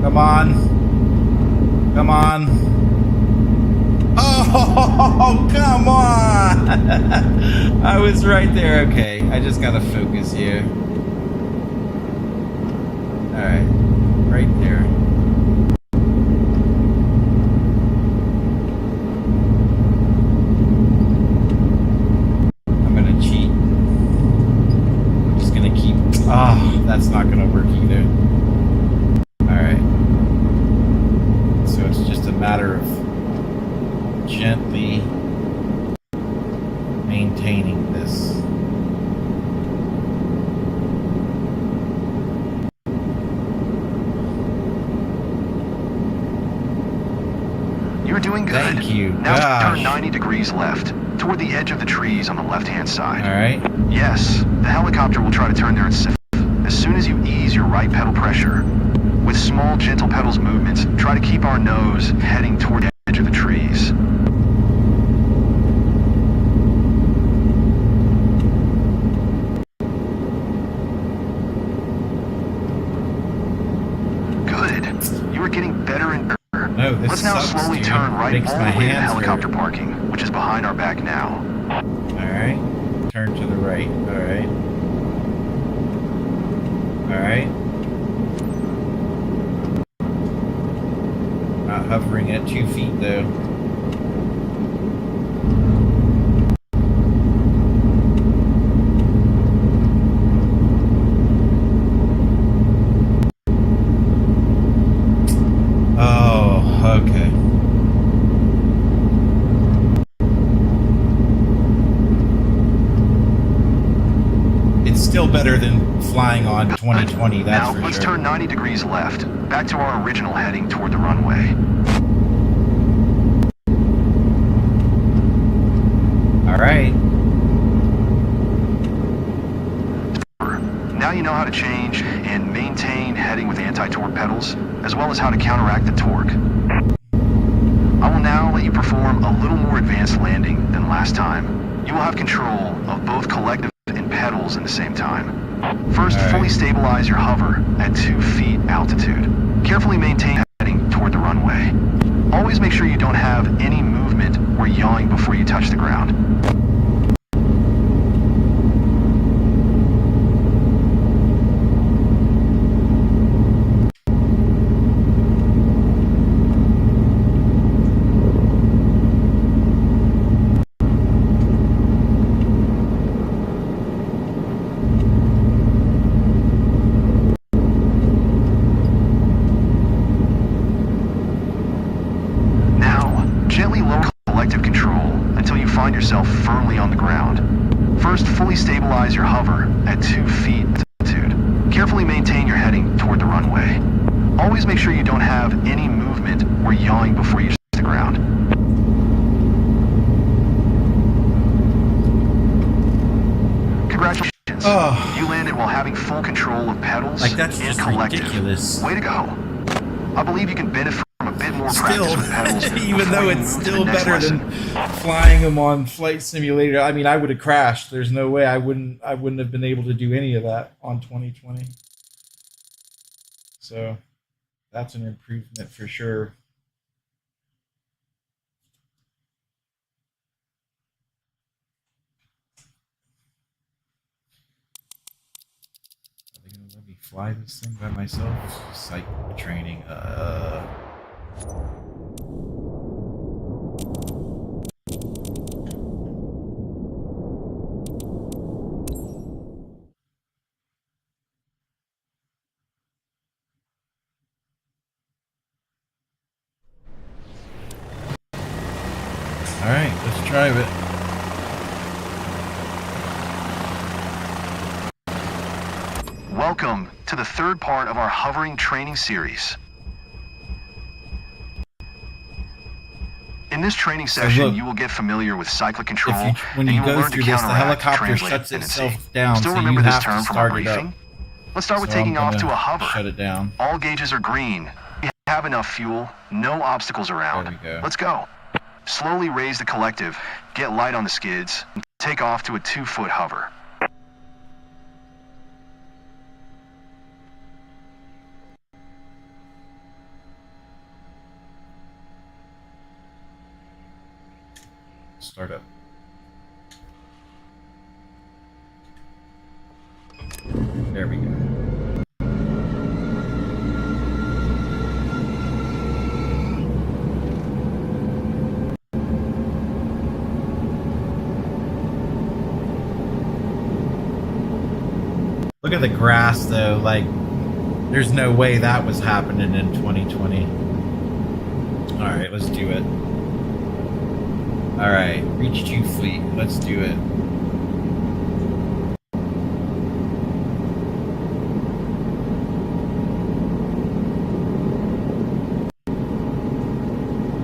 Come on. Come on. Oh, come on! I was right there. Okay, I just gotta focus here. Alright, right there. I'm gonna cheat. I'm just gonna keep... Oh, that's not gonna work either. Alright. So it's just a matter of gently maintaining this. You're doing good. Thank you. Now turn 90 degrees left, toward the edge of the trees on the left-hand side. Alright. Yes, the helicopter will try to turn there itself. As soon as you ease your right pedal pressure, with small, gentle pedals movements, try to keep our nose heading toward the edge of the trees. Good. You are getting better and better. No, this Let's now sucks, slowly dude. turn right Makes all my the way to hands helicopter hurt. parking, which is behind our back now. Alright. Turn to the right. Alright. Alright. Not hovering at 2 feet though. Oh, okay. It's still better than flying on 2020, that's now, for let's sure. turn 90 degrees left, back to our original heading toward the runway. Alright. Now you know how to change and maintain heading with anti-torque pedals, as well as how to counteract the torque. I will now let you perform a little more advanced landing than last time. You will have control of both collective and pedals at the same time. First, fully stabilize your hover at 2 feet altitude. Carefully maintain heading toward the runway. Always make sure you don't have any movement or yawing before you touch the ground. Gently lower collective control until you find yourself firmly on the ground. First, fully stabilize your hover at 2 feet altitude. Carefully maintain your heading toward the runway. Always make sure you don't have any movement or yawing before you touch the ground. Congratulations. Oh. You landed while having full control of pedals Like, that's and just collective. ridiculous. Way to go. I believe you can benefit from a bit more practice with pedals. Even before though you it's move to still the next better lesson. than flying them on Flight Simulator. I mean, I would have crashed. There's no way I wouldn't have been able to do any of that on 2020. So that's an improvement for sure. Are they gonna let me fly this thing by myself? Psych training. Alright, let's try it. Welcome to the third part of our hovering training series. In this training session, look, you will get familiar with cyclic control, when and you you will go learn through to this, the counteract helicopter translated shuts tendency. itself down, Still so remember you this have term to from our start it up. briefing? Let's start with So I'm taking off to gonna a hover. shut it down. All gauges are green. We have enough fuel, no obstacles around. There we go. Let's go. Slowly raise the collective, get light on the skids, and take off to a 2-foot hover. Start up. There we go. Look at the grass though, like there's no way that was happening in 2020. Alright, let's do it. Alright, reach 2 feet. Let's do it.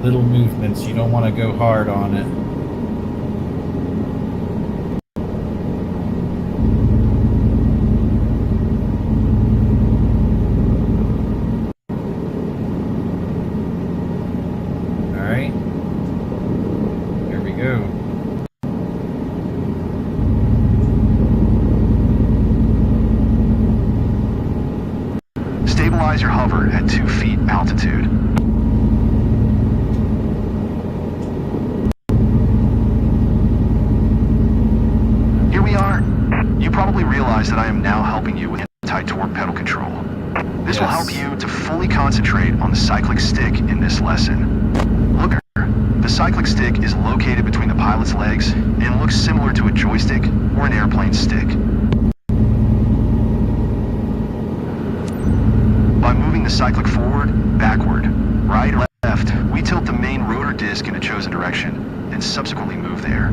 Little movements, you don't want to go hard on it. Alright. There we go. Stabilize your hover at 2 feet altitude. Here we are. You probably realize that I am now helping you with anti-torque pedal control. This will help you to fully concentrate on the cyclic stick in this lesson. Look, the cyclic stick is located between the pilot's legs and looks similar to a joystick or an airplane stick. By moving the cyclic forward, backward, right or left, we tilt the main rotor disc in a chosen direction and subsequently move there.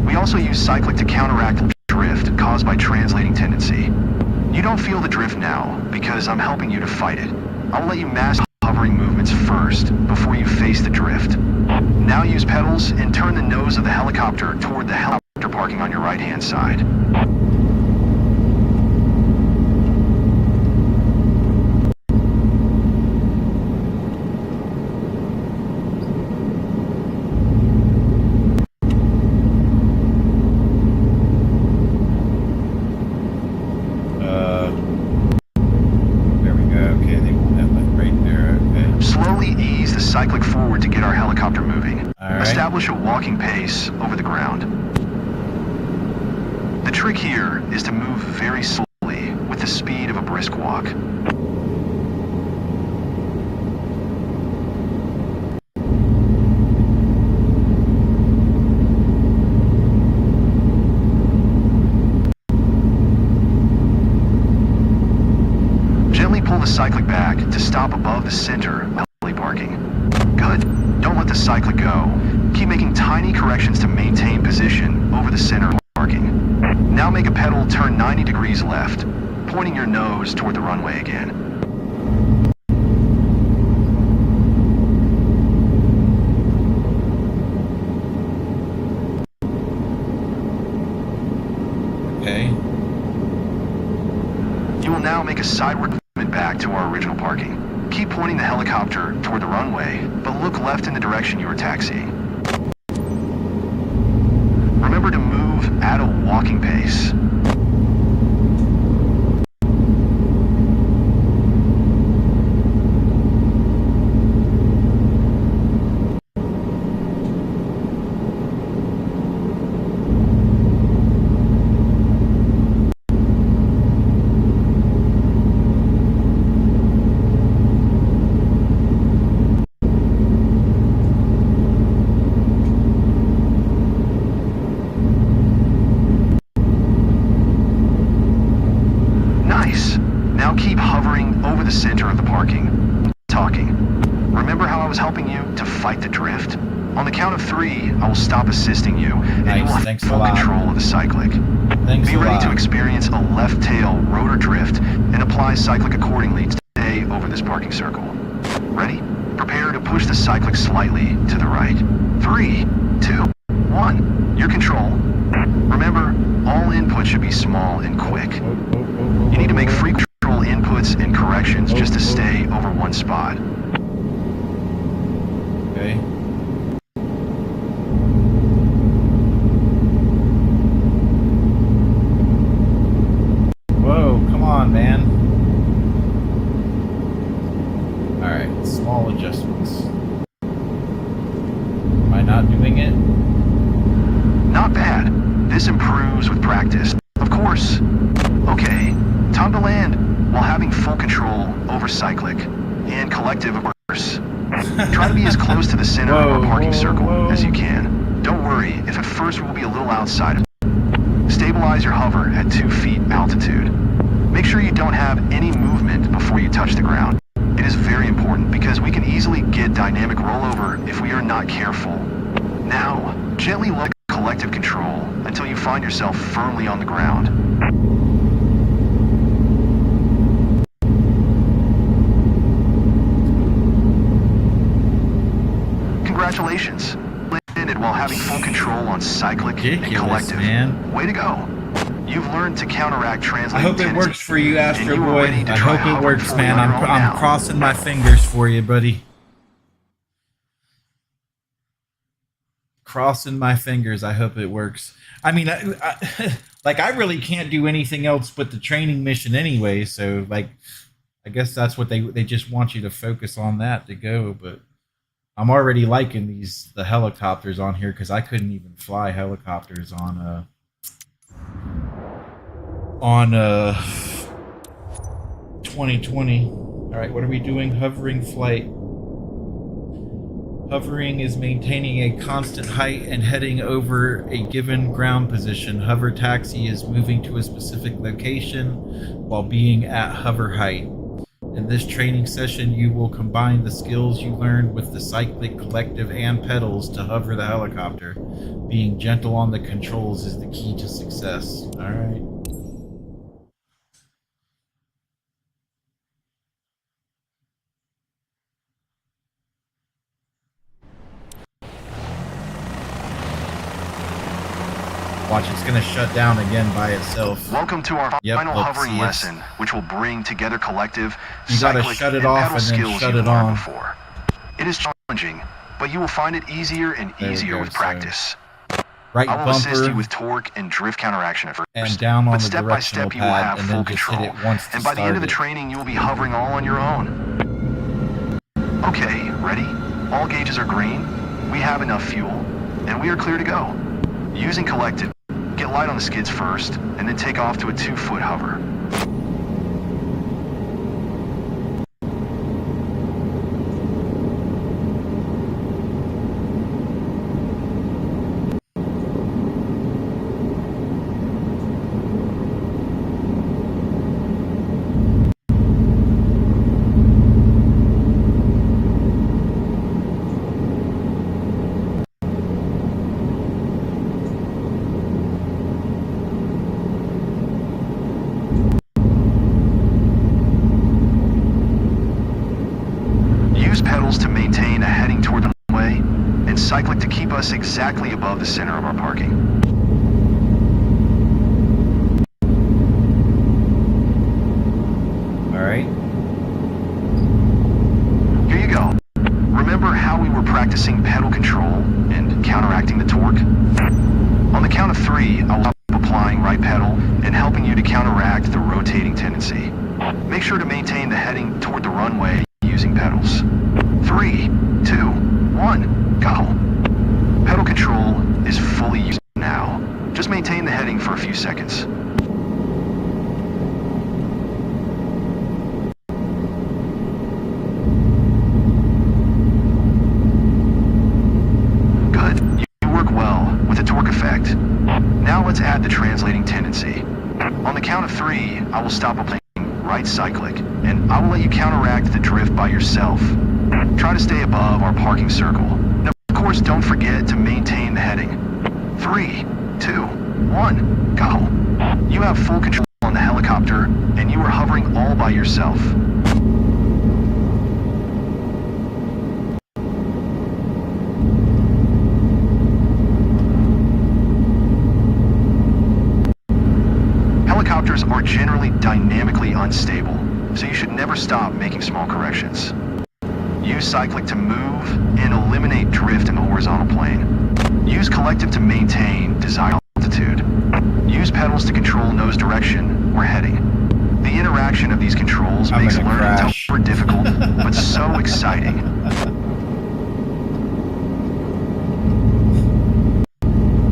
We also use cyclic to counteract drift caused by translating tendency. You don't feel the drift now because I'm helping you to fight it. I'll let you master hovering movements first before you face the drift. Now use pedals and turn the nose of the helicopter toward the helicopter parking on your right-hand side. There we go. Okay, they want that like right there. Okay. Slowly ease the cyclic forward to get our helicopter moving. All right. Establish a walking pace over the ground. The trick here is to move very slowly with the speed of a brisk walk. Gently pull the cyclic back to stop above the center of heli parking. Good. Don't let the cyclic go. Keep making tiny corrections to maintain position over the center of parking. Now make a pedal turn 90 degrees left, pointing your nose toward the runway again. Okay. You will now make a sideward movement back to our original parking. Keep pointing the helicopter toward the runway, but look left in the direction you are taxiing. Remember to move at a walking pace. Nice. Now keep hovering over the center of the parking. Talking. Remember how I was helping you to fight the drift? On the count of 3, I will stop assisting you, and you will have Thanks full control of the cyclic. Thanks Be ready to experience a left tail rotor drift and apply cyclic accordingly to stay over this parking circle. Ready? Prepare to push the cyclic slightly to the right. 3, 2, 1. Your control. Remember, all inputs should be small and quick. You need to make free control inputs and corrections just to stay over one spot. Okay. Whoa, come on, man. Alright, small adjustments. Am I not doing it? Not bad. This improves with practice. Of course. Okay, time to land while having full control over cyclic and collective, of course. Try to be as close to the center of our parking circle as you can. Don't worry if at first we'll be a little outside of it. Stabilize your hover at 2 feet altitude. Make sure you don't have any movement before you touch the ground. It is very important because we can easily get dynamic rollover if we are not careful. Now, gently let collective control until you find yourself firmly on the ground. Congratulations. Landed while having full control on cyclic and collective. Man. Way to go. You've learned to counteract I translating hope it tendencies, works for you, Astro and you are Boy. ready to I try hope it hovering works, fully man. on your own I'm now. crossing my fingers for you, buddy. Crossing my fingers. I hope it works. I mean, I really can't do anything else but the training mission anyway. So, like, I guess that's what they just want you to focus on that to go. But I'm already liking the helicopters on here because I couldn't even fly helicopters on 2020. All right, what are we doing? Hovering flight. Hovering is maintaining a constant height and heading over a given ground position. Hover taxi is moving to a specific location while being at hover height. In this training session, you will combine the skills you learned with the cyclic, collective, and pedals to hover the helicopter. Being gentle on the controls is the key to success. All right. Watch, it's going to shut down again by itself. Welcome to our final hovering lesson, which will bring together collective, you gotta cyclic, shut it and off pedal and then skills shut you've it learned on. before. It is challenging, but you will find it easier and There we easier go, with practice. Right I will assist bumper you with torque and drift counteraction at first, and down on but the step by step directional you will pad, have and full then just control. hit it once to And by the end of the start it. training, you will be hovering all on your own. Okay, ready? All gauges are green. We have enough fuel, and we are clear to go. Using collective, get light on the skids first, and then take off to a 2-foot hover. Use pedals to maintain a heading toward the runway, and cyclic to keep us exactly above the center of our parking. Alright. Here you go. Remember how we were practicing pedal control and counteracting the torque? On the count of 3, I will stop applying right pedal and helping you to counteract the rotating tendency. Make sure to maintain the heading toward the runway using pedals. 3, 2, 1, go. Pedal control is fully used now. Just maintain the heading for a few seconds. Good. You work well with the torque effect. Now let's add the translating tendency. On the count of 3, I will stop applying right cyclic, and I will let you counteract the drift by yourself. Try to stay above our parking circle. And of course, don't forget to maintain the heading. 3, 2, 1, go. You have full control on the helicopter, and you are hovering all by yourself. Helicopters are generally dynamically unstable, so you should never stop making small corrections. Use cyclic to move and eliminate drift in the horizontal plane. Use collective to maintain desired altitude. Use pedals to control nose direction or heading. The interaction of these controls makes learning tough or difficult, but so exciting.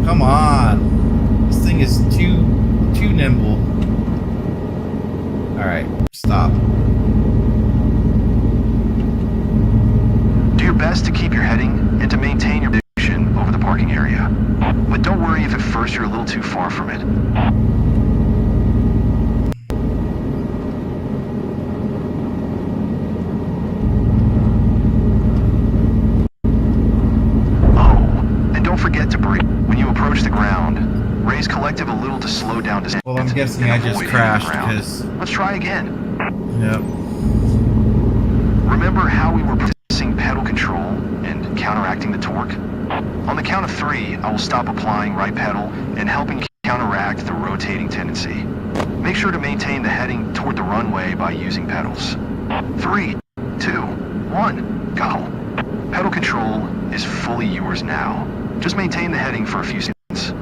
Come on. This thing is too nimble. Alright, stop. Do your best to keep your heading and to maintain your position over the parking area. But don't worry if at first you're a little too far from it. Oh, and don't forget to brake. When you approach the ground, raise collective a little to slow down descent. Well, I'm guessing I just crashed because... Let's try again. Yep. Remember how we were pressing pedal control and counteracting the torque? On the count of 3, I will stop applying right pedal and helping counteract the rotating tendency. Make sure to maintain the heading toward the runway by using pedals. 3, 2, 1, go. Pedal control is fully yours now. Just maintain the heading for a few seconds.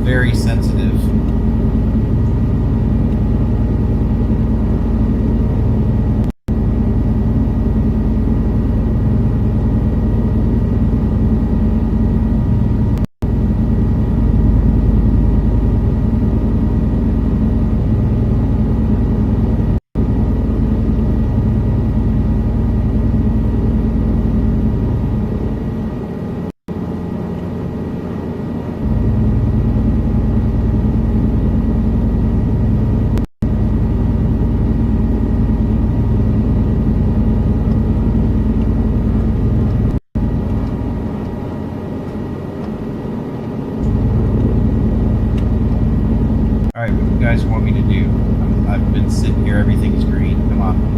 Very sensitive. Alright, what do you guys want me to do? I've been sitting here, everything's green. Come on.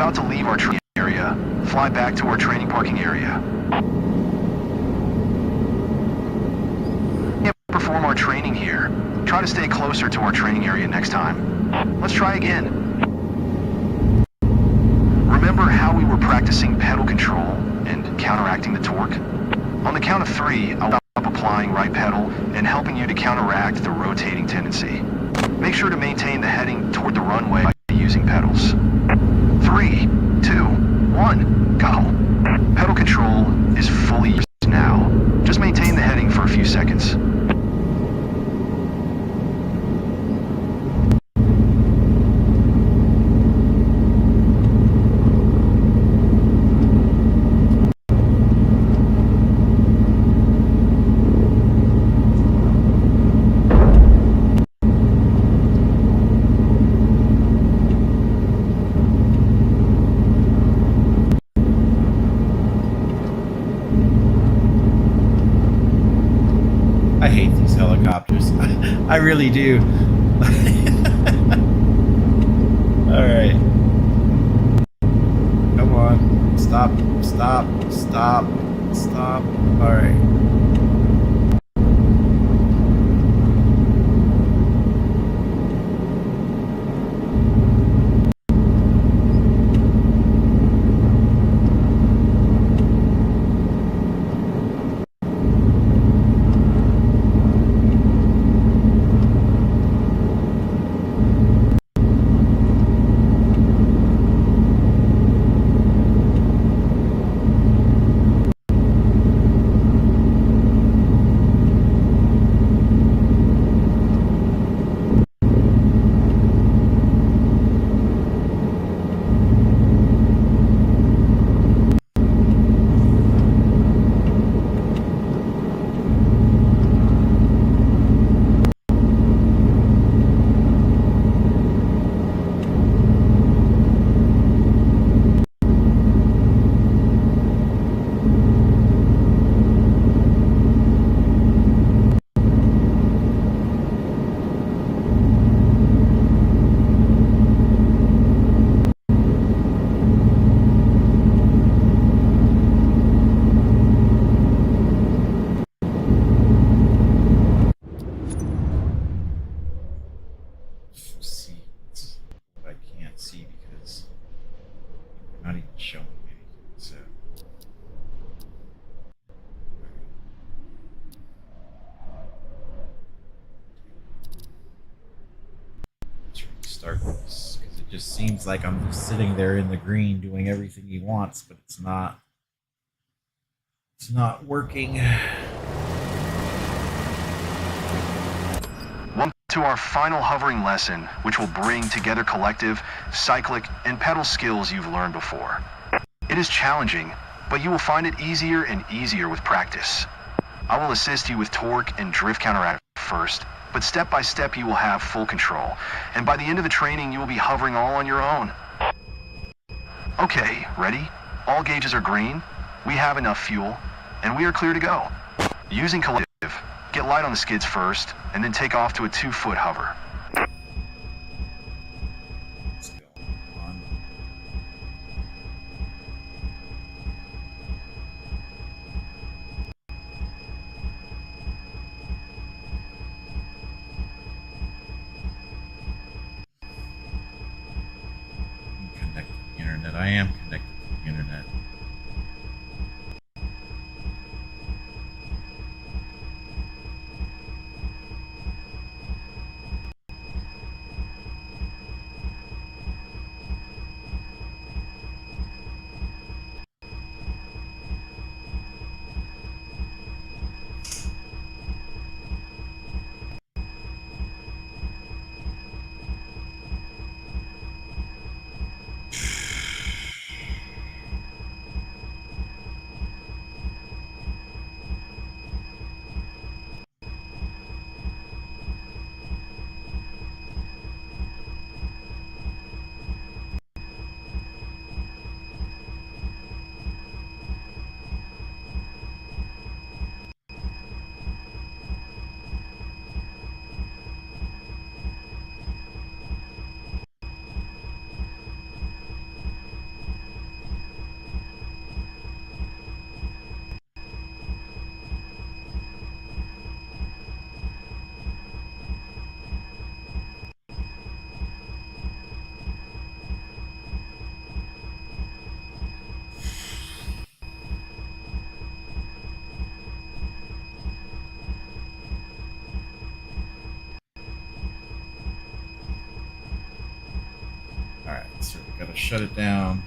about to leave our training area. Fly back to our training parking area. We can't perform our training here. Try to stay closer to our training area next time. Let's try again. Remember how we were practicing pedal control and counteracting the torque? On the count of 3, I'll stop applying right pedal and helping you to counteract the rotating tendency. Make sure to maintain the heading toward the runway by using pedals. 3, 2, 1, go. Pedal control is fully used now. Just maintain the heading for a few seconds. I hate these helicopters. I really do. Alright. Come on. Stop. Stop. Stop. Stop. Alright. See what I can't see because I'm not even showing anything. So let's restart this because it just seems like I'm just sitting there in the green doing everything he wants, but it's not. It's not working. To our final hovering lesson, which will bring together collective, cyclic, and pedal skills you've learned before. It is challenging, but you will find it easier and easier with practice. I will assist you with torque and drift counteract first, but step by step you will have full control, and by the end of the training you will be hovering all on your own. Okay, ready? All gauges are green, we have enough fuel, and we are clear to go. Using collective, get light on the skids first, and then take off to a 2-foot hover. What's going on? I'm connected to the internet. I am connected to the internet. Gotta shut it down.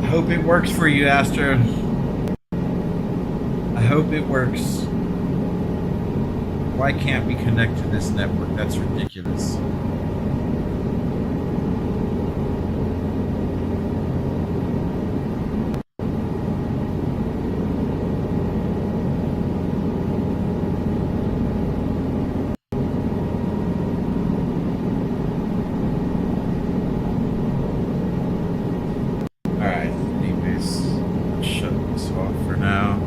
I hope it works for you, Astro. I hope it works. Why can't we connect to this network? That's ridiculous. Alright, anyways, shut this off for now.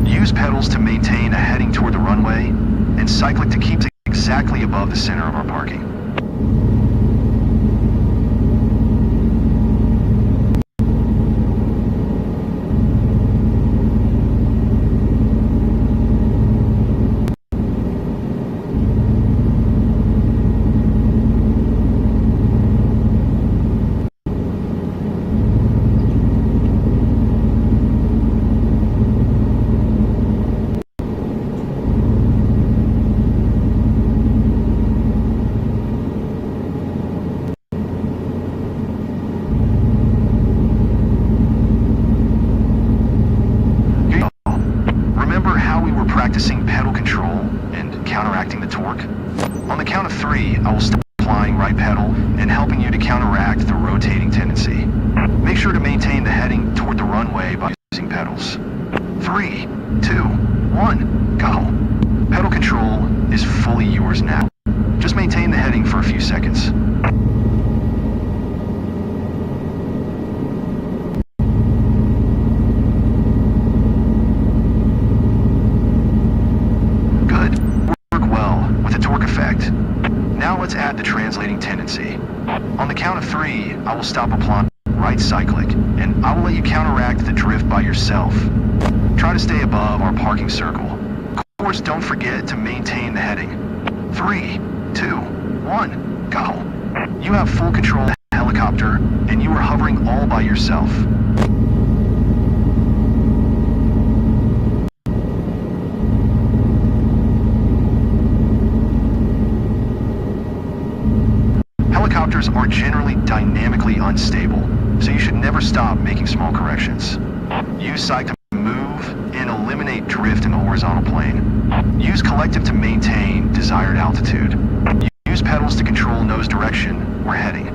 Use pedals to maintain a heading toward the runway, and cyclic to keep exactly above the center of our parking. Practicing pedal control and counteracting the torque. On the count of 3, I will stop applying right pedal and helping you to counteract the rotating tendency. Make sure to maintain the heading toward the runway by using pedals. 3, 2, 1, go. Pedal control is fully yours now. Just maintain the heading for a few seconds. Now let's add the translating tendency. On the count of 3, I will stop applying right cyclic, and I will let you counteract the drift by yourself. Try to stay above our parking circle. Of course, don't forget to maintain the heading. 3, 2, 1, go. You have full control of the helicopter, and you are hovering all by yourself. Helicopters are generally dynamically unstable, so you should never stop making small corrections. Use cyclic to move and eliminate drift in the horizontal plane. Use collective to maintain desired altitude. Use pedals to control nose direction or heading.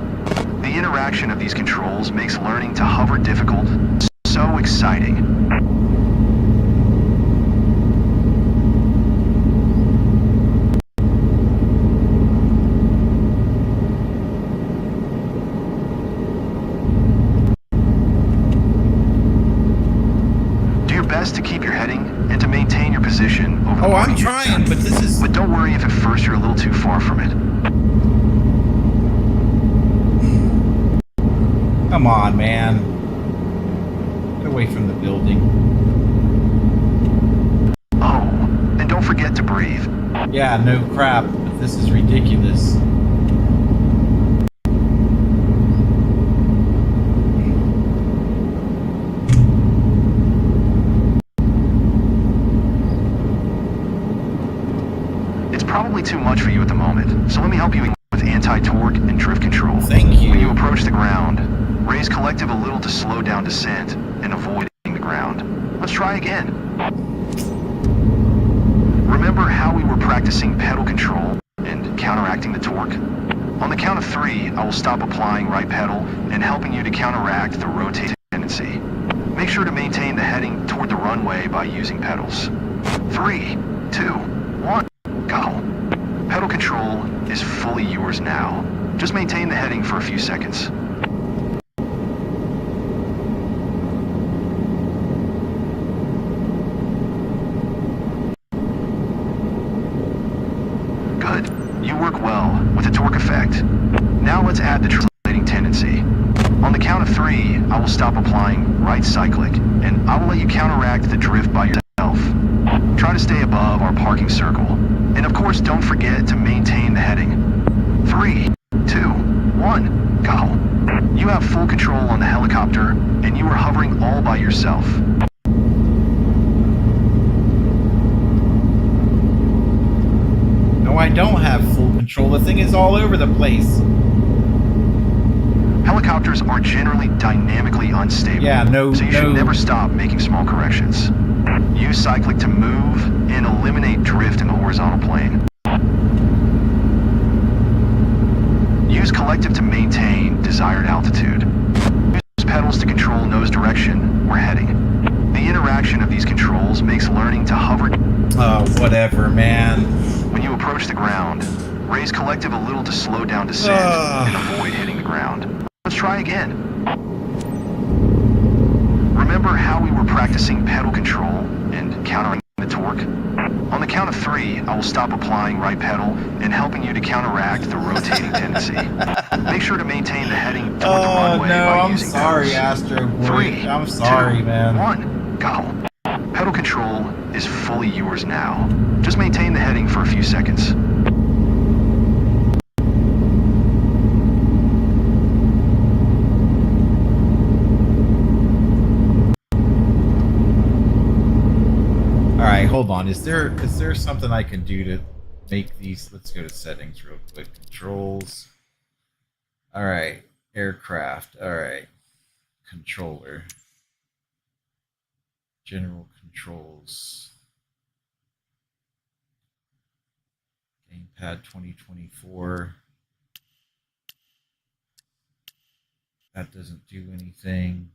The interaction of these controls makes learning to hover difficult, so exciting. too far from it. Come on, man. Get away from the building. Oh, and don't forget to breathe. Yeah, no crap, but this is ridiculous. It's probably too much for you at the moment, so let me help you with anti-torque and drift control. Thank you. When you approach the ground, raise collective a little to slow down descent and avoid hitting the ground. Let's try again. Remember how we were practicing pedal control and counteracting the torque? On the count of 3, I will stop applying right pedal and helping you to counteract the rotating tendency. Make sure to maintain the heading toward the runway by using pedals. 3, 2, 1, go. Pedal control is fully yours now. Just maintain the heading for a few seconds. Good. You work well with the torque effect. Now let's add the translating tendency. On the count of 3, I will stop applying right cyclic, and I will let you counteract the drift by yourself. Try to stay above our parking circle. And of course, don't forget to maintain the heading. 3, 2, 1, go. You have full control on the helicopter, and you are hovering all by yourself. No, I don't have full control. The thing is all over the place. Helicopters are generally dynamically unstable, Yeah, so you should never stop making small corrections. Use cyclic to move and eliminate drift in the horizontal plane. Use collective to maintain desired altitude. Use pedals to control nose direction or heading. The interaction of these controls makes learning to hover. Whatever, man. When you approach the ground, raise collective a little to slow down descent and avoid hitting the ground. Let's try again. Remember how we were practicing pedal control and countering the torque? On the count of 3, I will stop applying right pedal and helping you to counteract the rotating tendency. Make sure to maintain the heading toward the runway by using pedals. I'm sorry, Astro Boy. 3, I'm sorry, 2, man. 1, go. Pedal control is fully yours now. Just maintain the heading for a few seconds. Alright, hold on. Is there something I can do to make these? Let's go to settings real quick. Controls. Alright. Aircraft. Alright. Controller. General controls. Gamepad 2024. That doesn't do anything.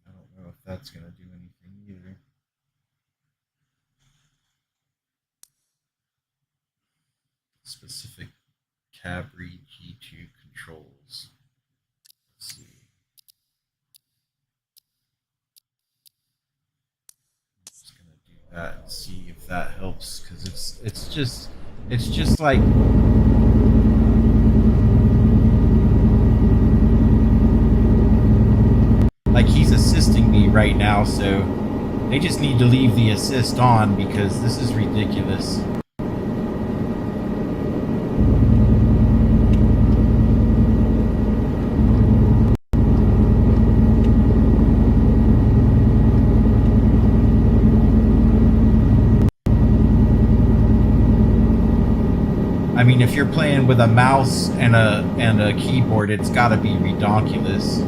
I don't know if that's going to do anything either. Specific Cabri G2 controls. Let's see. I'm just gonna do that and see if that helps, because it's just like he's assisting me right now, so they just need to leave the assist on because this is ridiculous. I mean, if you're playing with a mouse and a keyboard, it's got to be redonkulous.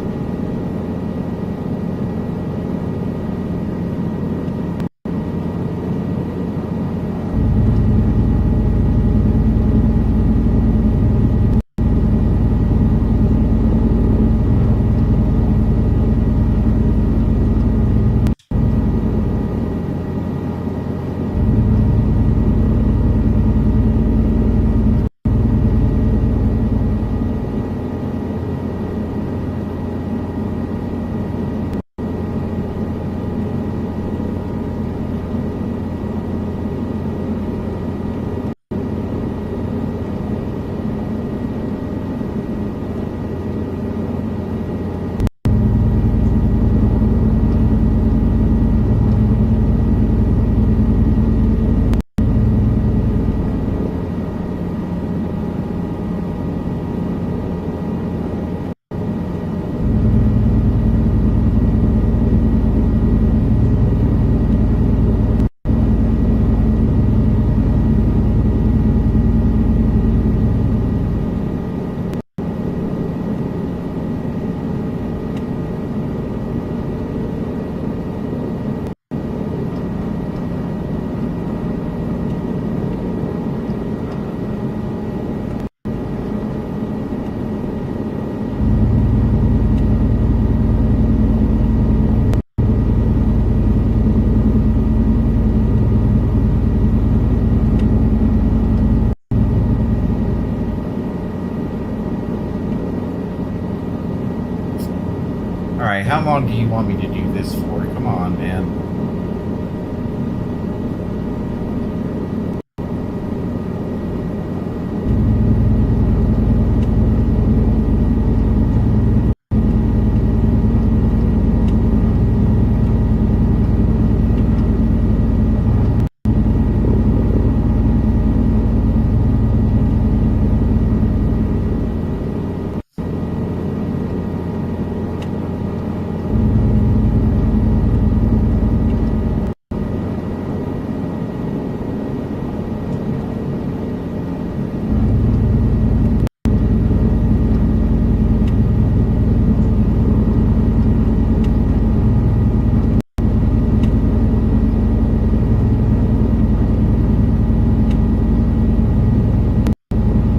Alright, how long do you want me to do this for? Come on, man.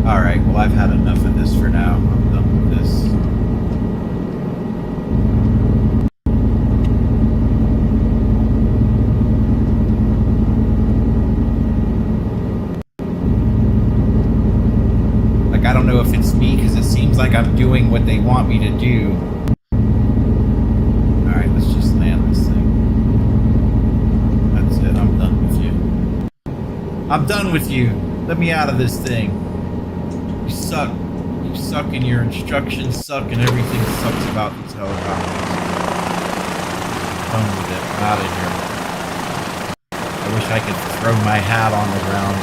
Alright, well, I've had enough of this for now. I'm done with this. Like, I don't know if it's me, because it seems like I'm doing what they want me to do. Alright, let's just land this thing. That's it, I'm done with you. I'm done with you! Let me out of this thing. You suck. You suck, and your instructions suck, and everything sucks about these helicopters. Done with it. I'm out of here. I wish I could throw my hat on the ground.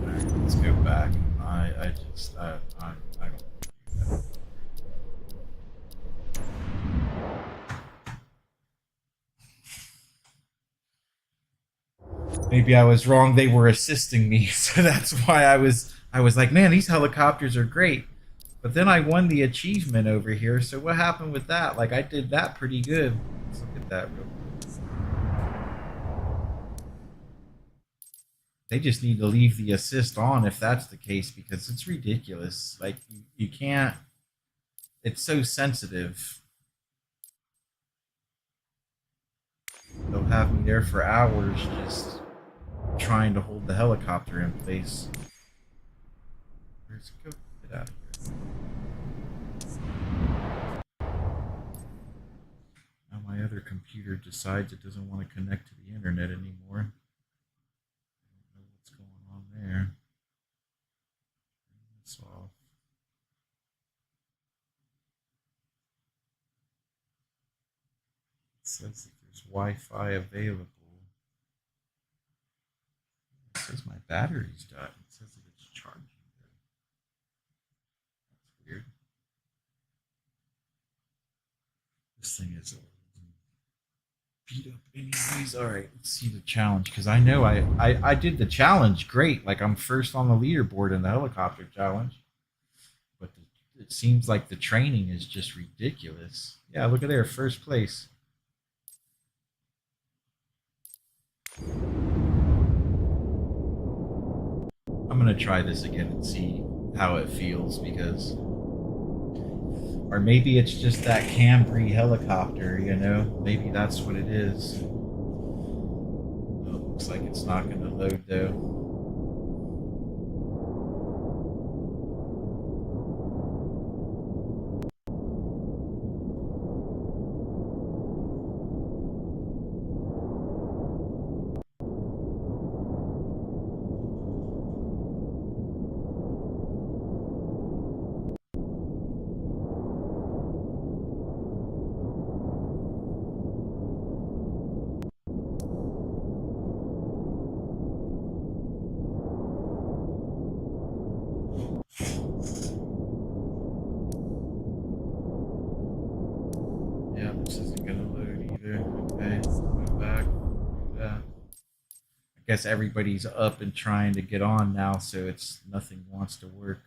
Alright, let's go back. I don't do that. Maybe I was wrong. They were assisting me, so that's why I was like, man, these helicopters are great. But then I won the achievement over here. So what happened with that? Like, I did that pretty good. Let's look at that real quick. They just need to leave the assist on if that's the case, because it's ridiculous. Like, you can't. It's so sensitive. They'll have me there for hours just trying to hold the helicopter in place. Where's it go? Get out of here. Now my other computer decides it doesn't want to connect to the internet anymore. I don't know what's going on there. Turn this off. It says that there's Wi-Fi available. It says my battery's died. It says that it's charging. That's weird. This thing is beat up anyways. Alright, let's see the challenge, because I know I did the challenge great. Like, I'm first on the leaderboard in the helicopter challenge. But it seems like the training is just ridiculous. Yeah, look at there, first place. I'm gonna try this again and see how it feels, because, or maybe it's just that Cambry helicopter, you know? Maybe that's what it is. Oh, looks like it's not gonna load though. Yeah, this isn't gonna load either. Okay, go back, do that. I guess everybody's up and trying to get on now, so it's nothing wants to work.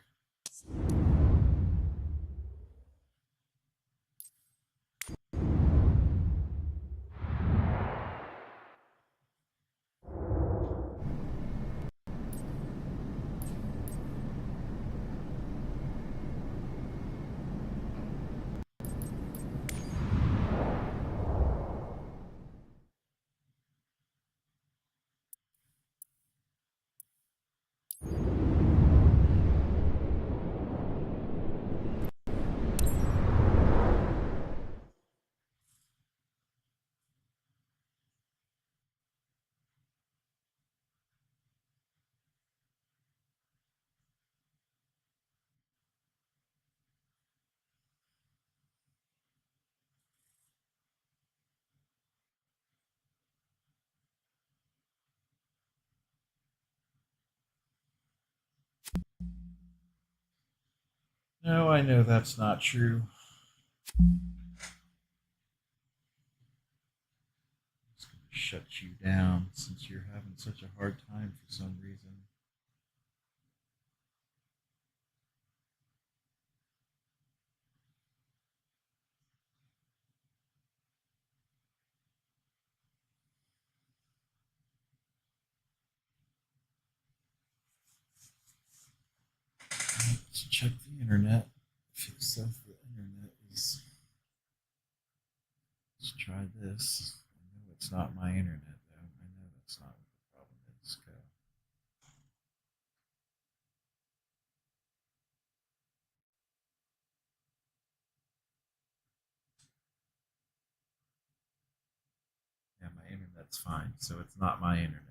No, I know that's not true. It's going to shut you down since you're having such a hard time for some reason. Let's check the internet. If it says the internet is. Let's try this. I know it's not my internet, though. I know that's not what the problem is. Go. Yeah, my internet's fine, so it's not my internet.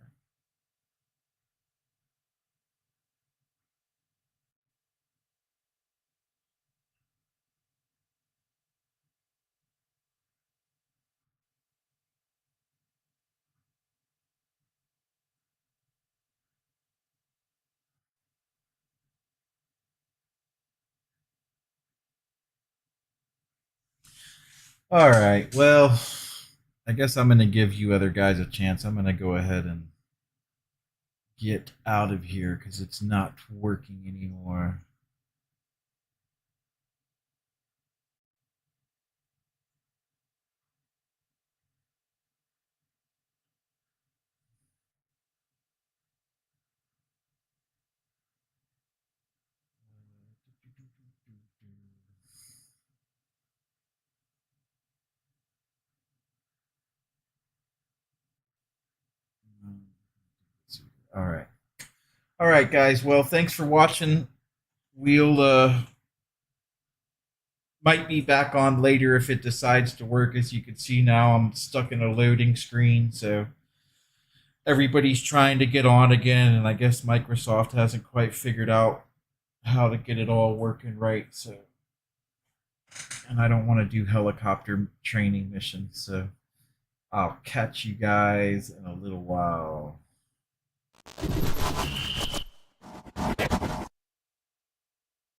All right. Well, I guess I'm going to give you other guys a chance. I'm going to go ahead and get out of here because it's not working anymore. All right. All right, guys. Well, thanks for watching. We'll might be back on later if it decides to work. As you can see now, I'm stuck in a loading screen, so everybody's trying to get on again, and I guess Microsoft hasn't quite figured out how to get it all working right. So, and I don't want to do helicopter training missions, so I'll catch you guys in a little while.